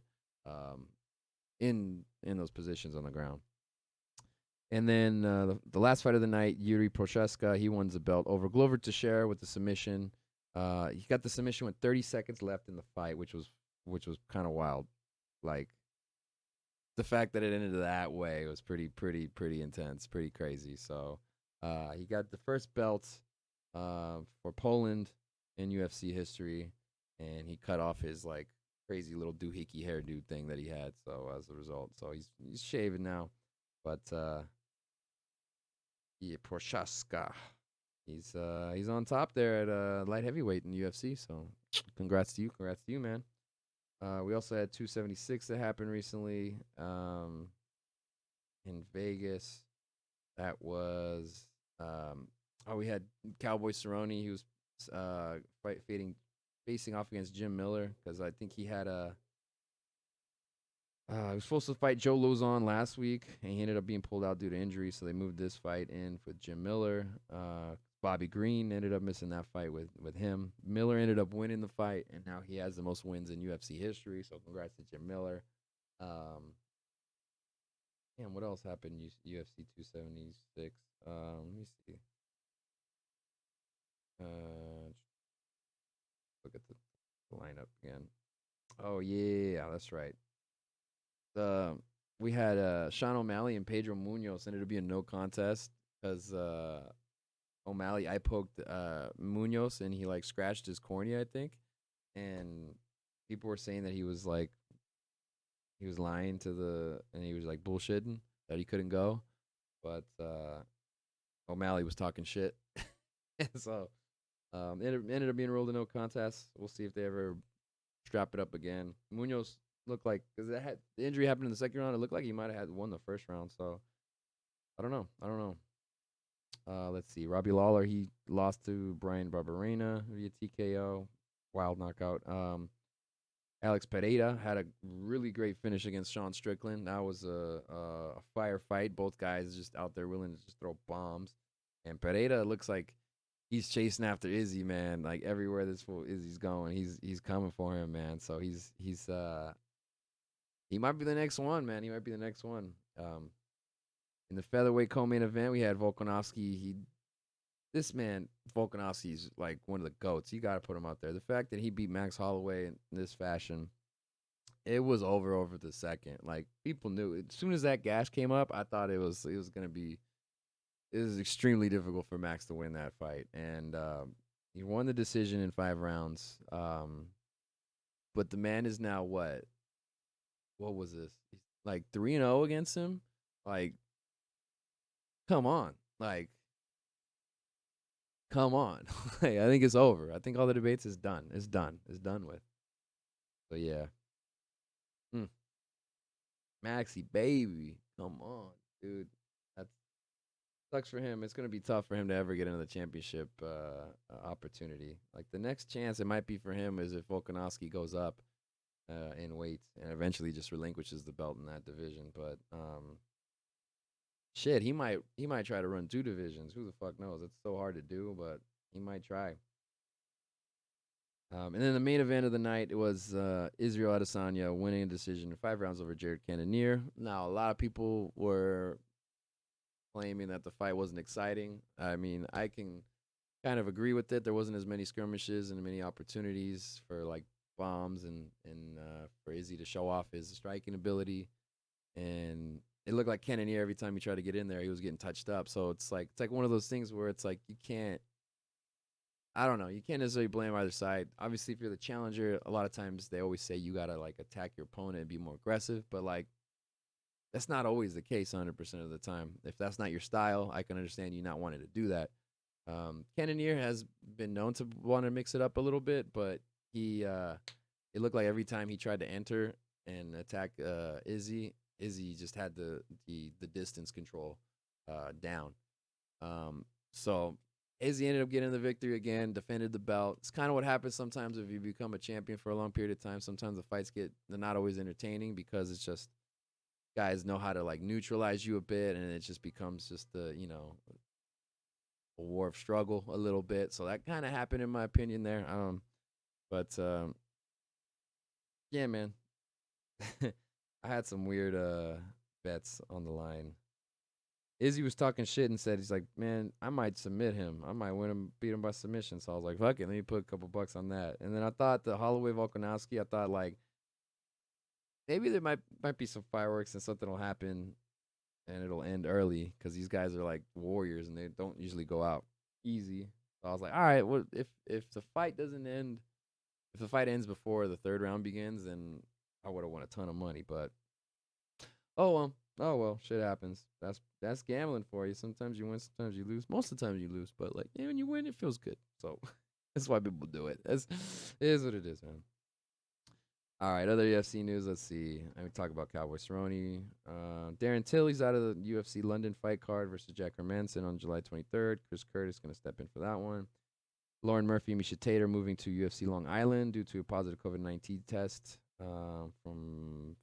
in those positions on the ground. And then the last fight of the night, Yuri Prochaska, he wins the belt over Glover Teixeira with the submission. He got the submission with 30 seconds left in the fight, which was kind of wild. Like the fact that it ended that way was pretty intense, pretty crazy. So he got the first belt for Poland in UFC history. and he cut off his like crazy little doohickey hairdo thing that he had. So as a result, so he's shaving now, but yeah, Prochaska. He's on top there at light heavyweight in the UFC. So congrats to you, man. We also had 276 that happened recently in Vegas. That was we had Cowboy Cerrone. He was facing off against Jim Miller because I think he had a. He was supposed to fight Joe Lozon last week, and he ended up being pulled out due to injury. So they moved this fight in with Jim Miller. Bobby Green ended up missing that fight with him. Miller ended up winning the fight, and now he has the most wins in UFC history. So congrats to Jim Miller. Damn, what else happened? UFC 276. Let me see. Look at the lineup again. Oh yeah, that's right. We had Sean O'Malley and Pedro Munoz ended up being no contest because O'Malley I poked Munoz and he like scratched his cornea, I think, and people were saying that he was lying and he was like bullshitting that he couldn't go, but O'Malley was talking shit, so ended up being ruled a no contest. We'll see if they ever strap it up again. Munoz looked like because the injury happened in the second round. It looked like he might have had won the first round. So I don't know. Let's see. Robbie Lawler he lost to Brian Barberena via TKO, wild knockout. Alex Pereira had a really great finish against Sean Strickland. That was a fire fight. Both guys just out there willing to just throw bombs. And Pereira looks like he's chasing after Izzy, man. Like everywhere this fool Izzy's going, he's coming for him, man. So he might be the next one, man. He might be the next one. In the featherweight co-main event, we had Volkanovski. This man, Volkanovski's like one of the goats. You got to put him out there. The fact that he beat Max Holloway in this fashion, it was over the second. Like people knew as soon as that gash came up, I thought it was gonna be. It was extremely difficult for Max to win that fight, and he won the decision in 5 rounds. But the man is now what? What was this? He's like 3-0 against him. Like, come on, like. Come on. Like, I think it's over. I think all the debates is done. It's done. It's done with. So yeah. Maxie baby. Come on, dude. That sucks for him. It's gonna be tough for him to ever get into the championship opportunity. Like the next chance it might be for him is if Volkanovski goes up in weight and eventually just relinquishes the belt in that division. But shit, he might try to run 2 divisions. Who the fuck knows? It's so hard to do, but he might try. And then the main event of the night was Israel Adesanya winning a decision in 5 rounds over Jared Cannonier. Now, a lot of people were claiming that the fight wasn't exciting. I mean, I can kind of agree with it. There wasn't as many skirmishes and many opportunities for like bombs and for Izzy to show off his striking ability. And it looked like Cannonier every time he tried to get in there, he was getting touched up. So it's like one of those things where it's like you can't. I don't know. You can't necessarily blame either side. Obviously, if you're the challenger, a lot of times they always say you gotta like attack your opponent and be more aggressive. But like, that's not always the case 100% of the time. If that's not your style, I can understand you not wanting to do that. Cannonier has been known to want to mix it up a little bit, but it looked like every time he tried to enter and attack Izzy just had the distance control down. So Izzy ended up getting the victory again, defended the belt. It's kind of what happens sometimes if you become a champion for a long period of time. Sometimes the fights they're not always entertaining because it's just guys know how to like neutralize you a bit, and it just becomes just a war of struggle a little bit. So that kind of happened in my opinion there. But yeah, man, I had some weird bets on the line. Izzy was talking shit and said he's like, man, I might submit him. I might beat him by submission. So I was like, fuck it, let me put a couple bucks on that. And then I thought the Holloway Volkanovski, I thought like maybe there might be some fireworks and something will happen and it'll end early because these guys are like warriors and they don't usually go out easy. So I was like, all right, well if the fight doesn't end if the fight ends before the third round begins, then I would have won a ton of money. But oh well, shit happens. That's gambling for you. Sometimes you win, sometimes you lose. Most of the time you lose, but like when you win, it feels good. So that's why people do it. It is what it is, man. All right, other UFC news. Let's see. I mean, talk about Cowboy Cerrone. Darren Till, out of the UFC London fight card versus Jack Hermanson on July 23rd. Chris Curtis going to step in for that one. Lauren Murphy, Misha Tater moving to UFC Long Island due to a positive COVID-19 test from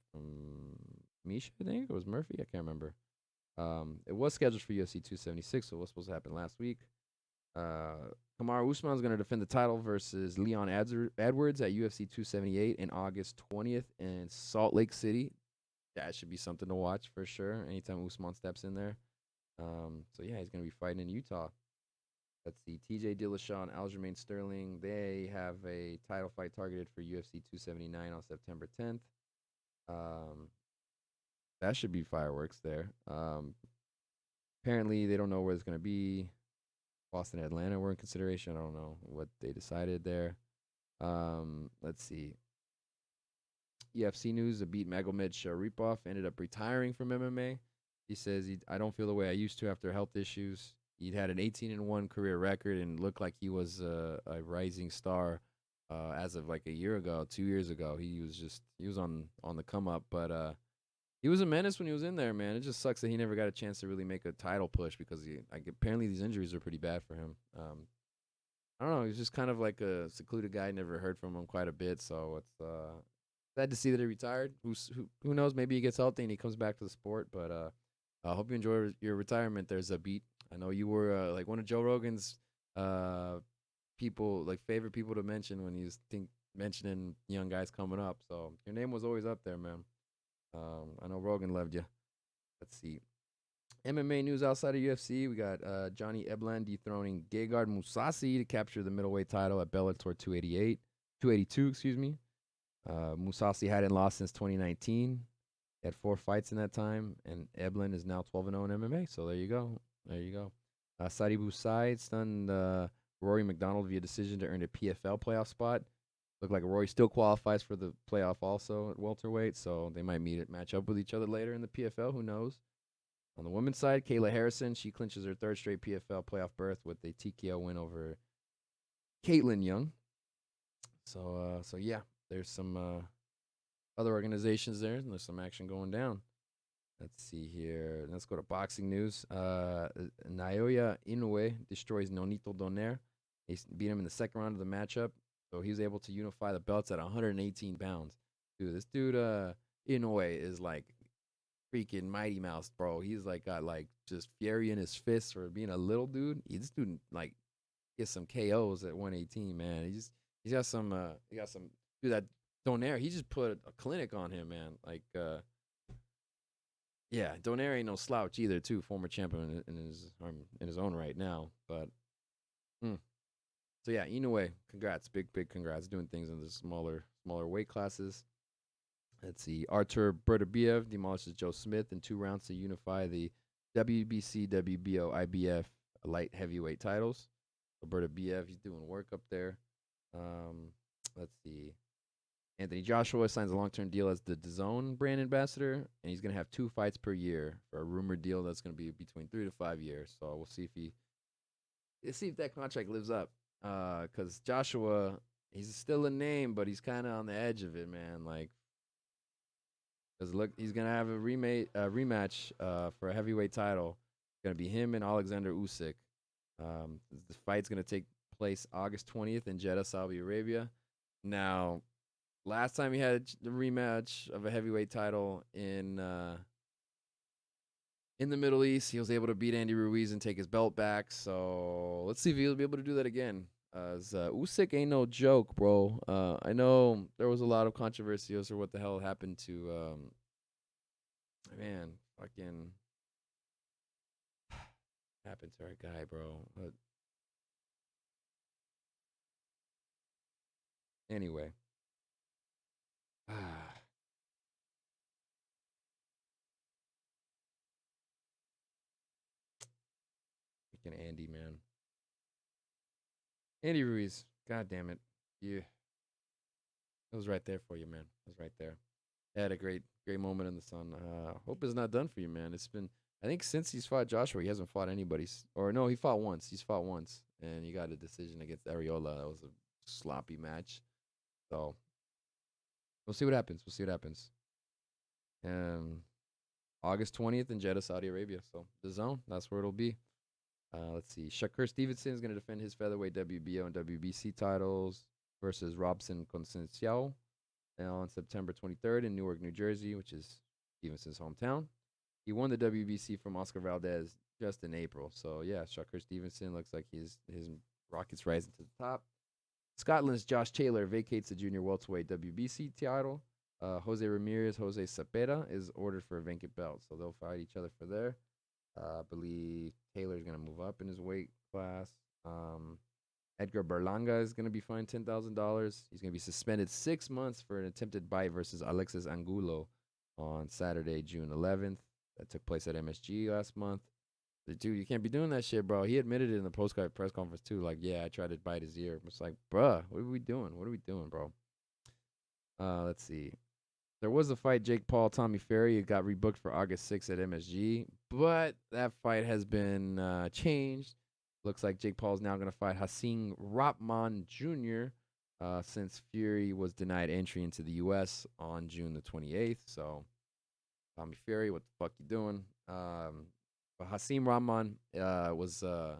Misha, I think. It was Murphy. I can't remember. It was scheduled for UFC 276, so it was supposed to happen last week. Kamaru Usman is going to defend the title versus Leon Edwards at UFC 278 in August 20th in Salt Lake City. That should be something to watch for sure. Anytime Usman steps in there. So yeah, he's going to be fighting in Utah. Let's see. TJ Dillashaw and Aljamain Sterling. They have a title fight targeted for UFC 279 on September 10th. That should be fireworks there. Apparently, they don't know where it's going to be. Boston and Atlanta were in consideration. I don't know what they decided there. Let's see. UFC news: Abid Magomed Sharipov ended up retiring from MMA. He says, I don't feel the way I used to after health issues. He'd had an 18-1 career record and looked like he was a rising star as of like a year ago, 2 years ago. He was on the come up, but he was a menace when he was in there, man. It just sucks that he never got a chance to really make a title push because apparently these injuries are pretty bad for him. I don't know. He's just kind of like a secluded guy. Never heard from him quite a bit, so it's sad to see that he retired. Who knows? Maybe he gets healthy and he comes back to the sport. But I hope you enjoy your retirement. There's a beat. I know you were like one of Joe Rogan's people, like favorite people to mention when he was mentioning young guys coming up. So your name was always up there, man. I know Rogan loved you. Let's see. MMA news outside of UFC. We got Johnny Eblan dethroning Gegard Mousasi to capture the middleweight title at Bellator 282, excuse me. Mousasi hadn't lost since 2019. He had 4 fights in that time, and Eblan is now 12-0 in MMA. So there you go. There you go. Sadi Boussaid stunned Rory McDonald via decision to earn a PFL playoff spot. Look like Rory still qualifies for the playoff also at welterweight, so they might match up with each other later in the PFL. Who knows? On the women's side, Kayla Harrison, she clinches her 3rd straight PFL playoff berth with a TKO win over Caitlin Young. So yeah, there's some other organizations there, and there's some action going down. Let's see here. Let's go to boxing news. Naoya Inoue destroys Nonito Donaire. He beat him in the second round of the matchup. So he was able to unify the belts at 118 pounds. Dude, this dude, Inoue, is like freaking Mighty Mouse, bro. He's like got like just fury in his fists for being a little dude. This dude like gets some KOs at 118, man. He's got some dude that Donaire. He just put a clinic on him, man. Like yeah, Donaire ain't no slouch either, too. Former champion in his own right now, but. So yeah, Inoue, congrats, big congrats, doing things in the smaller weight classes. Let's see, Artur Bertabiev demolishes Joe Smith in 2 rounds to unify the WBC, WBO, IBF light heavyweight titles. So Bertabiev, he's doing work up there. Let's see, Anthony Joshua signs a long-term deal as the DAZN brand ambassador, and he's gonna have 2 fights per year for a rumored deal that's gonna be between 3 to 5 years. So we'll see if that contract lives up. Because Joshua, he's still a name, but he's kind of on the edge of it, man. Like, because look, he's gonna have a rematch for a heavyweight title. It's gonna be him and Alexander Usyk. The fight's gonna take place August 20th in Jeddah, Saudi Arabia. Now, last time he had the rematch of a heavyweight title in the Middle East, he was able to beat Andy Ruiz and take his belt back. So let's see if he'll be able to do that again. Usyk ain't no joke, bro. I know there was a lot of controversy over what the hell happened to man, fucking happened to our guy, bro. Anyway, freaking Andy, man. Andy Ruiz, god damn it, yeah. It was right there for you, man. It was right there. Had a great moment in the sun. Hope it's not done for you, man. It's been, I think, since he's fought Joshua, he hasn't fought anybody. Or no, he fought once. He's fought once, and he got a decision against Ariola. That was a sloppy match. So we'll see what happens. We'll see what happens. August 20th in Jeddah, Saudi Arabia. So the zone, that's where it'll be. Let's see. Shakur Stevenson is going to defend his featherweight WBO and WBC titles versus Robson Conceicao on September 23rd in Newark, New Jersey, which is Stevenson's hometown. He won the WBC from Oscar Valdez just in April. So, yeah, Shakur Stevenson looks like his rocket's rising to the top. Scotland's Josh Taylor vacates the junior welterweight WBC title. Jose Ramirez, Jose Cepeda is ordered for a vacant belt. So they'll fight each other for there. I believe Taylor's going to move up in his weight class. Edgar Berlanga is going to be fined $10,000. He's going to be suspended 6 months for an attempted bite versus Alexis Angulo on Saturday, June 11th. That took place at MSG last month. Dude, you can't be doing that shit, bro. He admitted it in the post-fight press conference, too. Like, yeah, I tried to bite his ear. It's like, bruh, what are we doing? What are we doing, bro? Let's see. There was a fight, Jake Paul, Tommy Fury. It got rebooked for August 6th at MSG, but that fight has been changed. Looks like Jake Paul is now going to fight Hasim Rahman Jr. Since Fury was denied entry into the U.S. on June the 28th. So, Tommy Fury, what the fuck you doing? But Hasim Rahman was the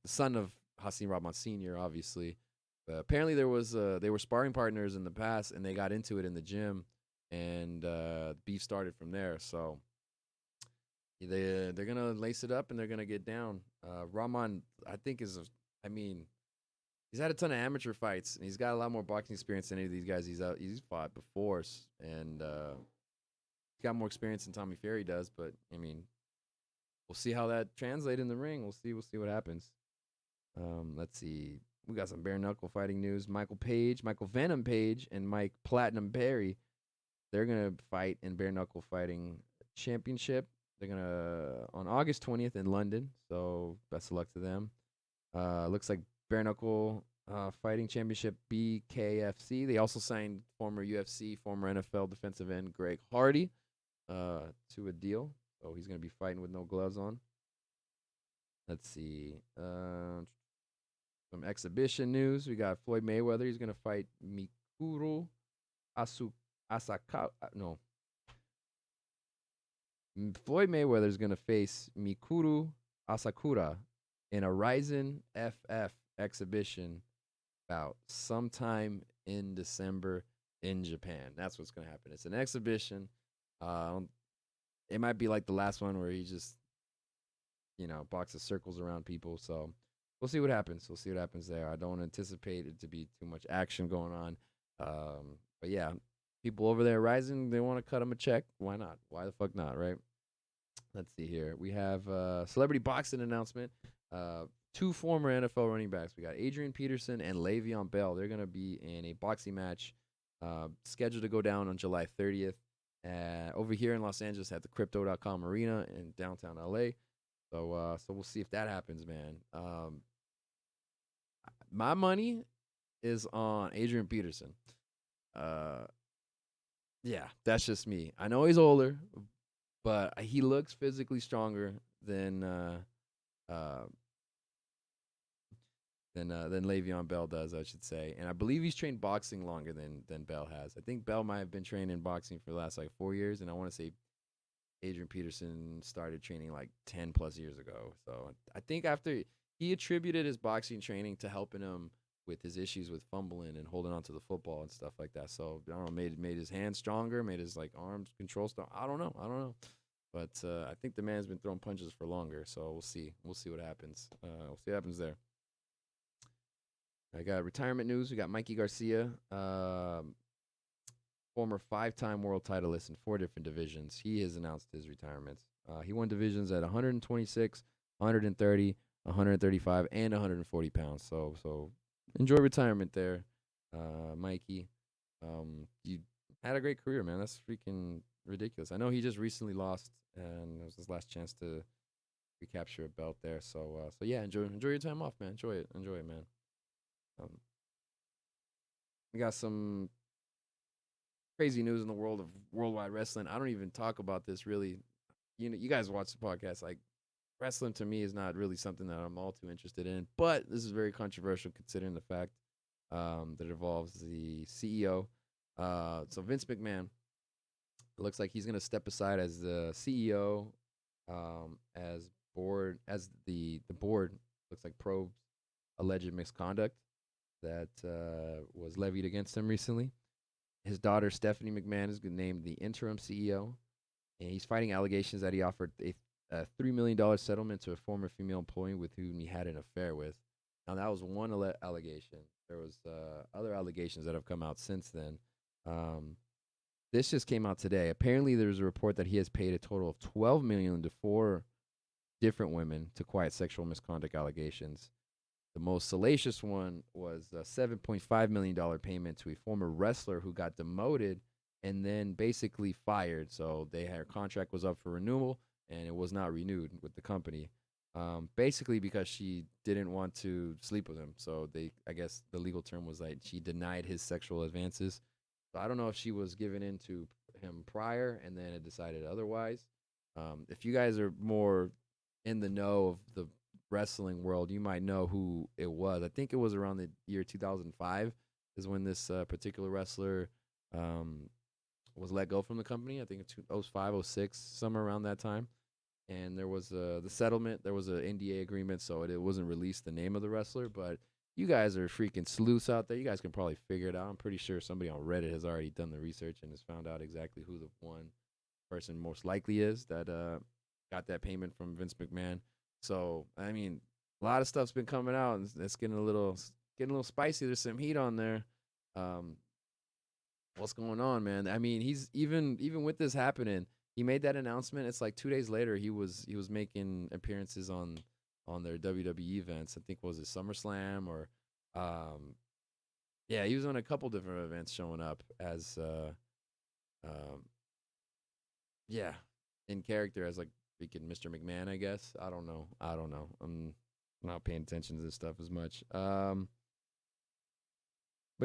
son of Hasim Rahman Sr., obviously. Apparently they were sparring partners in the past, and they got into it in the gym, and beef started from there. So they're gonna lace it up and they're gonna get down. Rahman, I think he's had a ton of amateur fights, and he's got a lot more boxing experience than any of these guys he's fought before, and he's got more experience than Tommy Fury does. But I mean, we'll see how that translates in the ring. We'll see what happens. Let's see. We got some bare knuckle fighting news. Michael Venom Page, and Mike Platinum Perry. They're gonna fight in bare knuckle fighting championship. They're gonna on August 20th in London. So best of luck to them. Looks like bare knuckle fighting championship BKFC. They also signed former UFC, former NFL defensive end Greg Hardy to a deal. So he's gonna be fighting with no gloves on. Let's see. Some exhibition news. We got Floyd Mayweather. He's going to fight Mikuru Asaka. No. Floyd Mayweather is going to face Mikuru Asakura in a Ryzen FF exhibition bout sometime in December in Japan. That's what's going to happen. It's an exhibition. It might be like the last one where he just, boxes circles around people. So we'll see what happens. We'll see what happens there. I don't anticipate it to be too much action going on. But yeah, people over there Rising, they want to cut him a check. Why not? Why the fuck not, right? Let's see here. We have a celebrity boxing announcement. Two former NFL running backs. We got Adrian Peterson and Le'Veon Bell. They're going to be in a boxing match scheduled to go down on July 30th over here in Los Angeles at the Crypto.com Arena in downtown LA. So we'll see if that happens, man. My money is on Adrian Peterson. Yeah, that's just me. I know he's older, but he looks physically stronger than Le'Veon Bell does, I should say. And I believe he's trained boxing longer than Bell has. I think Bell might have been training boxing for the last 4 years, and I want to say Adrian Peterson started training 10 plus years ago. So I think after he attributed his boxing training to helping him with his issues with fumbling and holding on to the football and stuff like that. So I don't know, made his hands stronger, made his arms control strong. I don't know. But I think the man's been throwing punches for longer. So we'll see. We'll see what happens. We'll see what happens there. I got retirement news. We got Mikey Garcia, former 5-time world titleist in 4 different divisions. He has announced his retirement. He won divisions at 126, 130, 135, and 140 pounds. So enjoy retirement there, Mikey. You had a great career, man. That's freaking ridiculous. I know he just recently lost, and it was his last chance to recapture a belt there. So yeah, enjoy your time off, man. Enjoy it, man. We got some crazy news in the world of worldwide wrestling. I don't even talk about this really. You guys watch the podcast. Like wrestling to me is not really something that I'm all too interested in. But this is very controversial considering the fact that it involves the CEO. So Vince McMahon, it looks like he's going to step aside as the CEO, as the board looks like probes alleged misconduct that was levied against him recently. His daughter Stephanie McMahon is named the interim CEO, and he's fighting allegations that he offered a $3 million settlement to a former female employee with whom he had an affair with. Now that was one allegation. There was other allegations that have come out since then. This just came out today. Apparently, there's a report that he has paid a total of $12 million to 4 different women to quiet sexual misconduct allegations. The most salacious one was a $7.5 million payment to a former wrestler who got demoted and then basically fired. So her contract was up for renewal and it was not renewed with the company. Basically because she didn't want to sleep with him. So I guess the legal term was like she denied his sexual advances. So I don't know if she was given in to him prior and then it decided otherwise. If you guys are more in the know of the wrestling world, you might know who it was. I think it was around the year 2005 is when this particular wrestler was let go from the company. I think it's 05, 06, somewhere around that time. And there was the settlement. There was an NDA agreement, so it wasn't released the name of the wrestler. But you guys are freaking sleuths out there. You guys can probably figure it out. I'm pretty sure somebody on Reddit has already done the research and has found out exactly who the one person most likely is that got that payment from Vince McMahon. So I mean, a lot of stuff's been coming out, and it's getting a little spicy. There's some heat on there. What's going on, man? I mean, he's even with this happening, he made that announcement. It's like 2 days later, he was making appearances on their WWE events. I think was it SummerSlam or, yeah, he was on a couple different events showing up as, yeah, in character as like freaking Mr. McMahon, I guess. I don't know. I'm not paying attention to this stuff as much. But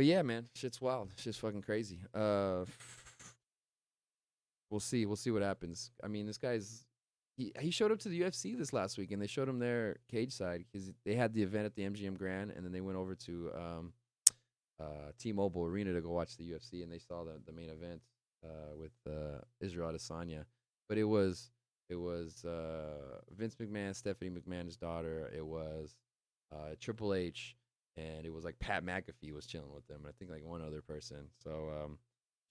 yeah, man, shit's wild. Shit's fucking crazy. We'll see. We'll see what happens. I mean, this guy's he showed up to the UFC this last week, and they showed him their cage side because they had the event at the MGM Grand, and then they went over to T-Mobile Arena to go watch the UFC, and they saw the main event with Israel Adesanya. But it was Vince McMahon, Stephanie McMahon's daughter. It was Triple H, and it was like Pat McAfee was chilling with them. And I think like one other person. So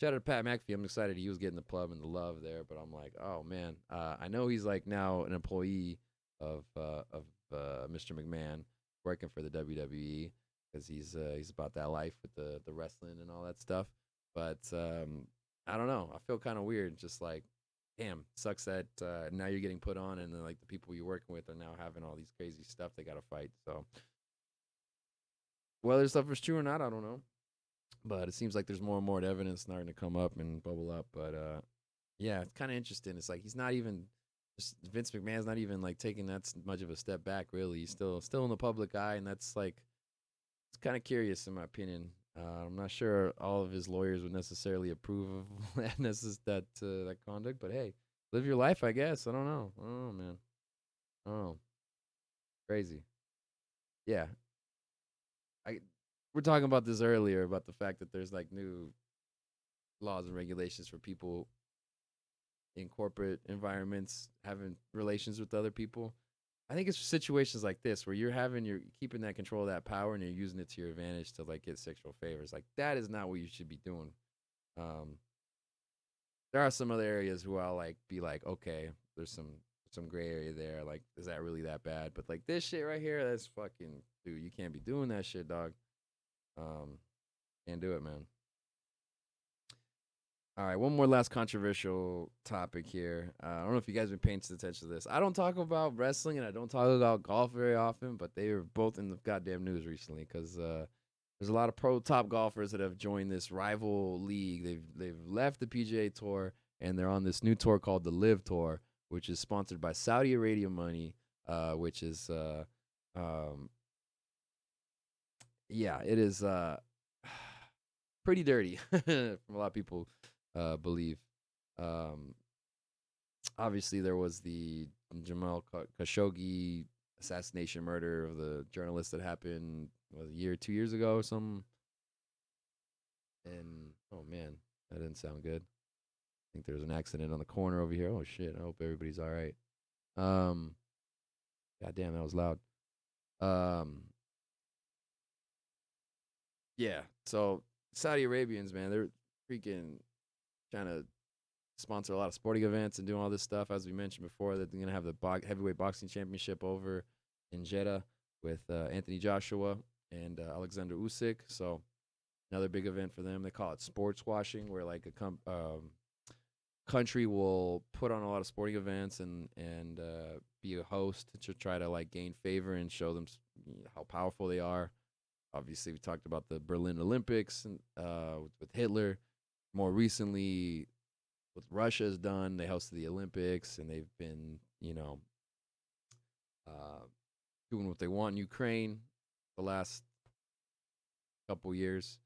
shout out to Pat McAfee. I'm excited he was getting the pub and the love there. But I'm like, oh man, I know he's like now an employee of Mr. McMahon working for the WWE because he's about that life with the wrestling and all that stuff. But I don't know. I feel kind of weird. Just like, damn, sucks that now you're getting put on, and then like the people you're working with are now having all these crazy stuff they got to fight. So whether stuff is true or not, I don't know. But it seems like there's more and more evidence starting to come up and bubble up. But yeah, it's kind of interesting. It's like he's not even Vince McMahon's not even like taking that much of a step back. Really, he's still in the public eye, and that's like it's kind of curious in my opinion. I'm not sure all of his lawyers would necessarily approve of that conduct, but hey, live your life, I guess. I don't know, man. Oh, crazy. Yeah, I we're talking about this earlier about the fact that there's like new laws and regulations for people in corporate environments having relations with other people. I think it's situations like this where you're keeping that control of that power and you're using it to your advantage to like get sexual favors. Like that is not what you should be doing. Um, there are some other areas where I'll like be like, okay, there's some gray area there. Like, is that really that bad? But like this shit right here, that's fucking dude. You can't be doing that shit, dog. Can't do it, man. All right, one more last controversial topic here. I don't know if you guys been paying attention to this. I don't talk about wrestling and I don't talk about golf very often, but they are both in the goddamn news recently because there's a lot of pro top golfers that have joined this rival league. They've left the PGA Tour and they're on this new tour called the Live Tour, which is sponsored by Saudi Arabia money, which is yeah, it is pretty dirty from a lot of people believe. Um, Obviously, there was the Jamal Khashoggi assassination murder of the journalist that happened a year, 2 years ago or something. And oh man, that didn't sound good. I think there was an accident on the corner over here. Oh shit! I hope everybody's all right. Um, God damn, that was loud. Um, yeah. So Saudi Arabians, man, they're freaking trying to sponsor a lot of sporting events and doing all this stuff. As we mentioned before, that they're gonna have the heavyweight boxing championship over in Jeddah with Anthony Joshua and Alexander Usyk. So another big event for them. They call it sports washing, where like a country will put on a lot of sporting events and be a host to try to like gain favor and show them how powerful they are. Obviously, we talked about the Berlin Olympics and with Hitler. More recently, what Russia has done, they hosted the Olympics and they've been, uh, doing what they want in Ukraine the last couple years.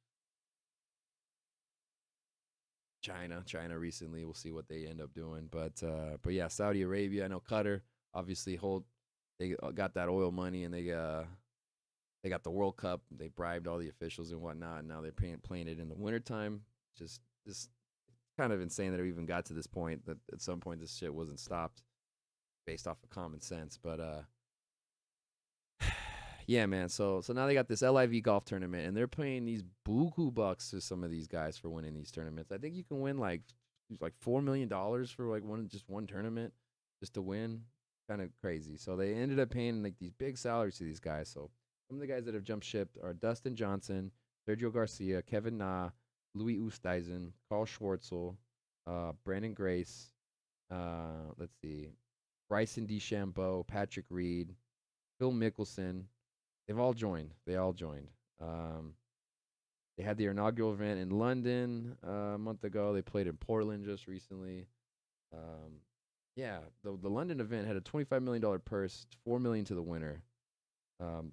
China recently, we'll see what they end up doing, but yeah, Saudi Arabia, I know Qatar obviously they got that oil money and they got the World Cup. They bribed all the officials and whatnot, and now they're playing it in the wintertime. Just this kind of insane that it even got to this point. That at some point this shit wasn't stopped, based off of common sense. But yeah, man. So now they got this LIV golf tournament, and they're paying these buku bucks to some of these guys for winning these tournaments. I think you can win like $4 million for like one tournament just to win. Kind of crazy. So they ended up paying like these big salaries to these guys. So some of the guys that have jump shipped are Dustin Johnson, Sergio Garcia, Kevin Na, Louis Oosthuizen, Carl Schwartzel, Brandon Grace, let's see, Bryson DeChambeau, Patrick Reed, Phil Mickelson. They've all joined. They all joined. They had their inaugural event in London a month ago. They played in Portland just recently. Yeah, the London event had a $25 million purse, $4 million to the winner.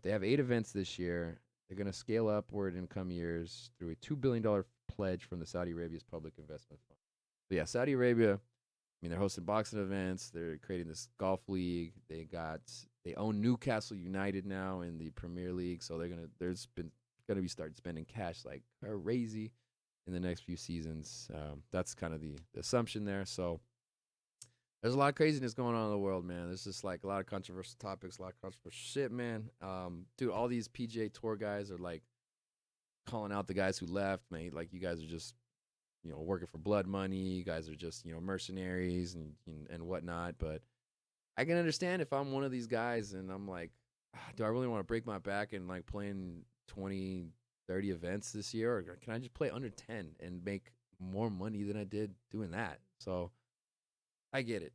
They have 8 events this year. They're going to scale upward in come years through a $2 billion pledge from the Saudi Arabia's Public Investment Fund. So yeah, Saudi Arabia, I mean, they're hosting boxing events. They're creating this golf league. They own Newcastle United now in the Premier League. So there's been gonna be start spending cash like crazy in the next few seasons. That's kind of the assumption there. So there's a lot of craziness going on in the world, man. There's just like a lot of controversial topics, a lot of controversial shit, man. Dude, all these PGA Tour guys are like calling out the guys who left, man. Like, you guys are just, working for blood money. You guys are just, mercenaries and whatnot. But I can understand if I'm one of these guys and I'm like, do I really want to break my back and like playing 20, 30 events this year? Or can I just play under 10 and make more money than I did doing that? So I get it.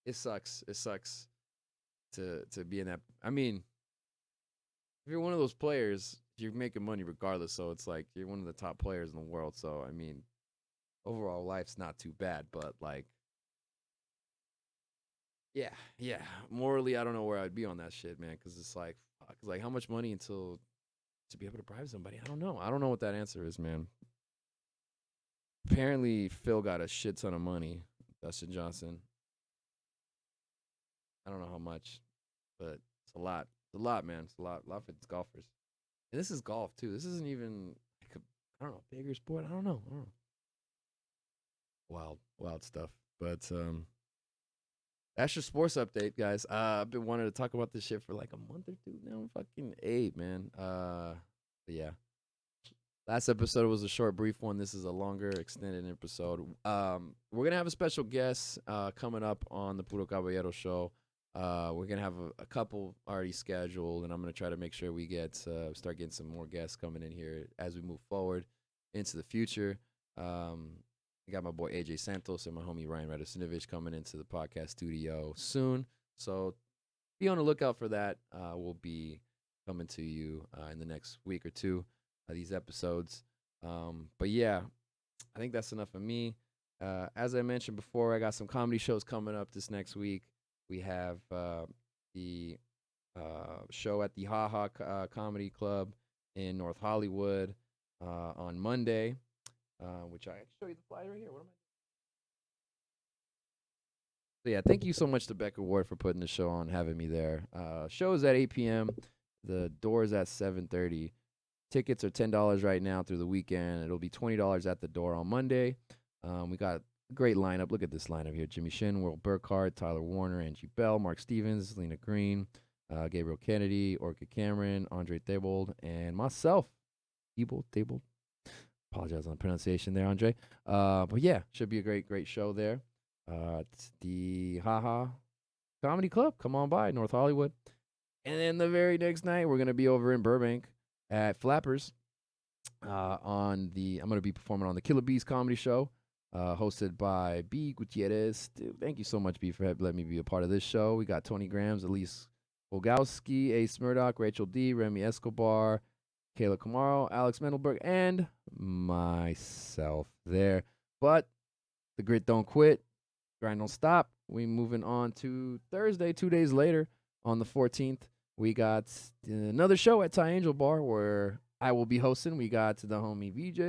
It sucks. It sucks to be in that. I mean, if you're one of those players, you're making money regardless. So it's like you're one of the top players in the world. So I mean, overall life's not too bad. But like, yeah. Morally, I don't know where I'd be on that shit, man. Because it's like, fuck. It's like, how much money until to be able to bribe somebody? I don't know. I don't know what that answer is, man. Apparently, Phil got a shit ton of money. Dustin Johnson. I don't know how much, but it's a lot. It's a lot, man. It's a lot. A lot for these golfers. And this is golf too. This isn't even like I don't know, bigger sport. I don't know. Wild stuff. But that's your sports update, guys. I've been wanting to talk about this shit for like a month or two now. I'm fucking 8, man. But yeah. Last episode was a short, brief one. This is a longer, extended episode. We're gonna have a special guest coming up on the Puro Caballero show. We're gonna have a couple already scheduled, and I'm gonna try to make sure we start getting some more guests coming in here as we move forward into the future. I got my boy AJ Santos and my homie Ryan Radosinovich coming into the podcast studio soon, so be on the lookout for that. We'll be coming to you in the next week or two. These episodes. But yeah, I think that's enough of me. As I mentioned before, I got some comedy shows coming up this next week. We have the show at the Ha Ha Comedy Club in North Hollywood. on Monday, which I show you the flyer right here. What am I? So yeah, thank you so much to Becca Ward for putting the show on, having me there. Show is at 8 p.m. The door is at 7:30. Tickets are $10 right now through the weekend. It'll be $20 at the door on Monday. We got a great lineup. Look at this lineup here: Jimmy Shin, Will Burkhardt, Tyler Warner, Angie Bell, Mark Stevens, Lena Green, Gabriel Kennedy, Orchid Cameron, Andre Thebold, and myself, Thebold. Apologize on the pronunciation there, Andre. But yeah, should be a great show there. It's the Haha Comedy Club. Come on by, North Hollywood. And then the very next night, we're gonna be over in Burbank at Flappers. I'm gonna be performing on the Killer Bees Comedy Show, hosted by B Gutierrez. Dude, thank you so much, B, for letting me be a part of this show. We got Tony Grams, Elise Volgowski, Ace Murdoch, Rachel D, Remy Escobar, Kayla Camaro, Alex Mendelberg, and myself there. But the grit don't quit, grind don't stop. We moving on to Thursday, 2 days later, on the 14th. We got another show at Thai Angel Bar where I will be hosting. We got the homie VJ,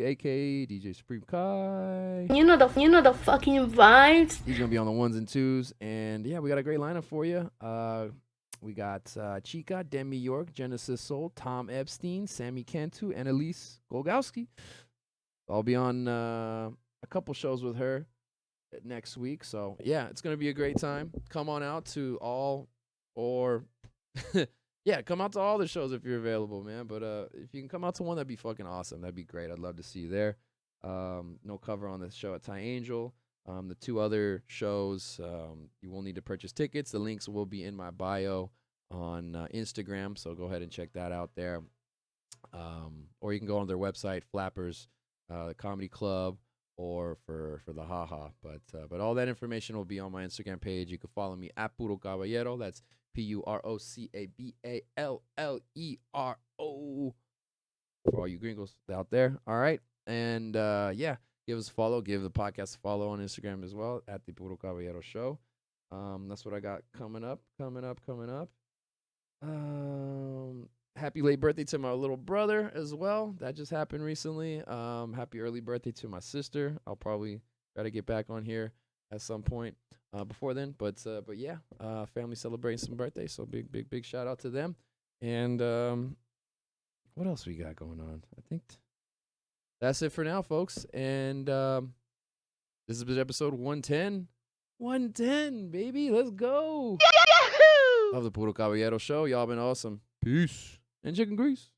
aka DJ Supreme Kai. You know the fucking vibes. He's gonna be on the ones and twos, and yeah, we got a great lineup for you. We got Chica, Demi York, Genesis Soul, Tom Epstein, Sammy Cantu, and Elise Golgowski. I'll be on a couple shows with her next week. So yeah, it's gonna be a great time. Come on out to all, or yeah, come out to all the shows if you're available, man. But if you can come out to one, that'd be fucking awesome. That'd be great. I'd love to see you there. No cover on the show at Thai Angel. The two other shows, you will need to purchase tickets. The links will be in my bio on Instagram, so go ahead and check that out there. Or you can go on their website, Flappers, the Comedy Club, or for the Haha. But all that information will be on my Instagram page. You can follow me at Puro Caballero. That's PuroCaballero. For all you gringos out there. All right. And yeah, give us a follow. Give the podcast a follow on Instagram as well at the Puro Caballero Show. That's what I got coming up. Happy late birthday to my little brother as well. That just happened recently. Happy early birthday to my sister. I'll probably try to get back on here at some point before then. But yeah, family celebrating some birthdays. So big shout out to them. And what else we got going on? I think that's it for now, folks. And this is episode 110. 110, baby. Let's go. Yahoo! Of the Puro Caballero Show. Y'all been awesome. Peace. And chicken grease.